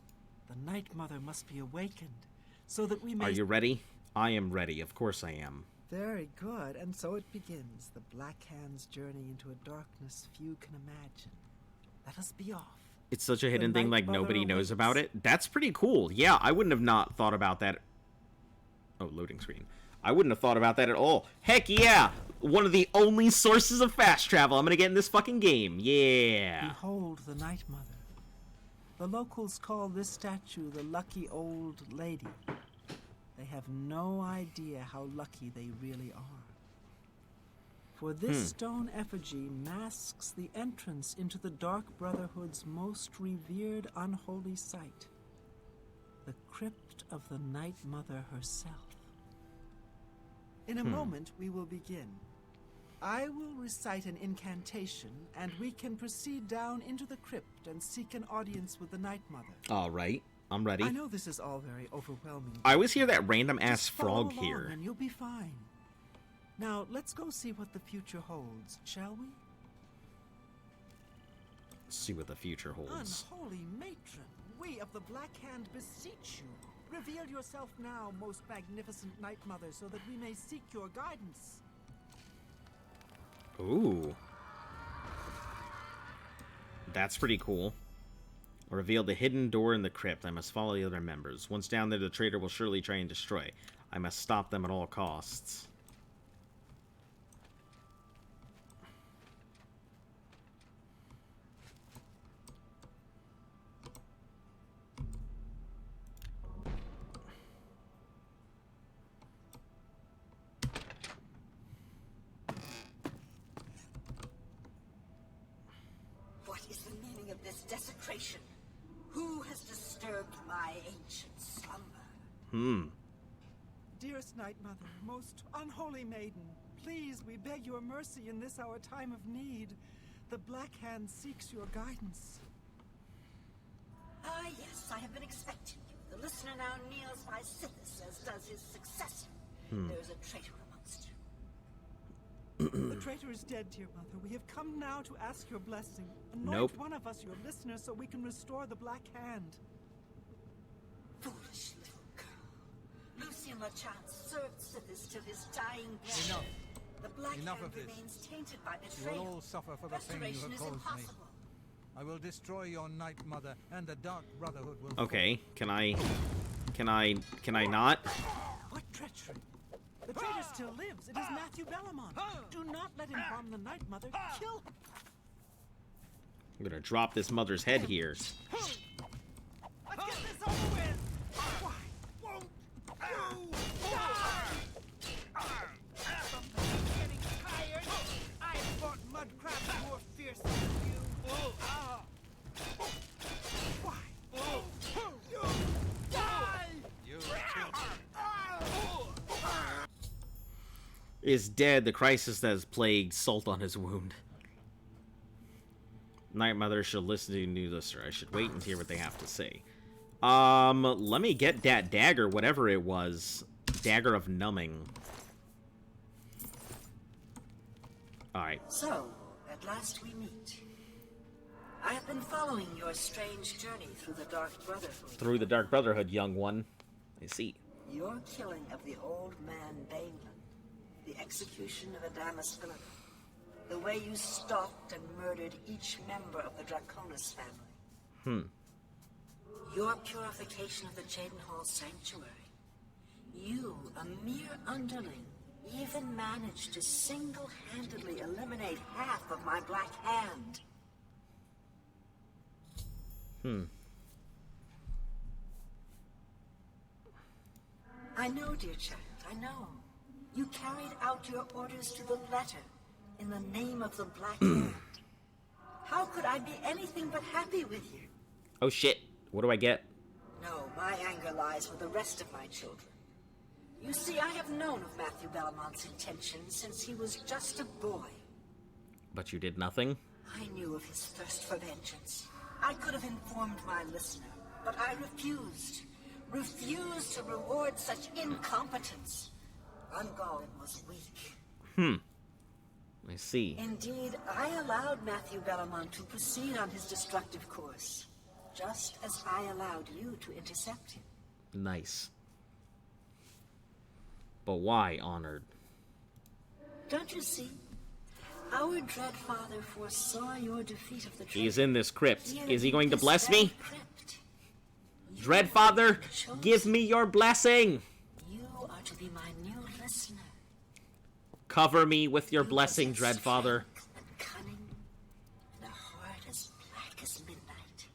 the Night Mother must be awakened, so that we may... Are you ready? I am ready. Of course I am. Very good, and so it begins, the Black Hand's journey into a darkness few can imagine. Let us be off. It's such a hidden thing, Night like nobody Mother knows about awaits. it. That's pretty cool. Yeah, I wouldn't have not thought about that. Oh, loading screen. I wouldn't have thought about that at all. Heck yeah! One of the only sources of fast travel I'm gonna get in this fucking game. Yeah. Behold the Night Mother. The locals call this statue the Lucky Old Lady. They have no idea how lucky they really are. For this stone effigy masks the entrance into the Dark Brotherhood's most revered unholy site, the crypt of the Night Mother herself. In a moment, we will begin. I will recite an incantation, and we can proceed down into the crypt and seek an audience with the Night Mother. All right. I'm ready. I know this is all very overwhelming. I always hear that random ass Just follow frog along here. and you'll be fine. Now, let's go see what the future holds, shall we? Let's see what the future holds. Unholy matron, we of the Black Hand beseech you. Reveal yourself now, most magnificent Night Mother, so that we may seek your guidance. Ooh. That's pretty cool. Reveal the hidden door in the crypt. I must follow the other members. Once down there, the traitor will surely try and destroy. I must stop them at all costs. What is the meaning of this desecration? Who has disturbed my ancient slumber? Dearest Night Mother, most unholy maiden, please, we beg your mercy in this our time of need. The Black Hand seeks your guidance. Ah, yes, I have been expecting you. The listener now kneels by Sithis, as does his successor. There's a traitor amongst you. The traitor is dead, dear mother. We have come now to ask your blessing. Anoint Nope. one of us your listener so we can restore the Black Hand. Foolish little girl. Lucian LeChance served Sithis till his dying breath. Enough. The Black Enough Hand of this. remains tainted by You betrayal. will all suffer for the thing you Restoration have is caused me. impossible. I will destroy your Night Mother, and the Dark Brotherhood will Okay, can I not? What treachery? The traitor still lives. It is Matthew Bellamont. Do not let him harm the Night Mother. Kill him. I'm gonna drop this mother's head here. Let's get this over with. Why won't you die? Something's getting tired. I fought mudcrabs more fierce than you. Why won't you die? You Is dead, the crisis that has plagued salt on his wound. Night Mother should listen to new listener. I should wait and hear what they have to say. Let me get that dagger, whatever it was. Dagger of numbing. Alright. So, at last we meet. I have been following your strange journey through the Dark Brotherhood. Through the Dark Brotherhood, young one. I see. Your killing of the old man Bainland, the execution of Adamus Philip, the way you stalked and murdered each member of the Draconis family. Your purification of the Cheydinhal Sanctuary. You, a mere underling, even managed to single-handedly eliminate half of my Black Hand. I know, dear child, I know. You carried out your orders to the letter in the name of the Black Hand. How could I be anything but happy with you? Oh shit. What do I get? No, my anger lies with the rest of my children. You see, I have known of Matthew Bellamont's intentions since he was just a boy. But you did nothing? I knew of his thirst for vengeance. I could have informed my listener, but I refused. Refused to reward such incompetence. Ungoliant was weak. I see. Indeed, I allowed Matthew Bellamont to proceed on his destructive course, just as I allowed you to intercept him. Nice. But why, Honored? Don't you see? Our dread father foresaw your defeat of the He's traitor. in this crypt. Here Is he in going to this bless very me? crypt. You Dreadfather, are chosen. give me your blessing! You are to be my new listener. Cover me with your You blessing, possess Dreadfather. strength and cunning, and a heart as black as midnight.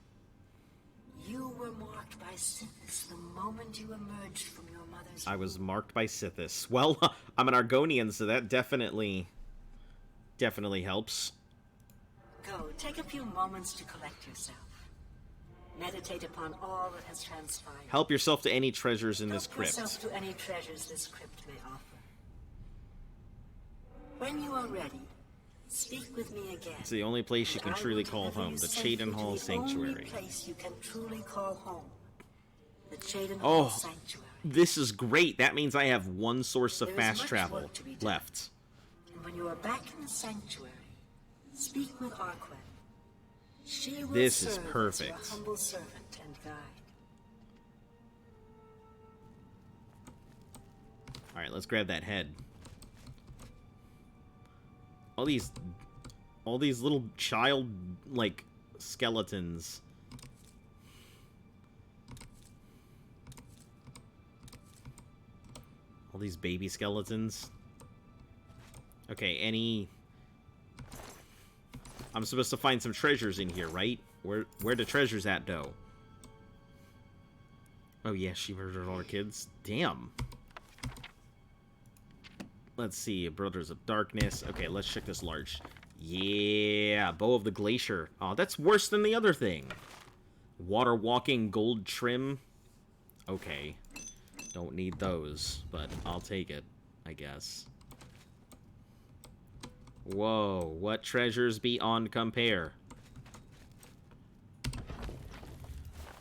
You were marked by Sithis the moment you emerged from your mother's I was womb. marked by Sithis. Well, I'm an Argonian, so that definitely helps. Go, take a few moments to collect yourself. Meditate upon all that has transpired. Help yourself to any treasures in this Help crypt. yourself to any treasures this crypt may offer. When you are ready, speak with me again. It's the only place you can And I truly will call deliver home, you the safely to Cheydinhal the Sanctuary. only place you can truly call home. The Cheydinhal Oh, Sanctuary. this is great. That means I have one source of There is fast much travel work to be done. left. And when you are back in the sanctuary, speak with Arquen. She will This is serve as perfect. your humble servant and guide. Alright, let's grab that head. All these little child, like, skeletons. All these baby skeletons. Okay, I'm supposed to find some treasures in here, right? Where the treasures at, though? Oh yeah, she murdered all her kids. Damn. Let's see, Brothers of Darkness. Okay, let's check this large. Yeah, Bow of the Glacier. Oh, that's worse than the other thing. Water Walking Gold Trim. Okay. Don't need those, but I'll take it, I guess. Whoa, what treasures beyond compare?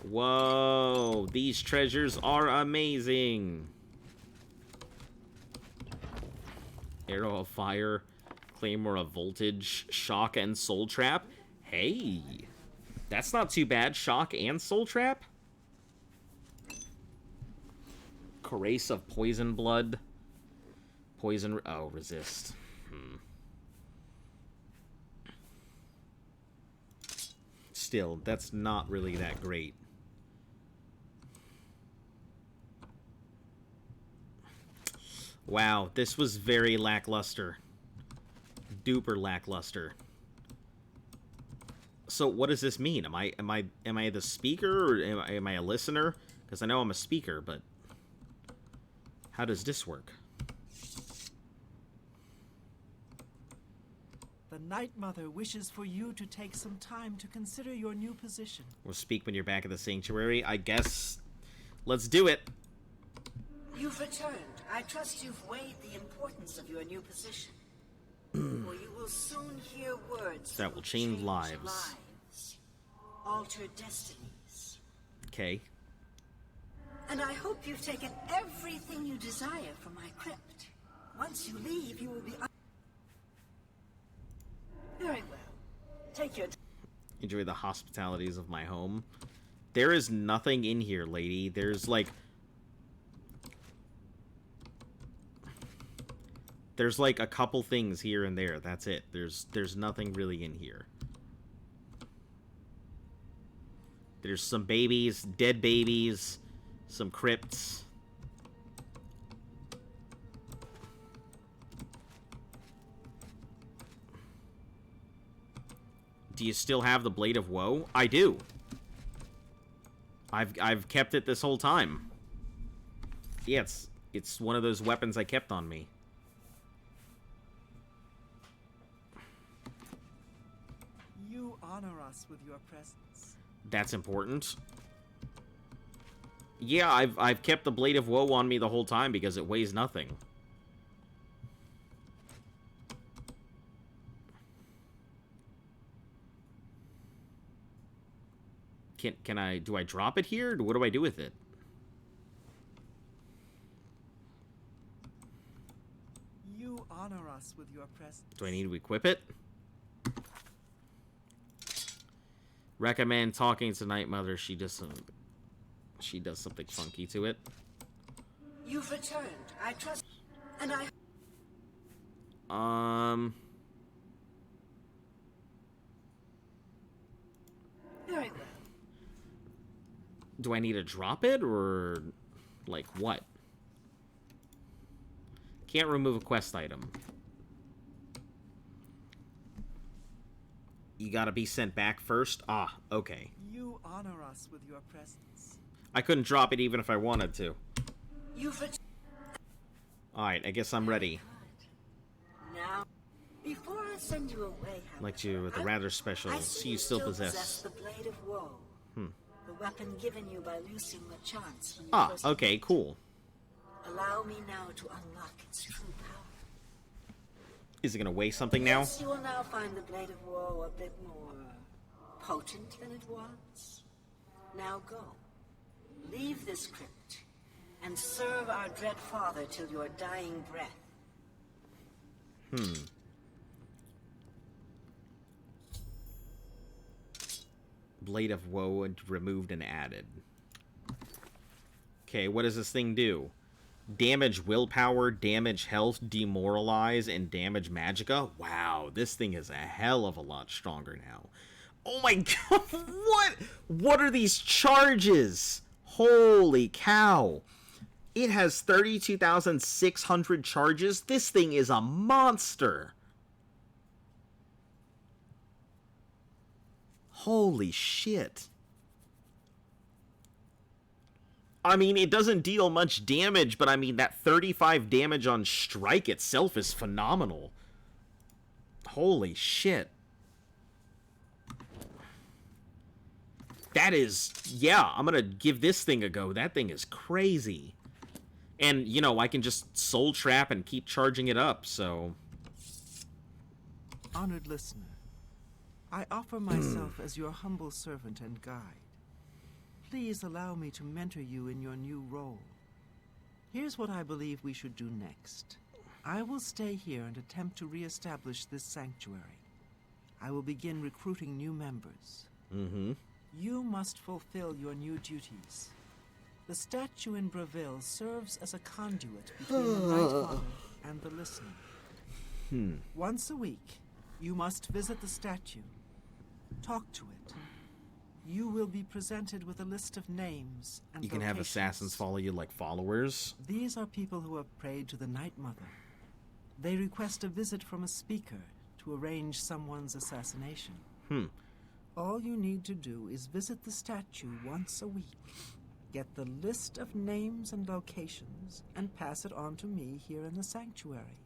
Whoa, these treasures are amazing. Arrow of Fire, Claymore of Voltage, Shock, and Soul Trap. Hey, that's not too bad. Shock and Soul Trap. Cuirass of Poison Blood. Poison... Oh, resist. Still, that's not really that great. Wow, this was very lackluster. Duper lackluster. So what does this mean? Am I the speaker, or am I a listener? Because I know I'm a speaker, but how does this work? The Night Mother wishes for you to take some time to consider your new position. We'll speak when you're back at the sanctuary. I guess. Let's do it. You've returned. I trust you've weighed the importance of your new position. For you will soon hear words that will change lives. Alter destinies. Okay. And I hope you've taken everything you desire from my crypt. Once you leave, you will be... Very well. Take your... Enjoy the hospitalities of my home. There is nothing in here, lady. There's like... There's like a couple things here and there. That's it. There's nothing really in here. There's some babies, dead babies, some crypts. Do you still have the Blade of Woe? I do. I've kept it this whole time. Yeah, it's one of those weapons I kept on me. You honor us with your presence. That's important. Yeah, I've kept the Blade of Woe on me the whole time because it weighs nothing. Do I drop it here? What do I do with it? You honor us with your presence. Do I need to equip it? Recommend talking to Night Mother. She does something funky to it. You've returned. I trust, and I... Very well. Do I need to drop it, or like what? Can't remove a quest item. You gotta be sent back first? Ah, okay. You honor us with your presence. I couldn't drop it even if I wanted to. Alright, I guess I'm ready. Now, before I send you away, Like you with a rather special, see you still possess. The Blade of Woe. The weapon given you by Lucien LeChance. Ah, okay, cool. Allow me now to unlock its true power. Is it gonna weigh something now? Yes, you will now find the Blade of Woe a bit more potent than it was. Now go. Leave this crypt and serve our dread father till your dying breath. Blade of Woe and removed and added. Okay, what does this thing do? Damage willpower, damage health, demoralize, and damage magicka? Wow, this thing is a hell of a lot stronger now. Oh my god, what are these charges? Holy cow. It has 32,600 charges. This thing is a monster. Holy shit. I mean, it doesn't deal much damage, but I mean, that 35 damage on strike itself is phenomenal. Holy shit. That is, yeah, I'm gonna give this thing a go. That thing is crazy. And, you know, I can just soul trap and keep charging it up, so... Honored listener, I offer myself as your humble servant and guide. Please allow me to mentor you in your new role. Here's what I believe we should do next. I will stay here and attempt to re-establish this sanctuary. I will begin recruiting new members. You must fulfill your new duties. The statue in Breville serves as a conduit between the Night Mother and the listener. Once a week, you must visit the statue. Talk to it. You will be presented with a list of names and You can have assassins follow you like followers. These are people who have prayed to the Night Mother. They request a visit from a speaker to arrange someone's assassination. All you need to do is visit the statue once a week, get the list of names and locations, and pass it on to me here in the sanctuary.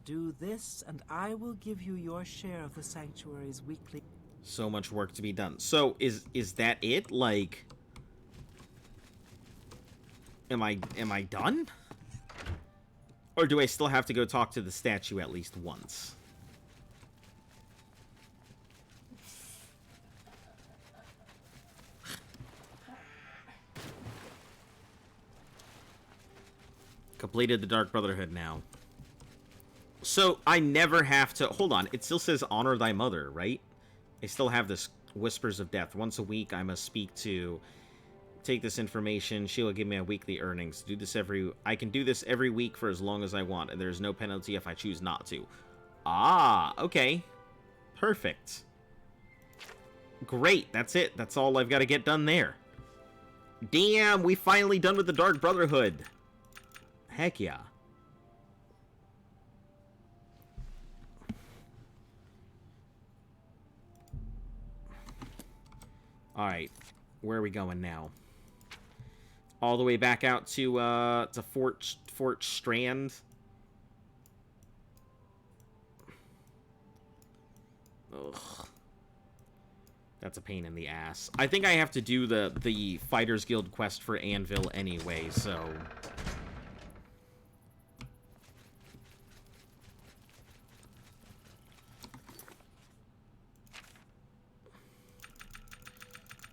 Do this, and I will give you your share of the sanctuary's weekly... So much work to be done. So, is that it? Like... Am I done? Or do I still have to go talk to the statue at least once? Completed the Dark Brotherhood now. So, I never have to... Hold on, it still says honor thy mother, right? I still have this Whispers of Death. Once a week, I must speak to... Take this information. She will give me a weekly earnings. I can do this every week for as long as I want, and there's no penalty if I choose not to. Ah, okay. Perfect. Great, that's it. That's all I've got to get done there. Damn, we finally done with the Dark Brotherhood. Heck yeah. Alright, where are we going now? All the way back out to Fort Strand. Ugh. That's a pain in the ass. I think I have to do the Fighters Guild quest for Anvil anyway, so...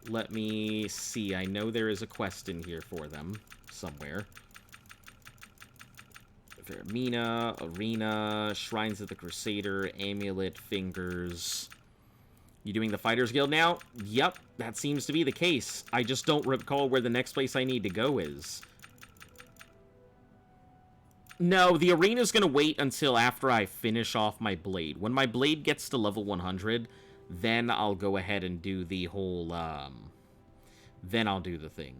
Let me see. I know there is a quest in here for them somewhere. Vermina, Arena, Shrines of the Crusader, Amulet, Fingers. You doing the Fighters Guild now? Yep, that seems to be the case. I just don't recall where the next place I need to go is. No, the Arena's gonna wait until after I finish off my blade. When my blade gets to level 100... then I'll go ahead and do the whole, then I'll do the thing.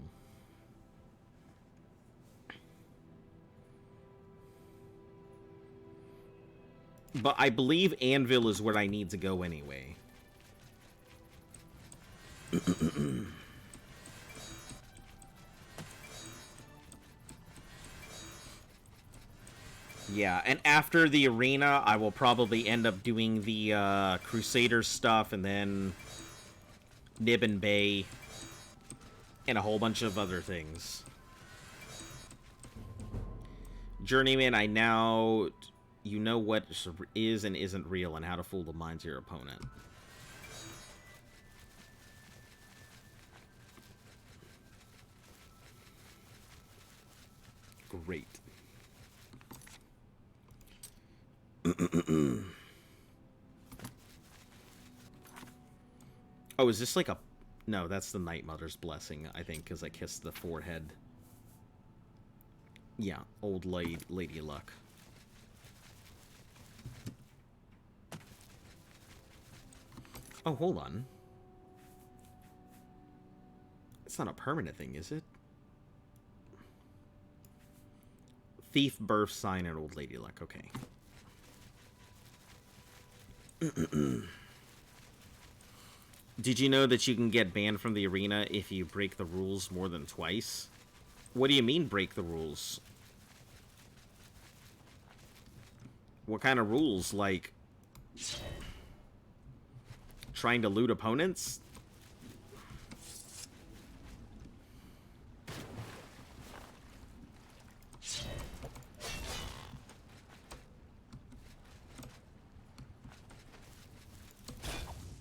But I believe Anvil is where I need to go anyway. Yeah, and after the Arena, I will probably end up doing the Crusader stuff, and then Nib Bay, and a whole bunch of other things. Journeyman, I now... You know what is and isn't real, and how to fool the minds of your opponent. Great. Oh, is this like a... No, that's the Night Mother's blessing, I think, because I kissed the forehead. Yeah, old Lady Luck. Oh, hold on. It's not a permanent thing, is it? Thief, Birth Sign, and Old Lady Luck. Okay. Did you know that you can get banned from the arena if you break the rules more than twice? What do you mean, break the rules? What kind of rules? Like... trying to loot opponents?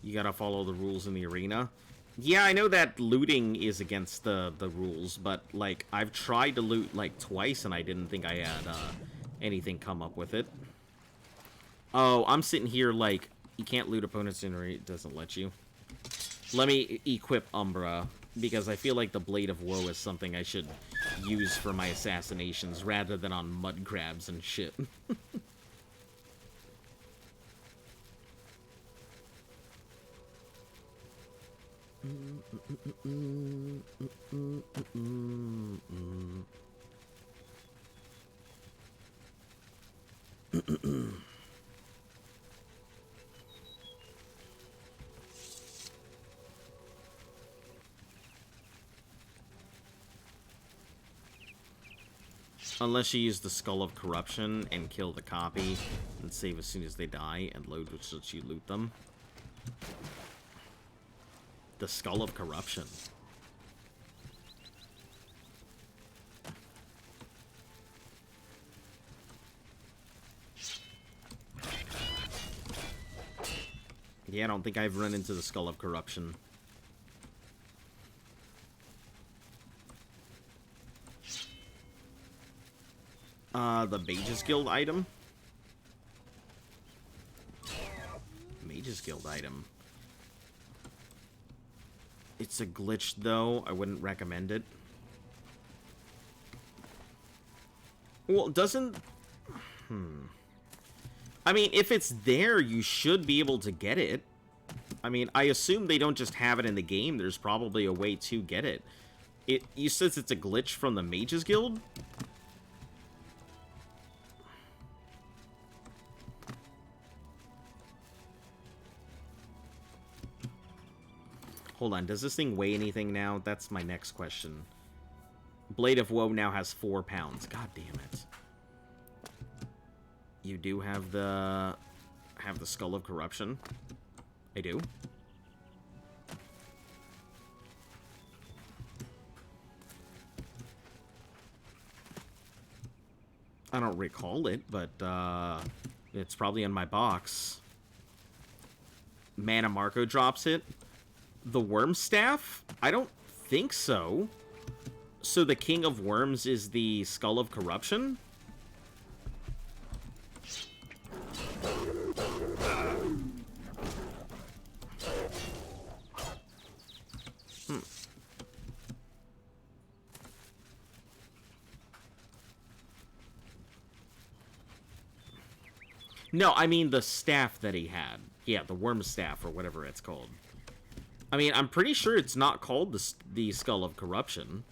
You gotta follow the rules in the arena. Yeah, I know that looting is against the rules, but, like, I've tried to loot, like, twice, and I didn't think I had, anything come up with it. Oh, I'm sitting here, like, you can't loot opponents in arena, it doesn't let you. Let me equip Umbra, because I feel like the Blade of Woe is something I should use for my assassinations, rather than on mud crabs and shit. Unless you use the Skull of Corruption and kill the copy and save as soon as they die and load which lets you loot them. The Skull of Corruption. Yeah, I don't think I've run into the Skull of Corruption. The Mage's Guild item? Mage's Guild item. It's a glitch, though. I wouldn't recommend it. Well, doesn't... I mean, if it's there, you should be able to get it. I mean, I assume they don't just have it in the game. There's probably a way to get it. You says it's a glitch from the Mage's Guild? Hold on, does this thing weigh anything now? That's my next question. Blade of Woe now has 4 pounds. God damn it. You do have the Skull of Corruption? I do? I don't recall it, but it's probably in my box. Mana Marco drops it. The Worm Staff? I don't think so. So the King of Worms is the Skull of Corruption? No, I mean the staff that he had. Yeah, the Worm Staff, or whatever it's called. I mean, I'm pretty sure it's not called the Skull of Corruption.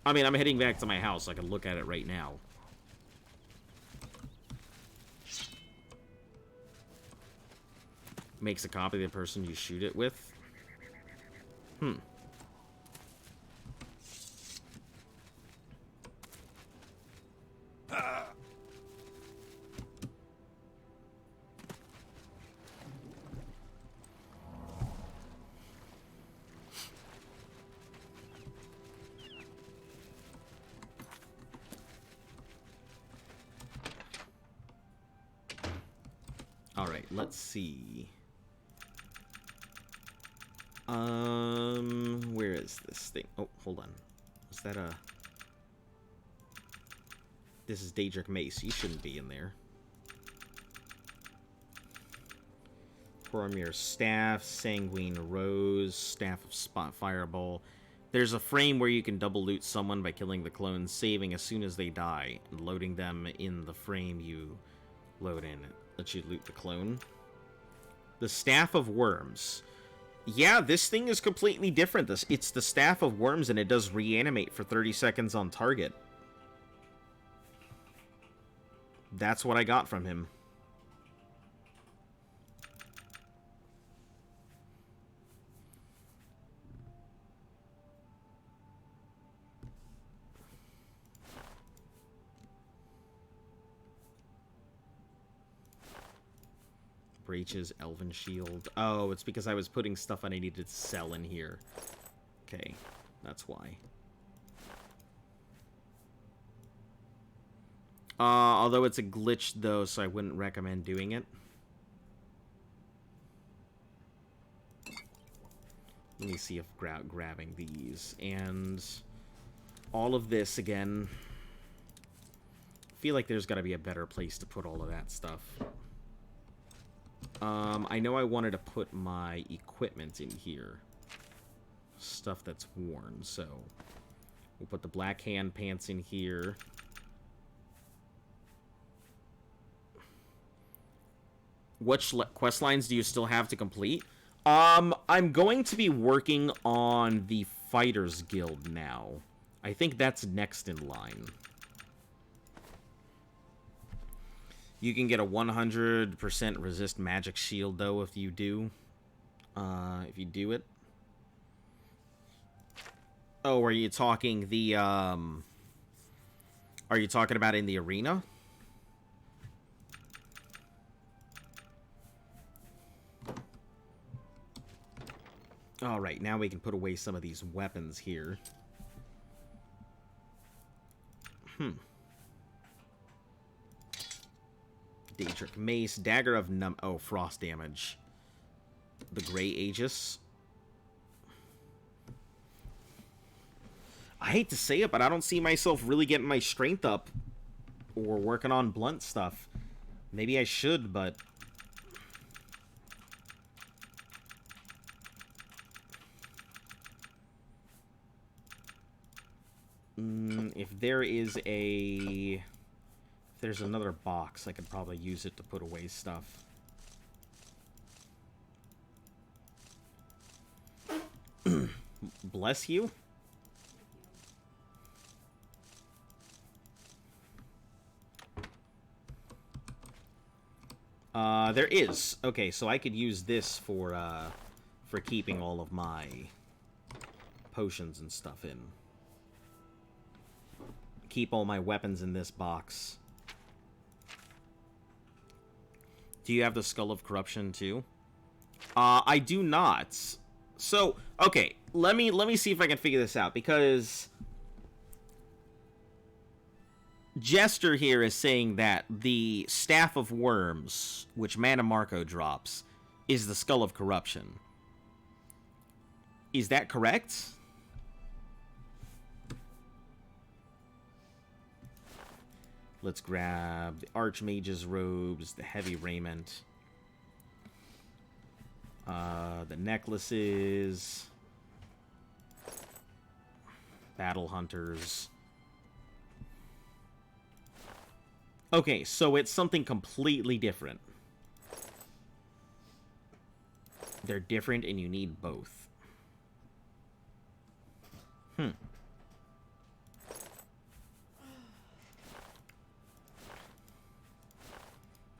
I mean, I'm heading back to my house. I can look at it right now. Makes a copy of the person you shoot it with. Alright, let's see. Where is this thing? Oh, hold on. Was that a... This is Daedric Mace. You shouldn't be in there. Cormir Staff, Sanguine Rose, Staff of Spot Fireball. There's a frame where you can double loot someone by killing the clones, saving as soon as they die, and loading them in the frame you load in. Let you loot the clone. The Staff of Worms. Yeah, this thing is completely different. It's the Staff of Worms, and it does reanimate for 30 seconds on target. That's what I got from him. Breaches, Elven Shield. Oh, it's because I was putting stuff I needed to sell in here. Okay, that's why. Although it's a glitch, though, so I wouldn't recommend doing it. Let me see if grabbing these and all of this again. I feel like there's got to be a better place to put all of that stuff. I know I wanted to put my equipment in here. Stuff that's worn, so we'll put the black hand pants in here. Which quest lines do you still have to complete? I'm going to be working on the Fighters Guild now. I think that's next in line. You can get a 100% resist magic shield, though, if you do. If you do it. Oh, are you talking the, Are you talking about in the arena? Alright, now we can put away some of these weapons here. Daedric Mace, Dagger of Frost damage. The Grey Aegis. I hate to say it, but I don't see myself really getting my strength up or working on blunt stuff. Maybe I should, but... if there's another box, I could probably use it to put away stuff. Bless you. There is. Okay, so I could use this for keeping all of my potions and stuff in. Keep all my weapons in this box. Do you have the Skull of Corruption too? I do not. So, okay, let me see if I can figure this out, because Jester here is saying that the Staff of Worms, which Mana Marco drops, is the Skull of Corruption. Is that correct? Let's grab the Archmage's robes, the heavy raiment, the necklaces, battle hunters. Okay, so it's something completely different. They're different and you need both.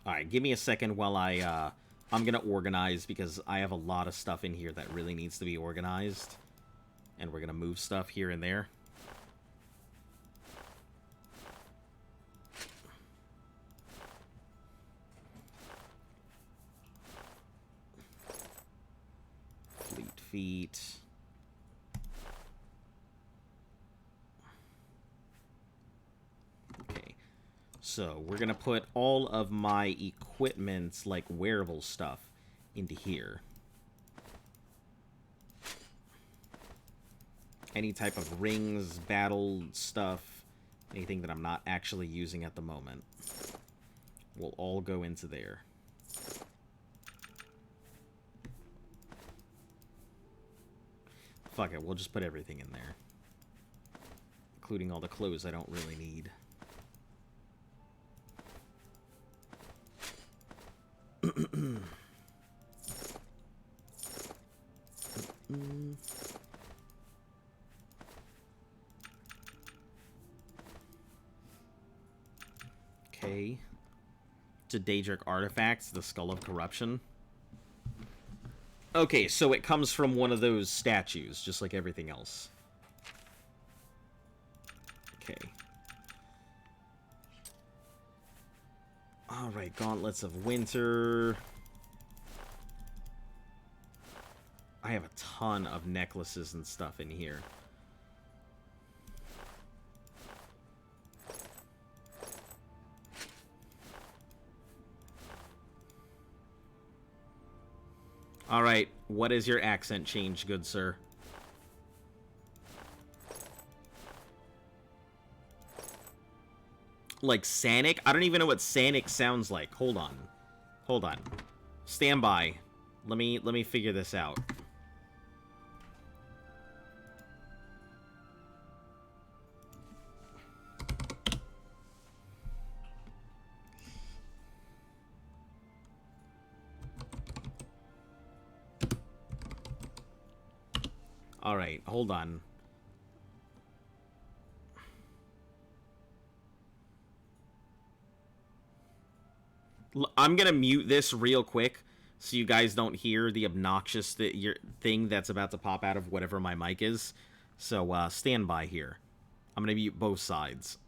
Alright, give me a second while I'm gonna organize, because I have a lot of stuff in here that really needs to be organized. And we're gonna move stuff here and there. Fleet feet. So, we're gonna put all of my equipment, like wearable stuff, into here. Any type of rings, battle stuff, anything that I'm not actually using at the moment, will all go into there. Fuck it, we'll just put everything in there. Including all the clothes I don't really need. Okay. To Daedric artifacts, the Skull of Corruption. Okay, so it comes from one of those statues, just like everything else. Okay. Alright, Gauntlets of Winter. I have a ton of necklaces and stuff in here. Alright, what is your accent change, good sir? Like Sanic? I don't even know what Sanic sounds like. Hold on. Hold on. Stand by. Let me figure this out. Alright, hold on. I'm gonna mute this real quick so you guys don't hear the obnoxious thing that's about to pop out of whatever my mic is. So, stand by here. I'm gonna mute both sides.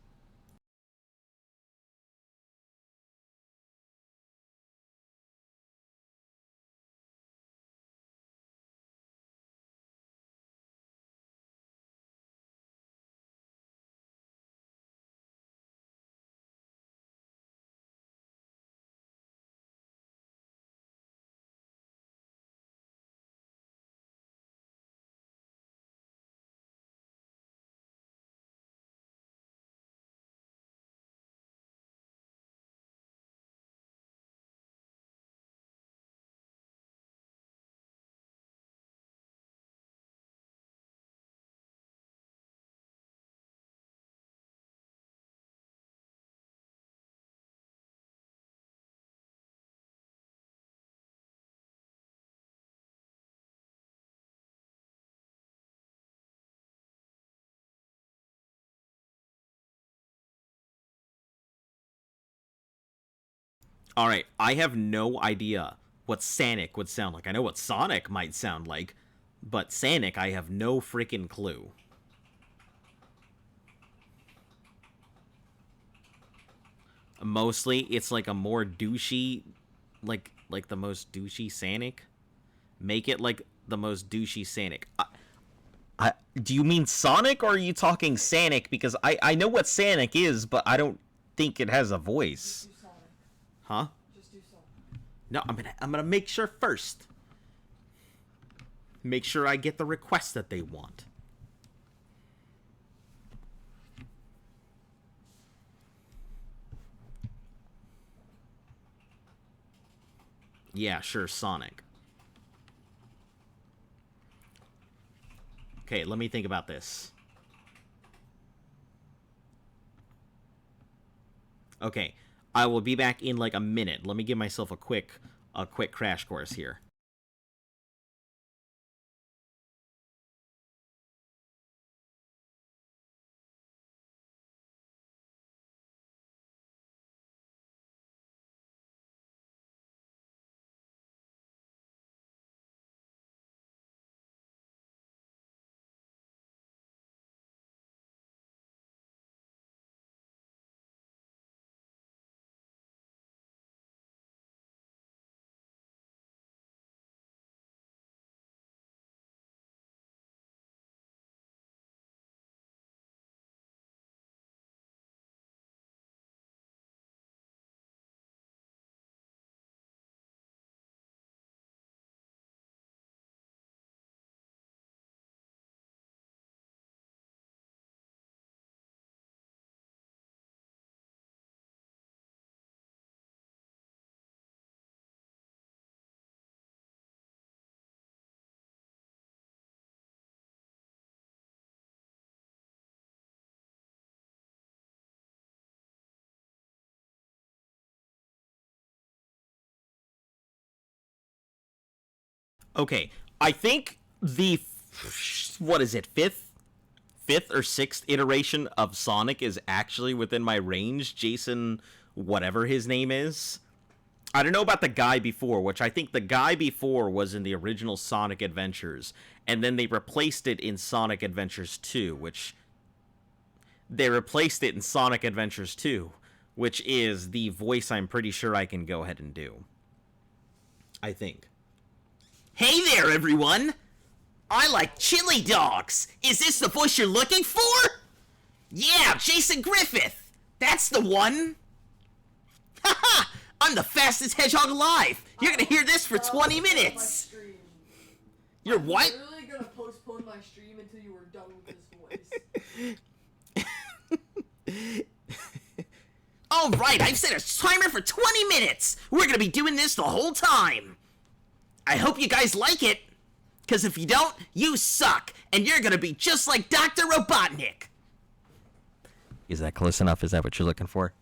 Alright, I have no idea what Sanic would sound like. I know what Sonic might sound like, but Sanic, I have no freaking clue. Mostly, it's like a more douchey, like the most douchey Sanic. Make it like the most douchey Sanic. Do you mean Sonic, or are you talking Sanic? Because I know what Sanic is, but I don't think it has a voice. Huh? Just do Sonic. No, I'm gonna make sure first. Make sure I get the request that they want. Yeah, sure, Sonic. Okay, let me think about this. Okay. I will be back in like a minute. Let me give myself a quick crash course here. Okay, I think the, what is it, fifth or sixth iteration of Sonic is actually within my range. Jason, whatever his name is. I don't know about the guy before, which I think the guy before was in the original Sonic Adventures, and then they replaced it in Sonic Adventures 2, which is the voice I'm pretty sure I can go ahead and do. I think. Hey there, everyone! I like chili dogs! Is this the voice you're looking for? Yeah, Jason Griffith! That's the one! Haha! I'm the fastest hedgehog alive. You're gonna hear this for 20 minutes. You're what? I'm literally gonna postpone my stream until you were done with this voice. Alright, I've set a timer for 20 minutes! We're gonna be doing this the whole time! I hope you guys like it, because if you don't, you suck, and you're gonna be just like Dr. Robotnik! Is that close enough? Is that what you're looking for?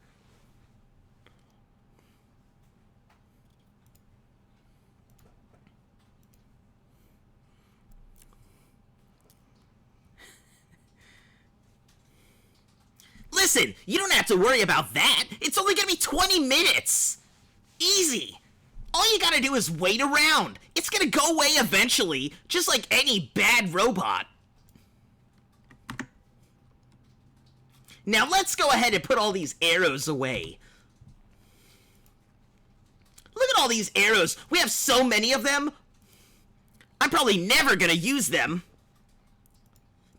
Listen, you don't have to worry about that. It's only gonna be 20 minutes. Easy. All you gotta do is wait around. It's gonna go away eventually, just like any bad robot. Now let's go ahead and put all these arrows away. Look at all these arrows. We have so many of them. I'm probably never gonna use them.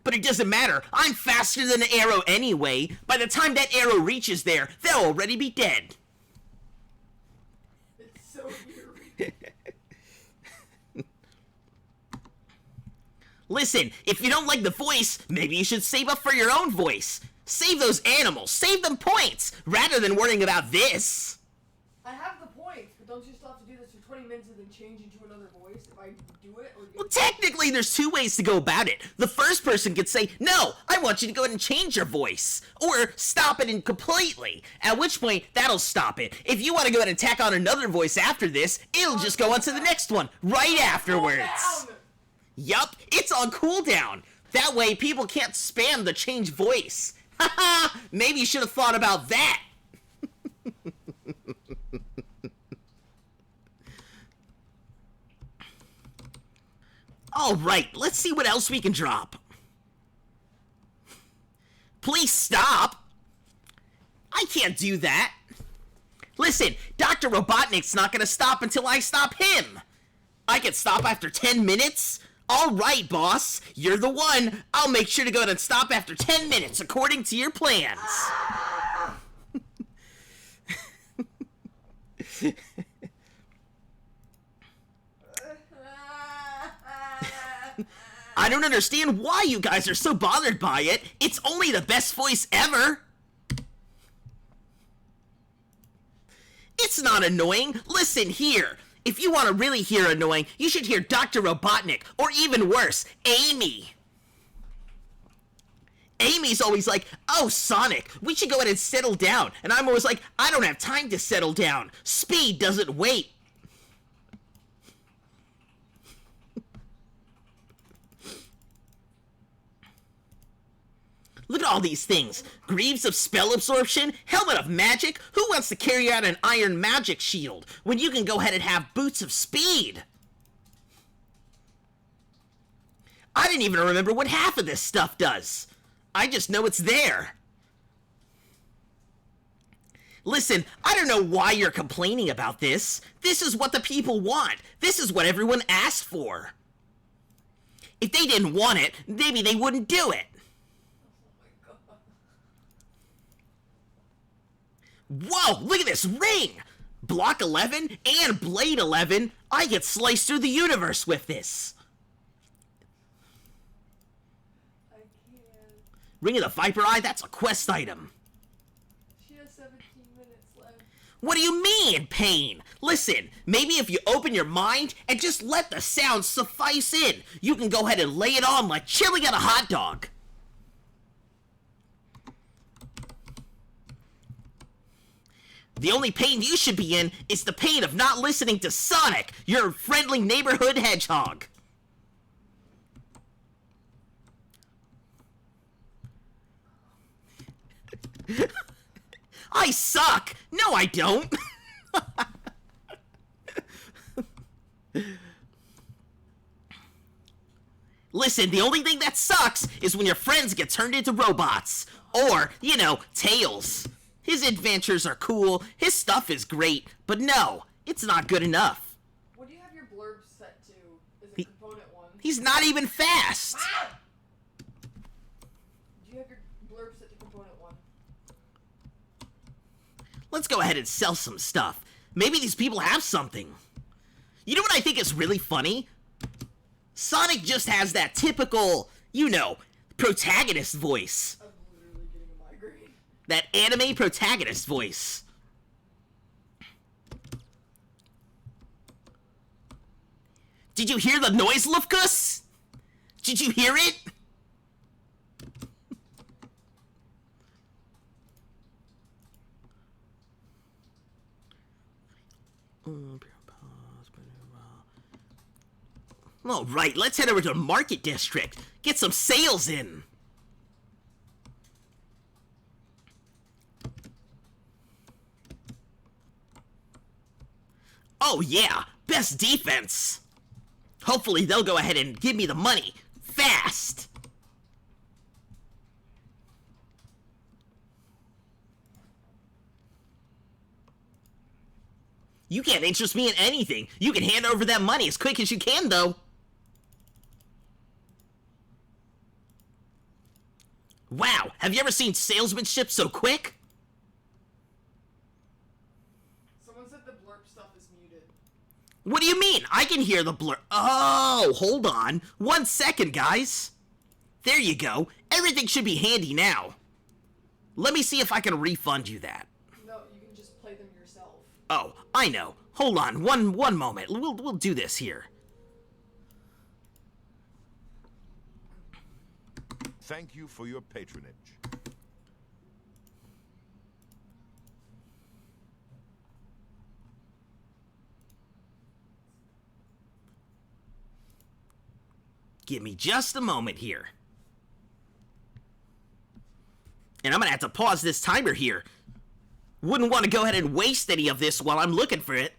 But it doesn't matter. I'm faster than an arrow anyway. By the time that arrow reaches there, they'll already be dead. It's so eerie. Listen, if you don't like the voice, maybe you should save up for your own voice. Save those animals. Save them points, rather than worrying about this. I have the points, but don't you still have to do this for 20 minutes and then change into another voice if I do it? Or Well, technically, there's two ways to go about it. The first person could say, no, I want you to go ahead and change your voice. Or stop it completely. At which point, that'll stop it. If you want to go ahead and tack on another voice after this, it'll just go on to the next one right afterwards. Yup, it's on cooldown. That way, people can't spam the change voice. Haha, maybe you should have thought about that. Alright, let's see what else we can drop. Please stop! I can't do that. Listen, Dr. Robotnik's not gonna stop until I stop him. I can stop after 10 minutes? Alright, boss. You're the one. I'll make sure to go ahead and stop after 10 minutes according to your plans. I don't understand why you guys are so bothered by it. It's only the best voice ever. It's not annoying. Listen here. If you want to really hear annoying, you should hear Dr. Robotnik, or even worse, Amy. Amy's always like, oh, Sonic, we should go ahead and settle down. And I'm always like, I don't have time to settle down. Speed doesn't wait. Look at all these things. Greaves of spell absorption, helmet of magic. Who wants to carry out an iron magic shield when you can go ahead and have boots of speed? I didn't even remember what half of this stuff does. I just know it's there. Listen, I don't know why you're complaining about this. This is what the people want. This is what everyone asked for. If they didn't want it, maybe they wouldn't do it. Whoa, look at this ring! Block 11 and Blade 11. I get sliced through the universe with this. I can't. Ring of the Viper Eye, that's a quest item. She has 17 minutes left. What do you mean, pain? Listen, maybe if you open your mind and just let the sound suffice in, you can go ahead and lay it on like chili on a hot dog. The only pain you should be in is the pain of not listening to Sonic, your friendly neighborhood hedgehog. I suck! No, I don't! Listen, the only thing that sucks is when your friends get turned into robots. Or, you know, Tails. His adventures are cool, his stuff is great, but no, it's not good enough. What do you have your blurb set to? Is it component 1? He's not even fast! Ah! Do you have your blurb set to component 1? Let's go ahead and sell some stuff. Maybe these people have something. You know what I think is really funny? Sonic just has that typical, you know, protagonist voice. I'm literally getting a migraine. That anime protagonist voice. Did you hear the noise, Lufkus? Did you hear it? All right, let's head over to the Market District. Get some sales in. Oh yeah, best defense. Hopefully they'll go ahead and give me the money fast. You can't interest me in anything. You can hand over that money as quick as you can, though. Wow, have you ever seen salesmanship so quick? Someone said the blurb stuff is muted. What do you mean? I can hear the blur. Oh, hold on. 1 second, guys. There you go. Everything should be handy now. Let me see if I can refund you that. No, you can just play them yourself. Oh, I know. Hold on, one moment. We'll do this here. Thank you for your patronage. Give me just a moment here. And I'm gonna have to pause this timer here. Wouldn't want to go ahead and waste any of this while I'm looking for it.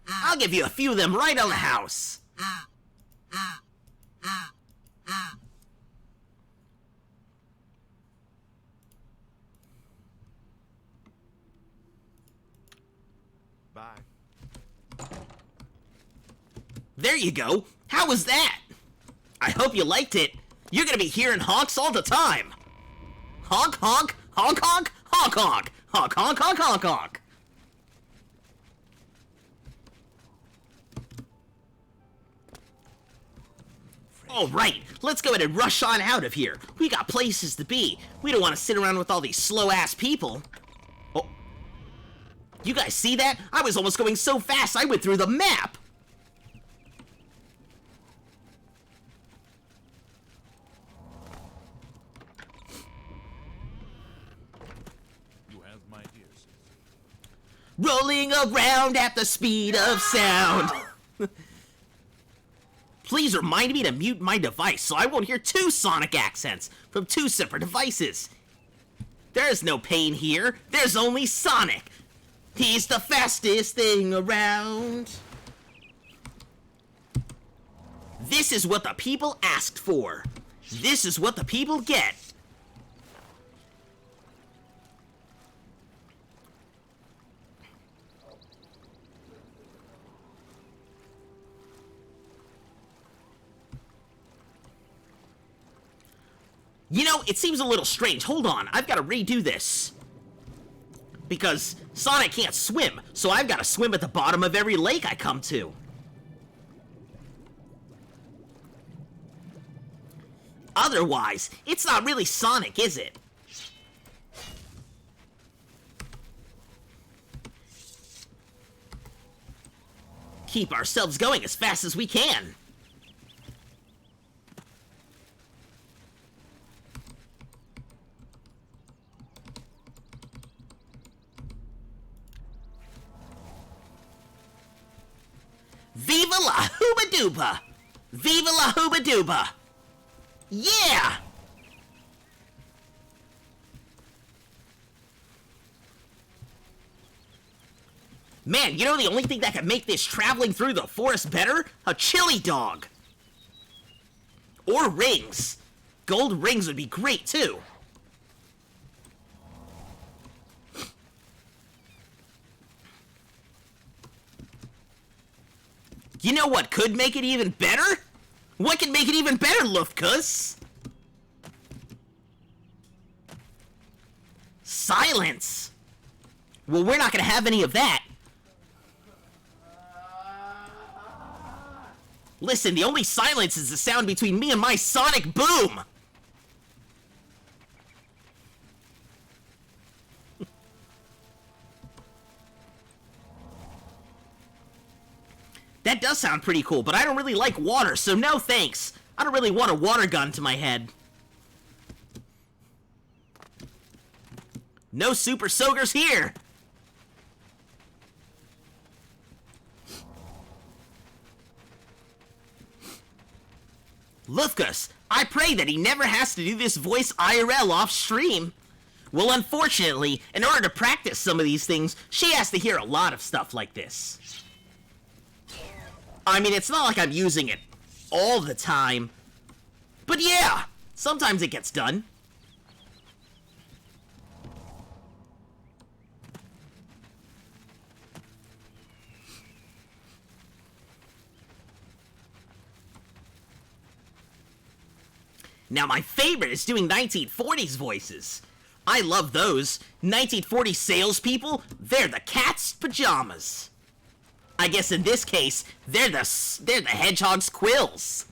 I'll give you a few of them right on the house. Bye. There you go. How was that? I hope you liked it. You're gonna be hearing honks all the time. Honk, honk, honk, honk, honk, honk, honk, honk, honk, honk, honk. All right, let's go ahead and rush on out of here. We got places to be. We don't want to sit around with all these slow-ass people. Oh. You guys see that? I was almost going so fast I went through the map. You have my ears. Rolling around at the speed of sound. Please remind me to mute my device so I won't hear 2 Sonic accents from 2 separate devices. There's no pain here. There's only Sonic. He's the fastest thing around. This is what the people asked for. This is what the people get. You know, it seems a little strange. Hold on, I've got to redo this. Because Sonic can't swim, so I've got to swim at the bottom of every lake I come to. Otherwise, it's not really Sonic, is it? Keep ourselves going as fast as we can. Viva la Hooba Dooba! Viva la Hooba Dooba! Yeah! Man, you know the only thing that could make this traveling through the forest better? A chili dog! Or rings. Gold rings would be great, too. You know what could make it even better? What could make it even better, Lufkus? Silence! Well, we're not gonna have any of that. Listen, the only silence is the sound between me and my sonic boom! That does sound pretty cool, but I don't really like water, so no thanks. I don't really want a water gun to my head. No super soakers here! Lufkus, I pray that he never has to do this voice IRL off stream. Well, unfortunately, in order to practice some of these things, she has to hear a lot of stuff like this. I mean, it's not like I'm using it all the time. But yeah, sometimes it gets done. Now, my favorite is doing 1940s voices. I love those. 1940s salespeople, they're the cat's pajamas. I guess in this case, they're the hedgehog's quills.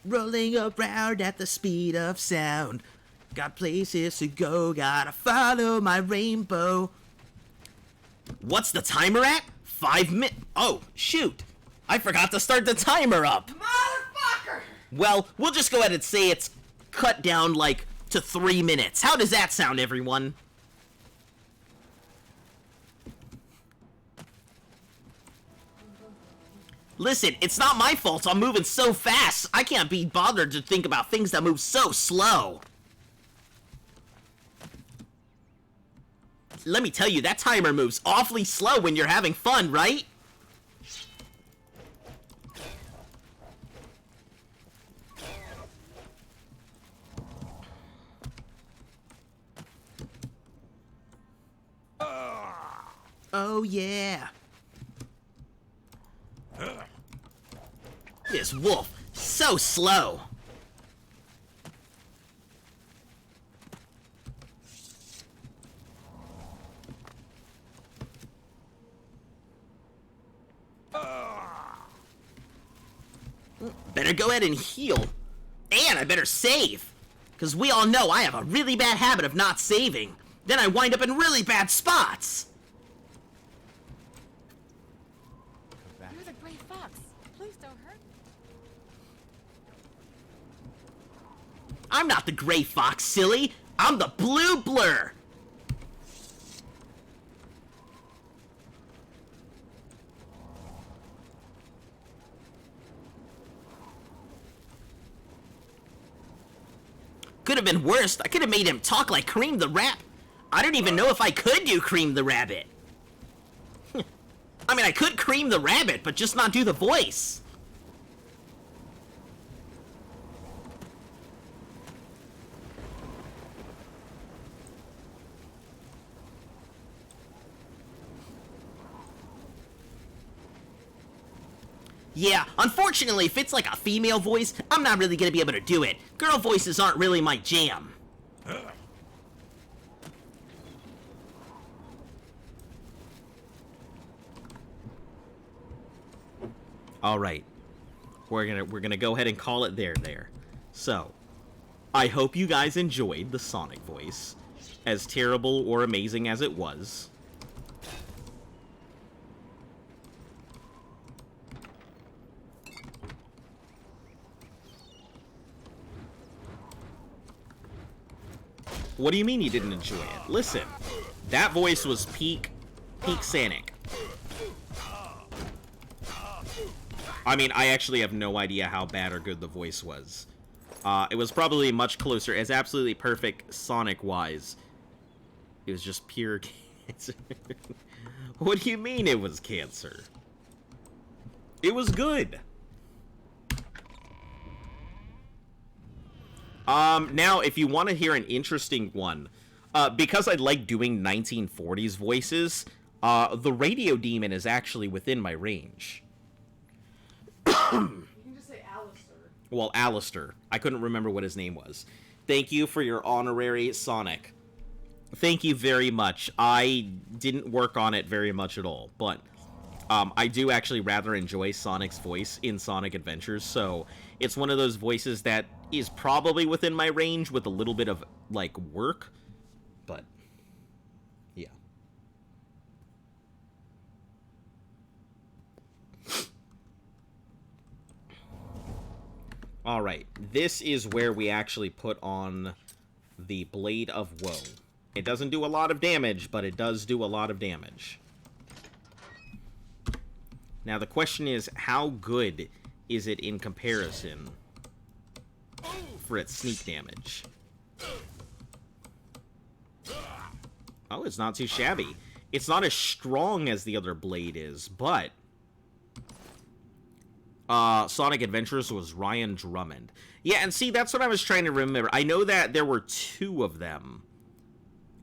Rolling around at the speed of sound. Got places to go, gotta follow my rainbow. What's the timer at? 5 minutes. Oh, shoot. I forgot to start the timer up. Motherfucker! Well, we'll just go ahead and say it's cut down, like, to 3 minutes. How does that sound, everyone? Listen, it's not my fault I'm moving so fast. I can't be bothered to think about things that move so slow. Let me tell you, that timer moves awfully slow when you're having fun, right? Oh, yeah. This wolf, so slow. Better go ahead and heal. And I better save. Because we all know I have a really bad habit of not saving. Then I wind up in really bad spots. You're the gray fox. Please don't hurt me. I'm not the gray fox, silly. I'm the blue blur. Could have been worse. I could have made him talk like Cream the Rabbit. I don't even know if I could do Cream the Rabbit. I mean, I could Cream the Rabbit, but just not do the voice. Yeah, unfortunately, if it's like a female voice, I'm not really gonna be able to do it. Girl voices aren't really my jam. All right, we're gonna go ahead and call it there. So, I hope you guys enjoyed the Sonic voice, as terrible or amazing as it was. What do you mean you didn't enjoy it? Listen, that voice was peak Sonic. I mean, I actually have no idea how bad or good the voice was. It was probably much closer, as absolutely perfect Sonic-wise. It was just pure cancer. What do you mean it was cancer? It was good. Now, if you want to hear an interesting one, because I like doing 1940s voices, the Radio Demon is actually within my range. You can just say Alistair. Well, Alistair. I couldn't remember what his name was. Thank you for your honorary Sonic. Thank you very much. I didn't work on it very much at all, but I do actually rather enjoy Sonic's voice in Sonic Adventures, so it's one of those voices that is probably within my range with a little bit of, like, work, but, yeah. Alright, this is where we actually put on the Blade of Woe. It doesn't do a lot of damage, but it does do a lot of damage. Now, the question is, how good is it in comparison for its sneak damage? Oh, it's not too shabby. It's not as strong as the other blade is, but Sonic Adventures was Ryan Drummond. Yeah, and see, that's what I was trying to remember. I know that there were 2 of them.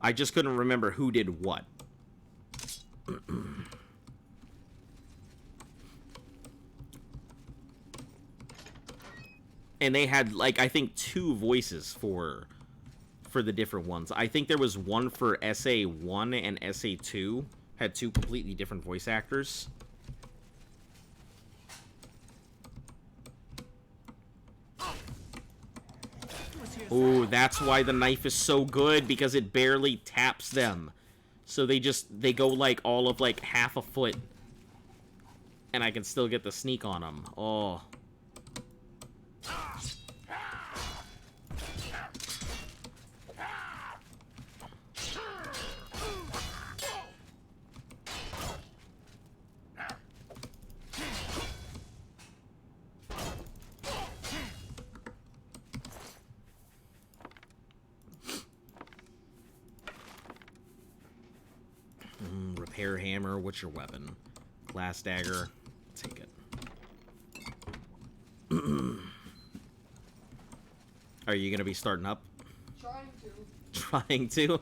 I just couldn't remember who did what. And they had, like, I think 2 voices for the different ones. I think there was one for SA1 and SA2. Had 2 completely different voice actors. Ooh, that's why the knife is so good, because it barely taps them. So they go, like, all of, like, half a foot. And I can still get the sneak on them. Oh. Repair hammer, what's your weapon? Glass dagger, take it. Are you gonna be starting up? Trying to?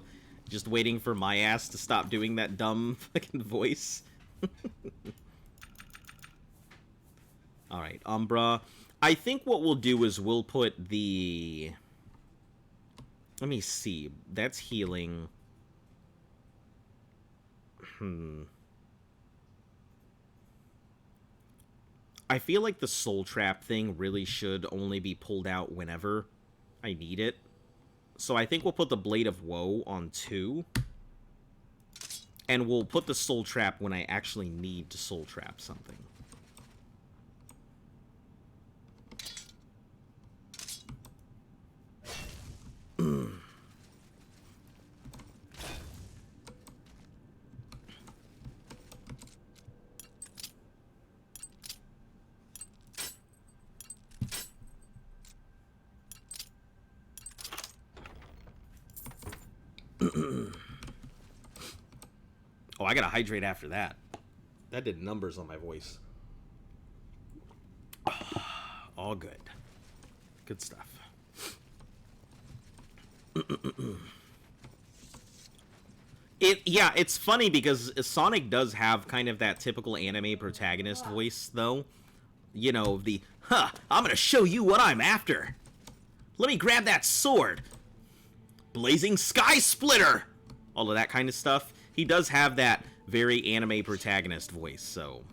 Just waiting for my ass to stop doing that dumb fucking voice? Alright, Umbra. I think what we'll do is we'll put the... Let me see. That's healing. I feel like the Soul Trap thing really should only be pulled out whenever I need it. So I think we'll put the Blade of Woe on 2. And we'll put the Soul Trap when I actually need to Soul Trap something. Oh, I gotta hydrate after that. That did numbers on my voice. All good. Good stuff. Yeah, it's funny because Sonic does have kind of that typical anime protagonist voice, though. You know, the, I'm gonna show you what I'm after. Let me grab that sword. Blazing Sky Splitter! All of that kind of stuff. He does have that very anime protagonist voice, so...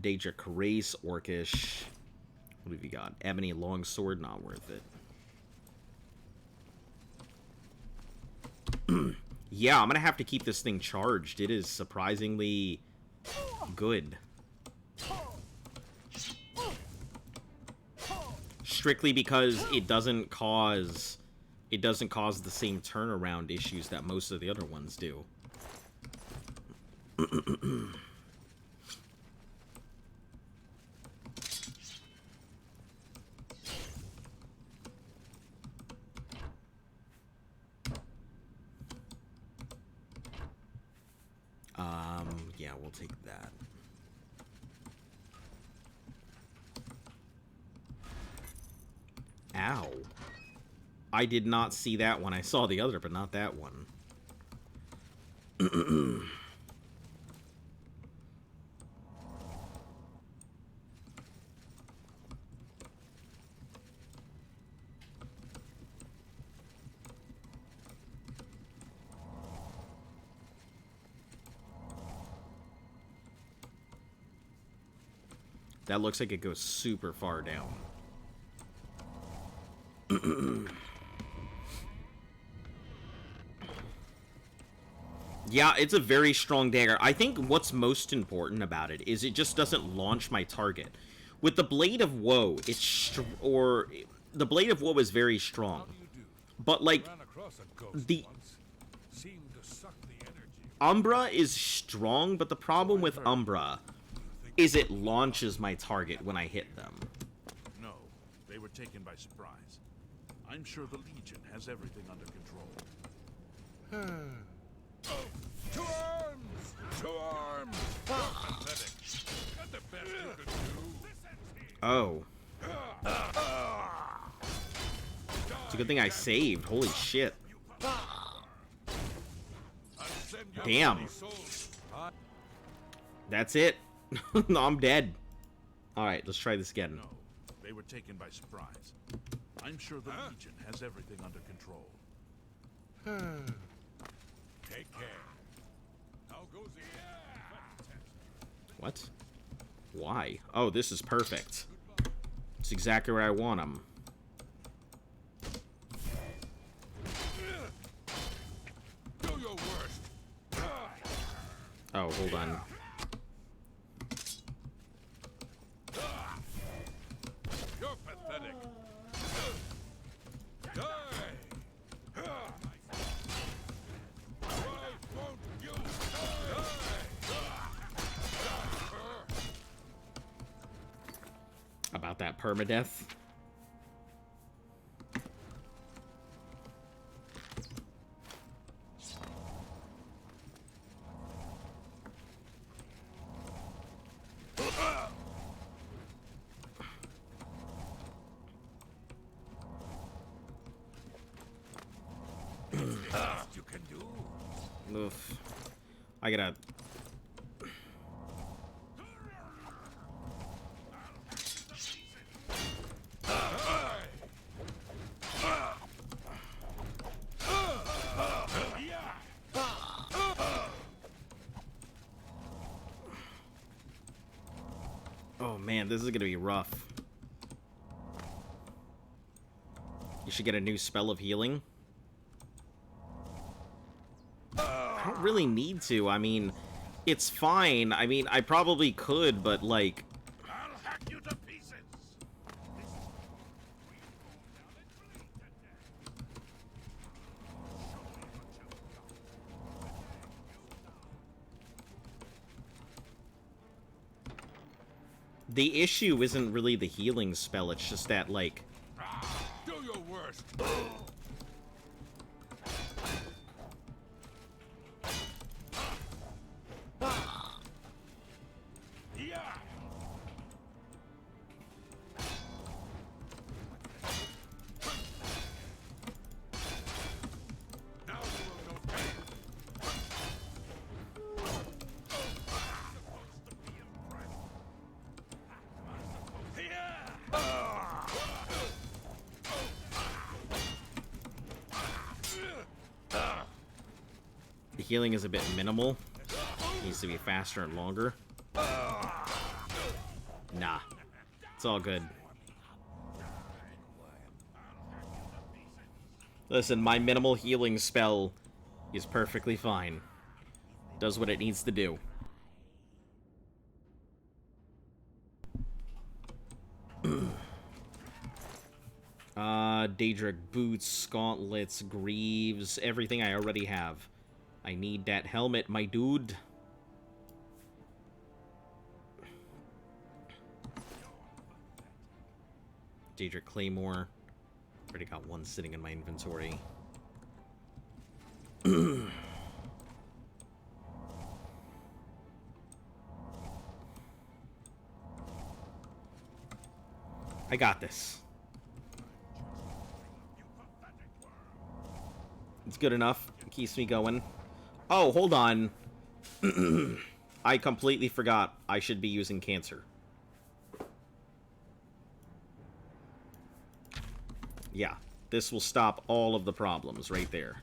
Daedric Race, Orcish. What have you got? Ebony Longsword, not worth it. Yeah, I'm gonna have to keep this thing charged. It is surprisingly good. Strictly because it doesn't cause the same turnaround issues that most of the other ones do. Yeah, we'll take that. Ow. I did not see that one. I saw the other, but not that one. That looks like it goes super far down. Yeah, it's a very strong dagger. I think what's most important about it is it just doesn't launch my target. With the Blade of Woe, the Blade of Woe is very strong. But, like, the Umbra is strong, but the problem with Umbra is it launches my target when I hit them. No, they were taken by surprise. I'm sure the Legion has everything under control. To arms! To arms! Pathetic. Got the best you could do. Oh. It's a good thing I saved. Holy shit. Damn. That's it. No, I'm dead. Alright, let's try this again. No, they were taken by surprise. I'm sure the Legion has everything under control. Take care. How goes the What? Why? Oh, this is perfect. It's exactly where I want them. Do your worst. Oh, hold on. You're pathetic. Die. Why won't you die? About that permadeath. You can do. Oof. I gotta... Oh man, this is gonna be rough. You should get a new spell of healing. I don't really need to. I mean, it's fine. I mean, I probably could, but like... I'll hack you to pieces. The issue isn't really the healing spell, it's just that, like... Do your worst. The healing is a bit minimal. Needs to be faster and longer. Nah. It's all good. Listen, my minimal healing spell is perfectly fine. Does what it needs to do. Daedric boots, gauntlets, greaves, everything I already have. I need that helmet, my dude. Daedric Claymore. Already got one sitting in my inventory. I got this. It's good enough. It keeps me going. Oh, hold on. I completely forgot I should be using Cancer. Yeah, this will stop all of the problems right there.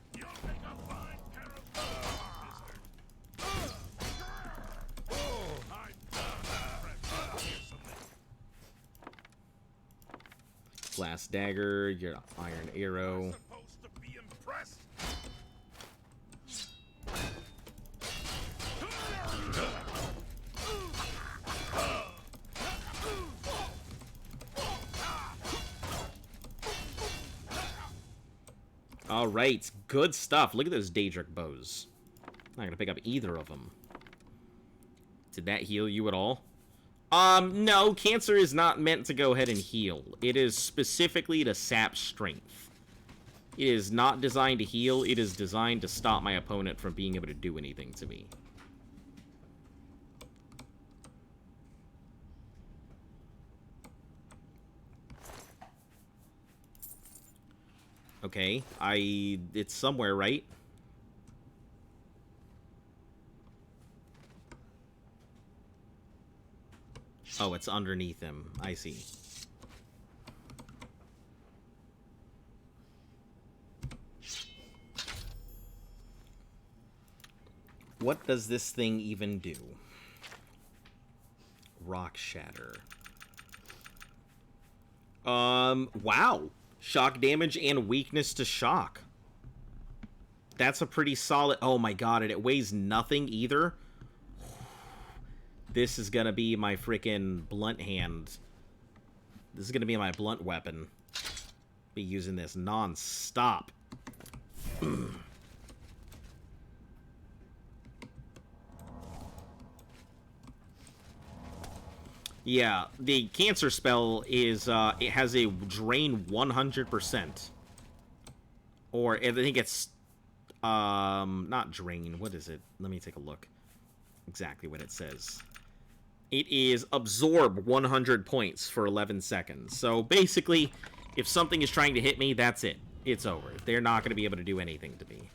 Glass Dagger, your Iron Arrow. Alright, good stuff. Look at those Daedric bows. I'm not gonna pick up either of them. Did that heal you at all? No, Cancer is not meant to go ahead and heal. It is specifically to sap strength. It is not designed to heal, it is designed to stop my opponent from being able to do anything to me. Okay, it's somewhere, right? Oh, it's underneath him. I see. What does this thing even do? Rock Shatter. Wow. Shock damage and weakness to shock. That's a pretty solid... Oh my god, and it weighs nothing either? This is gonna be my freaking blunt hand. This is gonna be my blunt weapon. Be using this non-stop. Yeah, the Cancer spell is, it has a drain 100%. Or, I think it's, not drain, what is it? Let me take a look. Exactly what it says. It is absorb 100 points for 11 seconds. So, basically, if something is trying to hit me, that's it. It's over. They're not going to be able to do anything to me.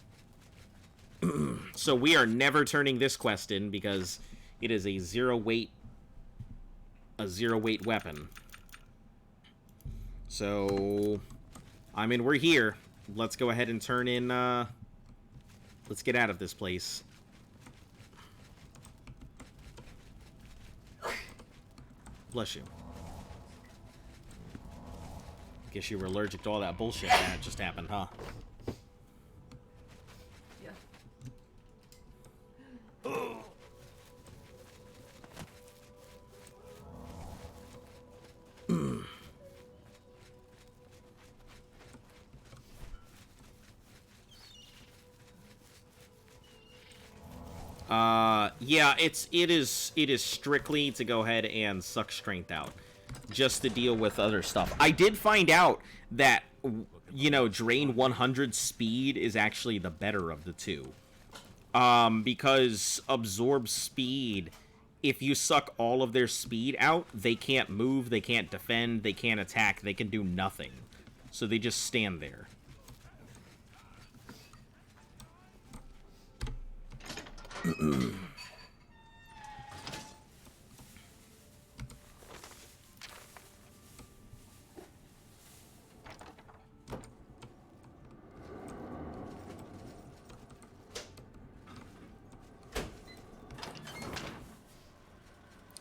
So, we are never turning this quest in, because it is a zero weight weapon. So, I mean, we're here. Let's go ahead and turn in, let's get out of this place. Bless you. Guess you were allergic to all that bullshit that just happened, huh? Yeah. Yeah, it is strictly to go ahead and suck strength out, just to deal with other stuff. I did find out that, you know, drain 100 speed is actually the better of the two. Because absorb speed, if you suck all of their speed out, they can't move, they can't defend, they can't attack, they can do nothing. So they just stand there.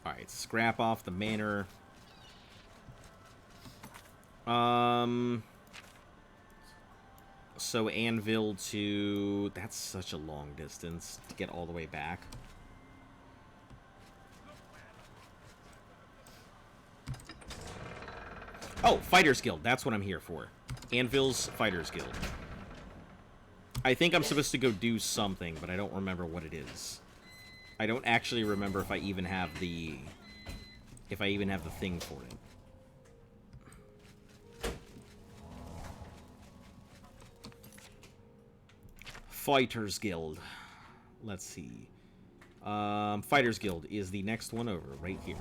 Alright, scrap off the manor. So Anvil to... That's such a long distance to get all the way back. Oh, Fighters Guild. That's what I'm here for. Anvil's Fighters Guild. I think I'm supposed to go do something, but I don't remember what it is. I don't actually remember if I even have the... If I even have the thing for it. Fighters Guild. Let's see. Fighters Guild is the next one over, right here.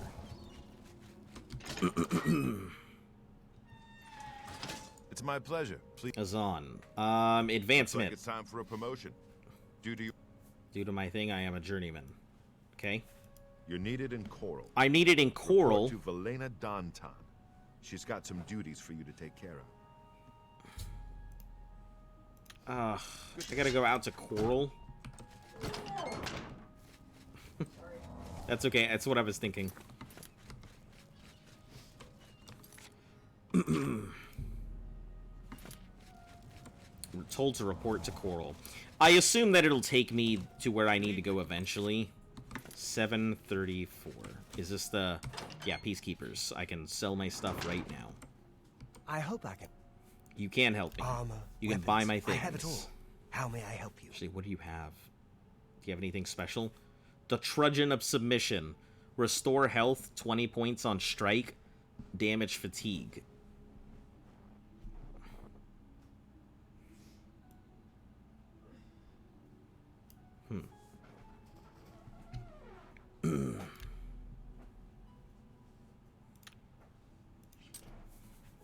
It's my pleasure. Please. Azan. Looks Advancement. like it's time for a promotion. Due to my thing, I am a journeyman. Okay. You're needed in Coral. I'm needed in Coral. Report to Velena Danton. She's got some duties for you to take care of. I gotta go out to Coral. That's okay. That's what I was thinking. We're told to report to Coral. I assume that it'll take me to where I need to go eventually. 734. Is this the... Yeah, Peacekeepers. I can sell my stuff right now. I hope I can. You can help me. Armor, you can weapons, buy my things. I have it all. How may I help you? Actually, what do you have? Do you have anything special? The Trudgeon of Submission. Restore health, 20 points on strike. Damage fatigue.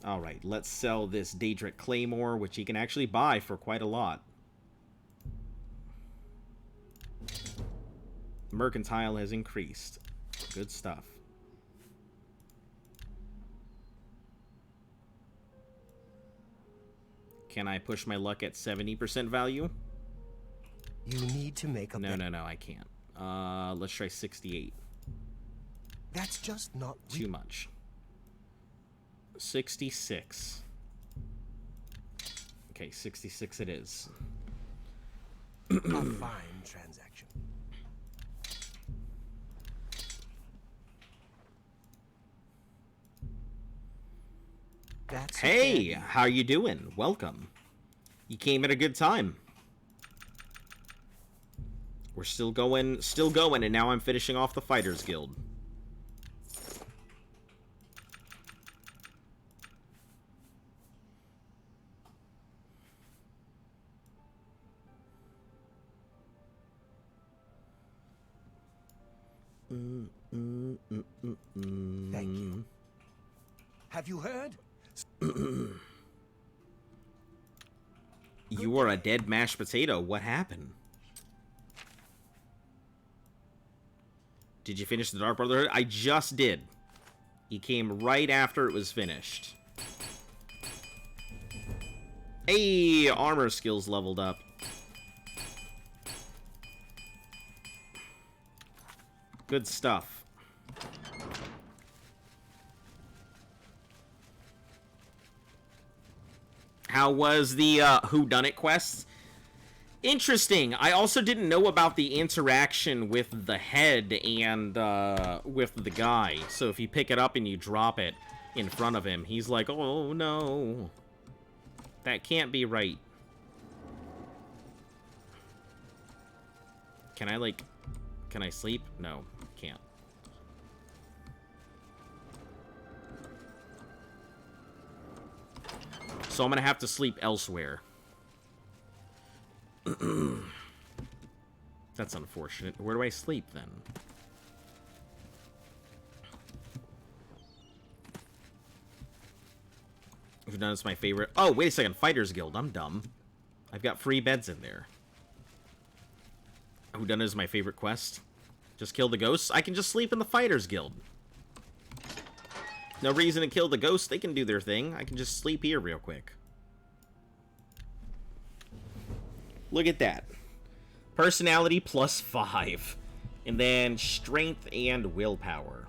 Alright, let's sell this Daedric Claymore, which he can actually buy for quite a lot. Mercantile has increased. Good stuff. Can I push my luck at 70% value? You need to make a... No, I can't. Let's try 68. That's just not... Too much. 66. Okay, 66 it is. A fine transaction. That's hey, how you doing? Welcome. You came at a good time. We're still going, and now I'm finishing off the Fighters Guild. Thank you. Have you heard? You are a dead mashed potato. What happened? Did you finish the Dark Brotherhood? I just did. He came right after it was finished. Hey, armor skills leveled up. Good stuff. How was the whodunit quest? Interesting. I also didn't know about the interaction with the head and with the guy. So if you pick it up and you drop it in front of him, he's like, oh no. That can't be right. Can I sleep? No, can't. So I'm gonna have to sleep elsewhere. That's unfortunate. Where do I sleep, then? Whodunit's my favorite. Oh, wait a second. Fighters Guild. I'm dumb. I've got free beds in there. Whodunit is my favorite quest. Just kill the ghosts. I can just sleep in the Fighters Guild. No reason to kill the ghosts. They can do their thing. I can just sleep here real quick. Look at that. Personality +5. And then strength and willpower.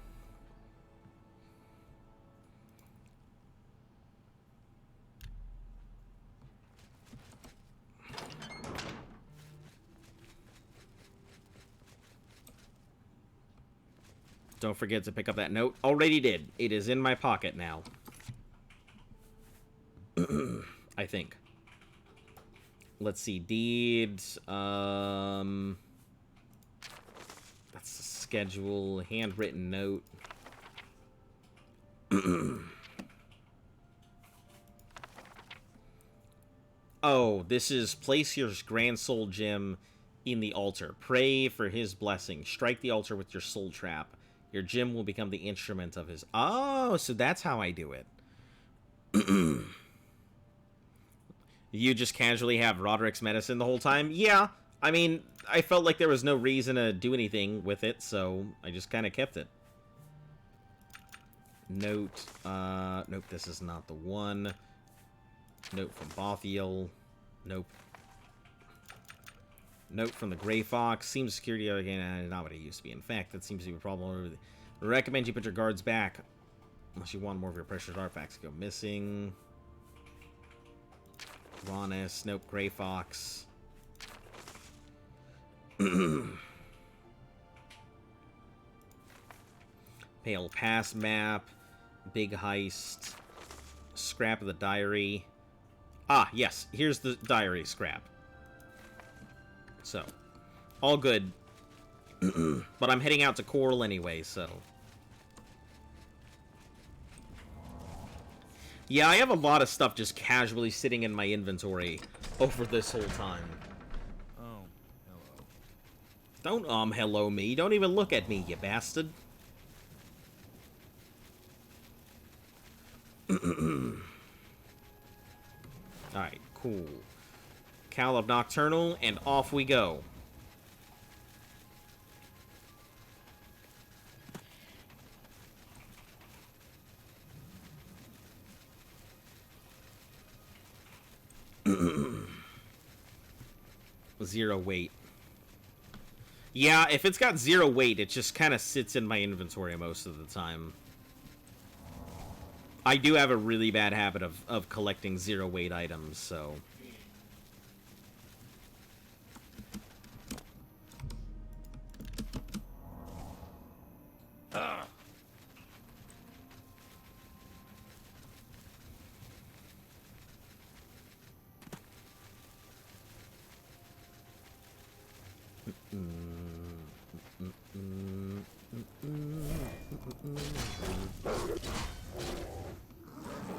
Don't forget to pick up that note. Already did. It is in my pocket now. I think. Let's see. Deeds. That's the schedule. Handwritten note. Oh, this is place your Grand Soul Gem in the altar. Pray for his blessing. Strike the altar with your soul trap. Your gem will become the instrument of his... Oh, so that's how I do it. You just casually have Roderick's medicine the whole time? Yeah. I mean, I felt like there was no reason to do anything with it, so I just kind of kept it. Note, nope, this is not the one. Note from Bothiel. Nope. Note from the Grey Fox. Seems security again, not what it used to be. In fact, that seems to be a problem. Recommend you put your guards back. Unless you want more of your precious artifacts to go missing. Ronis. Nope, Grey Fox. Pale Pass map. Big heist. Scrap of the diary. Ah, yes. Here's the diary scrap. So, all good. But I'm heading out to Coral anyway, so... Yeah, I have a lot of stuff just casually sitting in my inventory over this whole time. Oh, hello. Don't hello me. Don't even look at me, you bastard. Alright, cool. Cowl of Nocturnal, and off we go. Zero weight. Yeah, if it's got zero weight, it just kind of sits in my inventory most of the time. I do have a really bad habit of collecting zero weight items, so...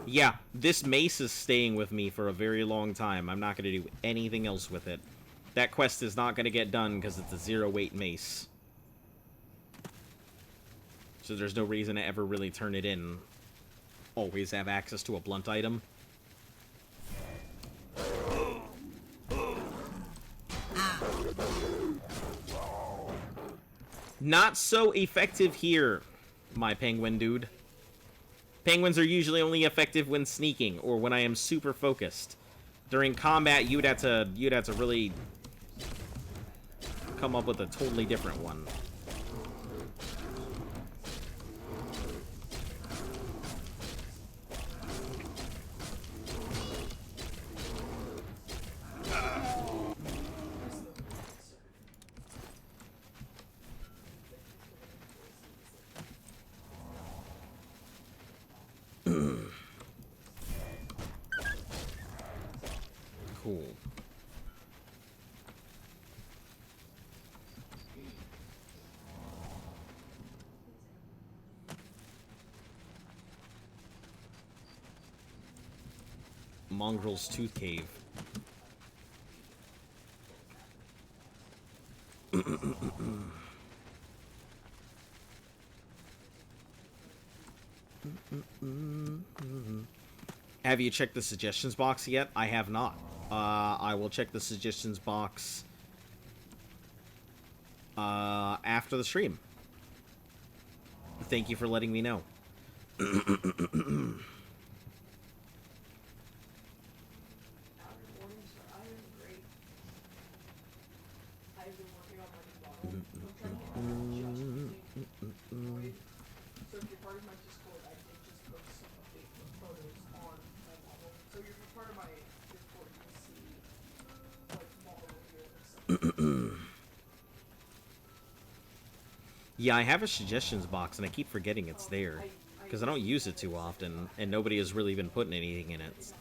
Yeah, this mace is staying with me for a very long time. I'm not going to do anything else with it. That quest is not going to get done because it's a zero-weight mace. So there's no reason to ever really turn it in. Always have access to a blunt item. Not so effective here, my penguin dude. Penguins are usually only effective when sneaking or when I am super focused. During combat, you'd have to really come up with a totally different one. Cool. Mongrel's Tooth Cave. Have you checked the suggestions box yet? I have not. I will check the suggestions box after the stream. Thank you for letting me know. Yeah, I have a suggestions box, and I keep forgetting it's there. Because I don't use it too often, and nobody has really been putting anything in it.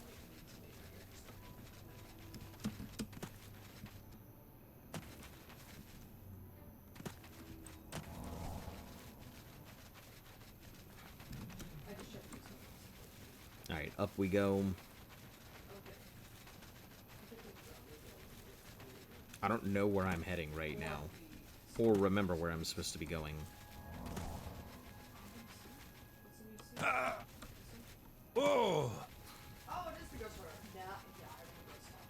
Alright, up we go. I don't know where I'm heading right now. Or remember where I'm supposed to be going. Oh! Oh, it is the ghost runner. Nah, yeah, I remember this stuff.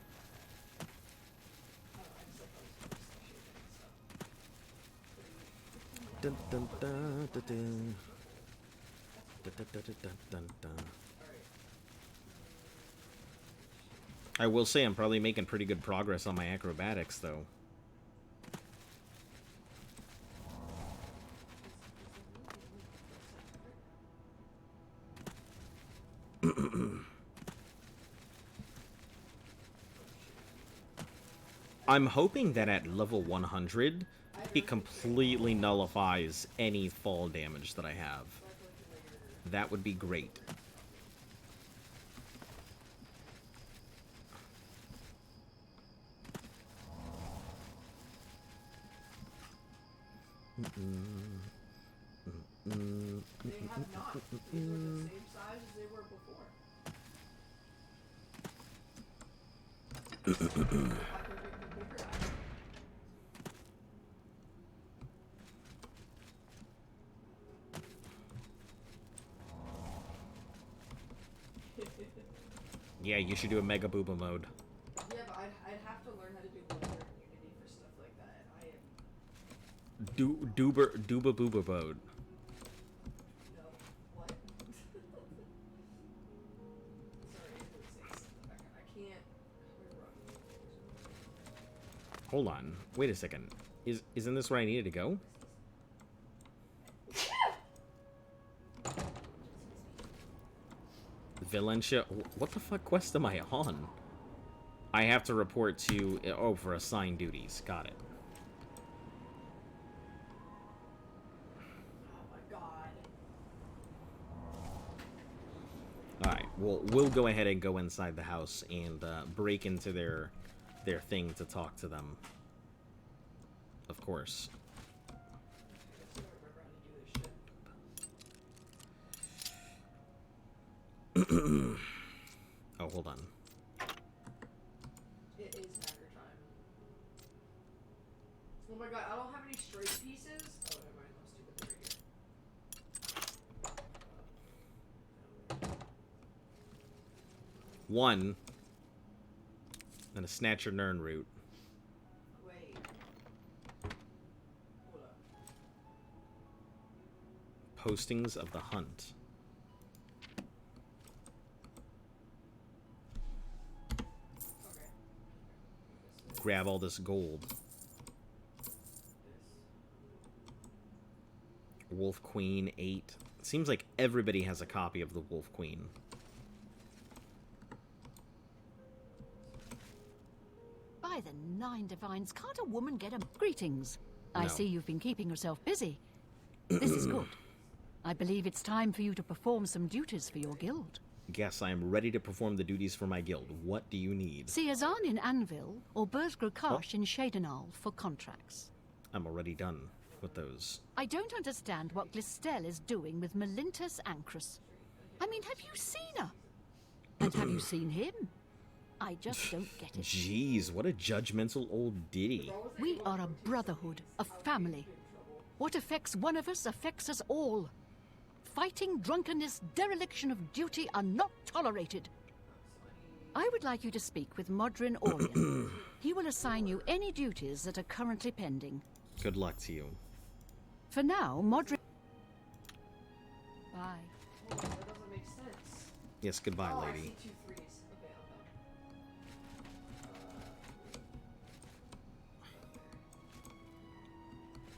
I just like those shit and stuff. Dun, dun, dun, dun, dun. Dun, dun, dun, dun, dun, dun. I will say I'm probably making pretty good progress on my acrobatics, though. I'm hoping that at level 100, it completely nullifies any fall damage that I have. That would be great. They have not. These are the same size as they were before. If I could make them bigger, Yeah, you should do a Mega Booba mode. yeah, but I'd have to learn how to do Blender and Unity for stuff like that. I am Dooba Booba mode. no what? Sorry, I didn't say something. I can't. Hold on. Wait a second. Isn't this where I needed to go? Valencia? What the fuck quest am I on? I have to report to... Oh, for assigned duties. Got it. Oh my god. Alright, well, we'll go ahead and go inside the house and break into their thing to talk to them. Of course. Oh, hold on. It is hacker time. Oh my god, I don't have any straight pieces. Oh, never mind. Let's do it right here. One. And a Snatcher Nern root. Wait. Hold up. Postings of the hunt. Okay. Grab all this gold. Wolf Queen 8. It seems like everybody has a copy of the Wolf Queen. By the nine divines, can't a woman get a... Greetings. I No. see you've been keeping yourself busy. This is good. I believe it's time for you to perform some duties for your guild. Guess I am ready to perform the duties for my guild. What do you need? See Azan in Anvil or Burzgrokash in Shadenal for contracts. I'm already done with those. I don't understand what Glistel is doing with Melintus Ancrus. I mean, have you seen her? And have you seen him? I just don't get it. Jeez, what a judgmental old ditty. We are a brotherhood, a family. What affects one of us affects us all. Fighting, drunkenness, dereliction of duty are not tolerated. I would like you to speak with Modrin Orion. He will assign you any duties that are currently pending. Good luck to you. For now, Modrin... Bye. That doesn't make sense. Yes, goodbye, Oh, I lady. see 2 3s. Okay,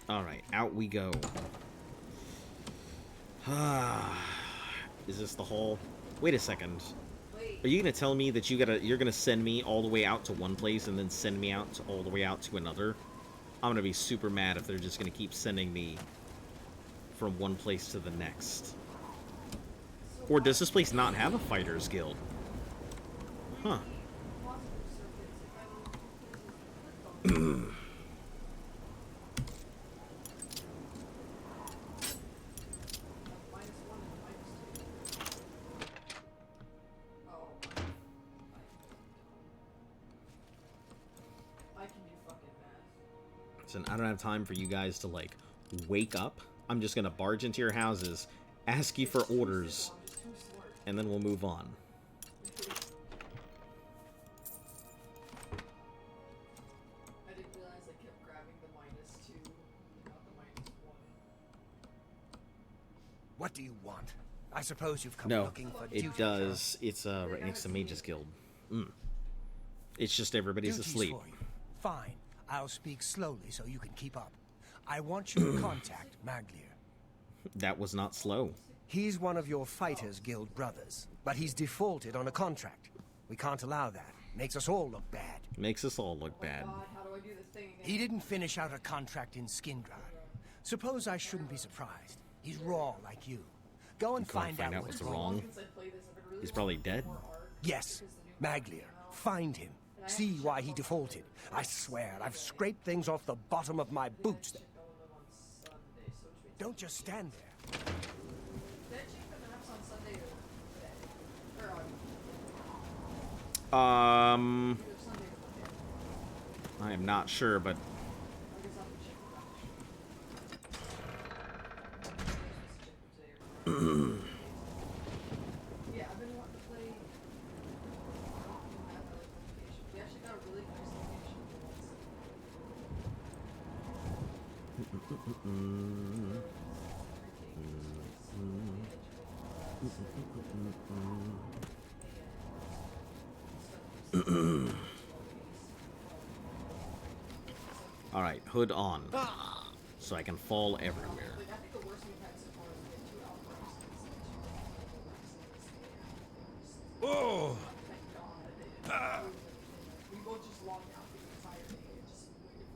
Alright, out we go. Is this the hall? Wait a second. Are you gonna tell me that you're gonna send me all the way out to one place and then send me out to all the way out to another? I'm gonna be super mad if they're just gonna keep sending me from one place to the next. Or does this place not have a fighters guild? Huh. I can do fucking Listen, I don't have time for you guys to, like, wake up. I'm just gonna barge into your houses, ask you for orders, and then we'll move on. I didn't realize I kept grabbing the -2, not the -1. What do you want? I suppose you've come No, looking for it duty. does. It's right next to Mage's Guild. It's just everybody's Duties asleep. for you. Fine. I'll speak slowly so you can keep up. I want you to contact Maglier. That was not slow. He's one of your Fighters Guild brothers, but he's defaulted on a contract. We can't allow that. Makes us all look bad. Makes us all look bad. God, how do I do this thing again? He didn't finish out a contract in Skingrad. Suppose I shouldn't be surprised. He's raw like you. Go and Go and find out what's wrong. Since I played this, I've been really He's probably dead. Yes, Maglier. Find him. See why he defaulted. I swear, I've scraped things off the bottom of my boots. Don't just stand there. Did I check the maps on Sunday or today? Or on either Sunday or Monday? I am not sure, but I guess I'll have to check the maps. Yeah, I've been wanting to play. We actually got a really nice location alright, hood on. So I can fall everywhere. Like, I think the worst we've had so far is we get 2 outbursts. Oh! Thank God that they didn't. We both just logged out the entire day and just waited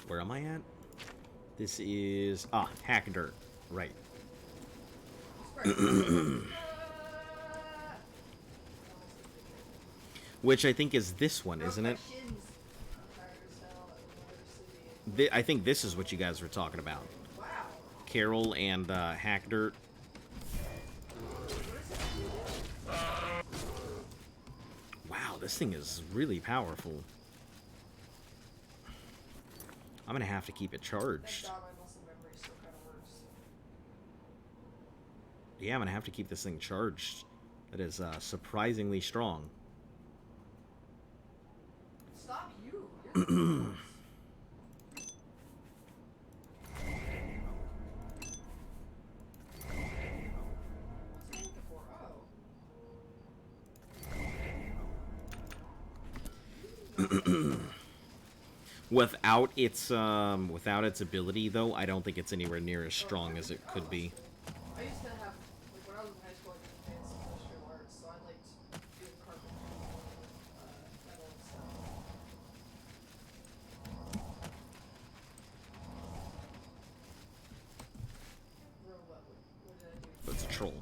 Where am I at? This is... Hack Dirt. Right. Which I think is this one, isn't it? I think this is what you guys were talking about. Carol and Hack Dirt. Wow, this thing is really powerful. I'm gonna have to keep it charged. Yeah, I'm gonna have to keep this thing charged. That is surprisingly strong. Stop you! Without its ability, though, I don't think it's anywhere near as strong as it could be. I used to have, like, when I was in high school, I did advanced industrial arts, so I liked doing carpentry, metal and stuff. Bro, what did I do? That's a troll.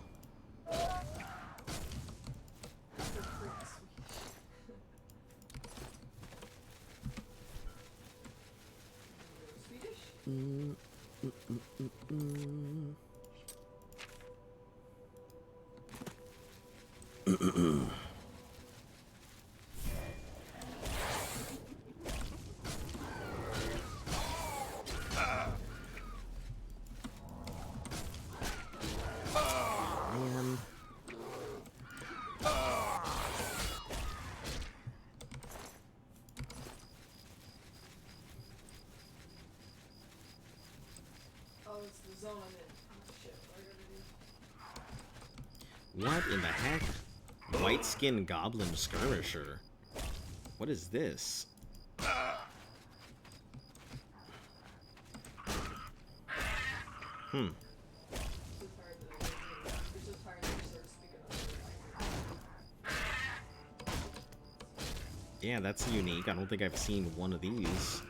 Man. Oh, it's the zone I'm in. Oh, shit, what do I gotta do? What in the heck? White skin goblin skirmisher. What is this? Yeah, that's unique. I don't think I've seen one of these.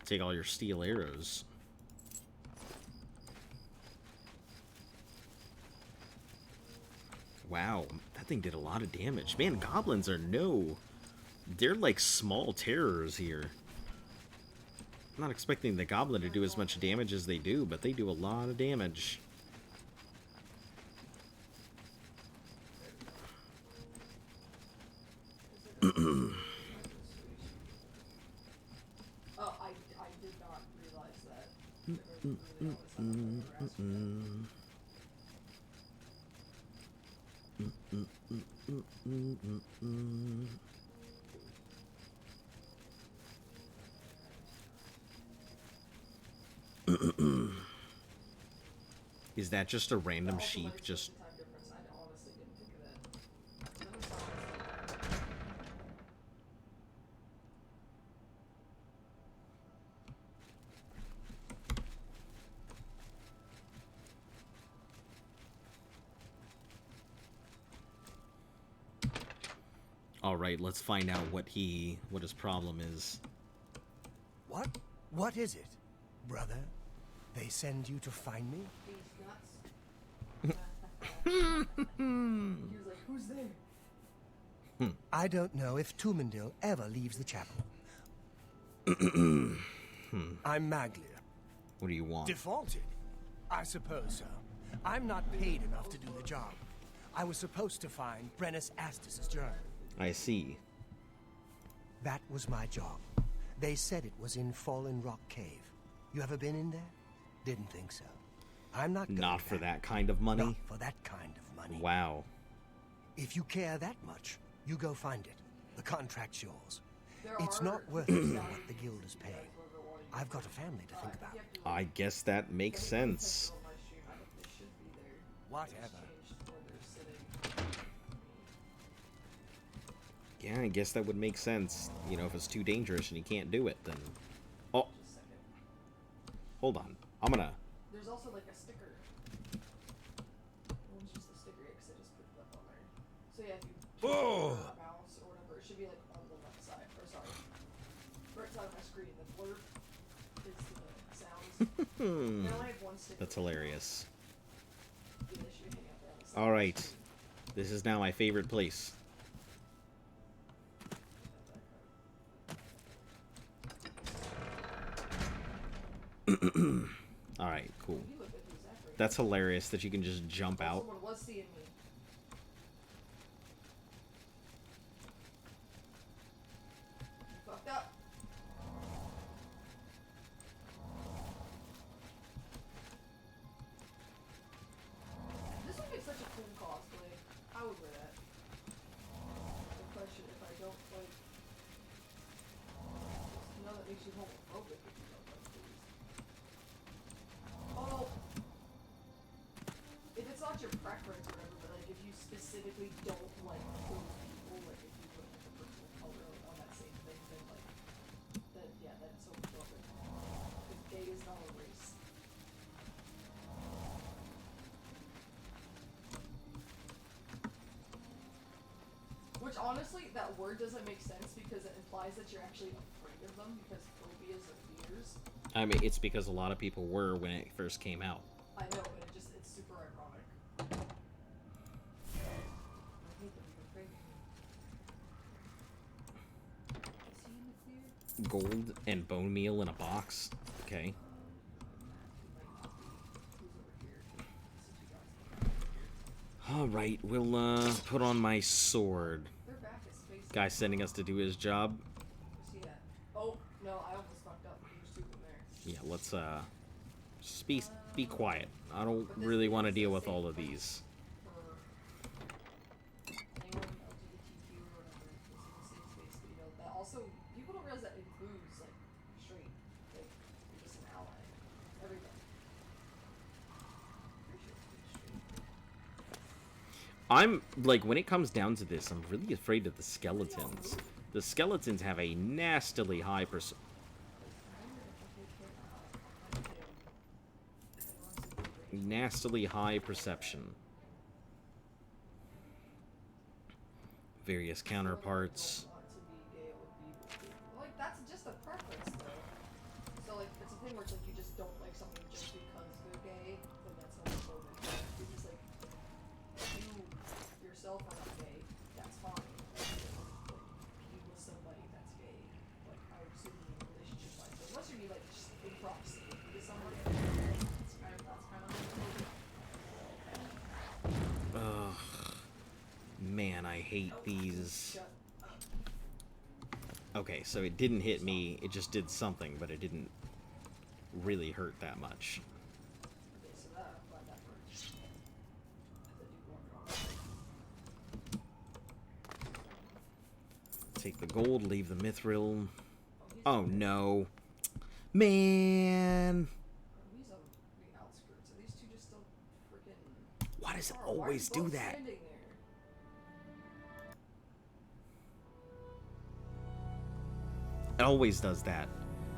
Take all your steel arrows. Wow, that thing did a lot of damage. Man, goblins are they're like small terrors here. I'm not expecting the goblin to do as much damage as they do, but they do a lot of damage. Oh, I did not realize that. Is that just a random sheep? Just all right, let's find out what his problem is. What? What is it? Brother, they send you to find me? He was like, who's there? I don't know if Tumendil ever leaves the chapel. I'm Maglia. What do you want? Defaulted? I suppose so. I'm not paid enough to do the job. I was supposed to find Brennus Astus's journal. I see. That was my job. They said it was in Fallen Rock Cave. You ever been in there? Didn't think so. I'm not going Not for back. that kind of money? Not for that kind of money. Wow. If you care that much, you go find it. The contract's yours. It's are- not worth it what the guild is paying. I've got a family to think about. I guess that makes sense. Whatever. Yeah, I guess that would make sense. You know, if it's too dangerous and you can't do it, then... Oh. Hold on. I'm gonna... There's also like a sticker. One's just a sticker because I just put it up on there. So yeah, if you Oh. mouse or whatever, it should be like on the left side. Or sorry, right side of my screen. The blurb is the sounds. I only have one sticker. That's hilarious. Yeah, they should hang out there on the side. Alright. This is now my favorite place. Alright, cool. You look like who's that right? That's hilarious that you can just jump out. Someone was seeing me. You fucked up. This would be such a cool cosplay. I would wear that. The question if I don't like. No, that makes you homophobic if you don't like these. Oh. If it's not your preference or whatever, but like if you specifically don't like those people, like if you put like a personal color on that same thing, then like, then yeah, that's homophobic. Because gay is not a race. Which honestly, that word doesn't make sense because it implies that you're actually afraid of them because phobias are fears. I mean, it's because a lot of people were when it first came out. I know, but it's super ironic. I hate that you're afraid of me. Is he in the clear? Gold and bone meal in a box. Okay. Alright, we'll put on my sword. Their back is facing. Guy sending us to do his job. See that? Oh no, I almost fucked up. There's two in there. Yeah, let's just be quiet. I don't really want to deal with all of these. For anyone LGBTQ or whatever, it's in the safe space, but you know that also people don't realize that includes like straight, like you're just an ally, everybody. Pretty sure it's pretty straight. I'm, like, when it comes down to this, I'm really afraid of the skeletons. The skeletons have a nastily high perception. Various counterparts. Like that's just a preference though. So like it's a thing where it's like you just don't like someone just because they're gay, then that's homophobic. You're just like you yourself are not gay, that's fine. Like, be with somebody that's gay. Like I would assume you in a relationship like so unless you're like props. Because somebody that's kind of Ugh. Man, I hate these. Okay, so it didn't hit me, it just did something, but it didn't really hurt that much. Take the gold, leave the mithril. Oh no. Man! Why does it always do that? It always does that.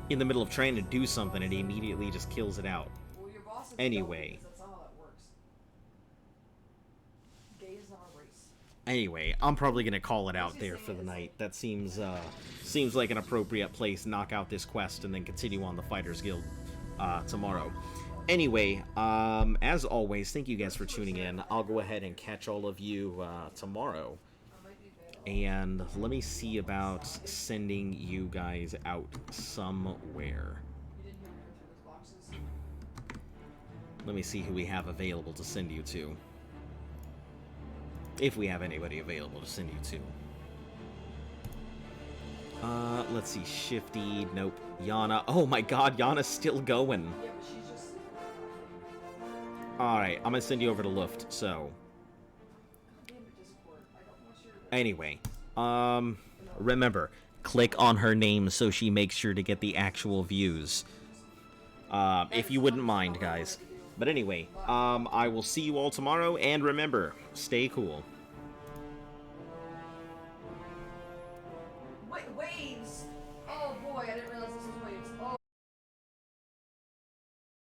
In the middle of trying to do something, it immediately just kills it out. Anyway. Anyway, I'm probably gonna call it out there for the night. That seems like an appropriate place. Knock out this quest and then continue on the Fighters Guild tomorrow. Anyway, as always, thank you guys for tuning in. I'll go ahead and catch all of you tomorrow. And let me see about sending you guys out somewhere. Let me see who we have available to send you to. If we have anybody available to send you to. Let's see. Shifty. Nope. Yana. Oh my god, Yana's still going. Alright, I'm gonna send you over to Luft, so. Anyway, remember, click on her name so she makes sure to get the actual views. If you wouldn't mind, guys. But anyway, I will see you all tomorrow, and remember, stay cool.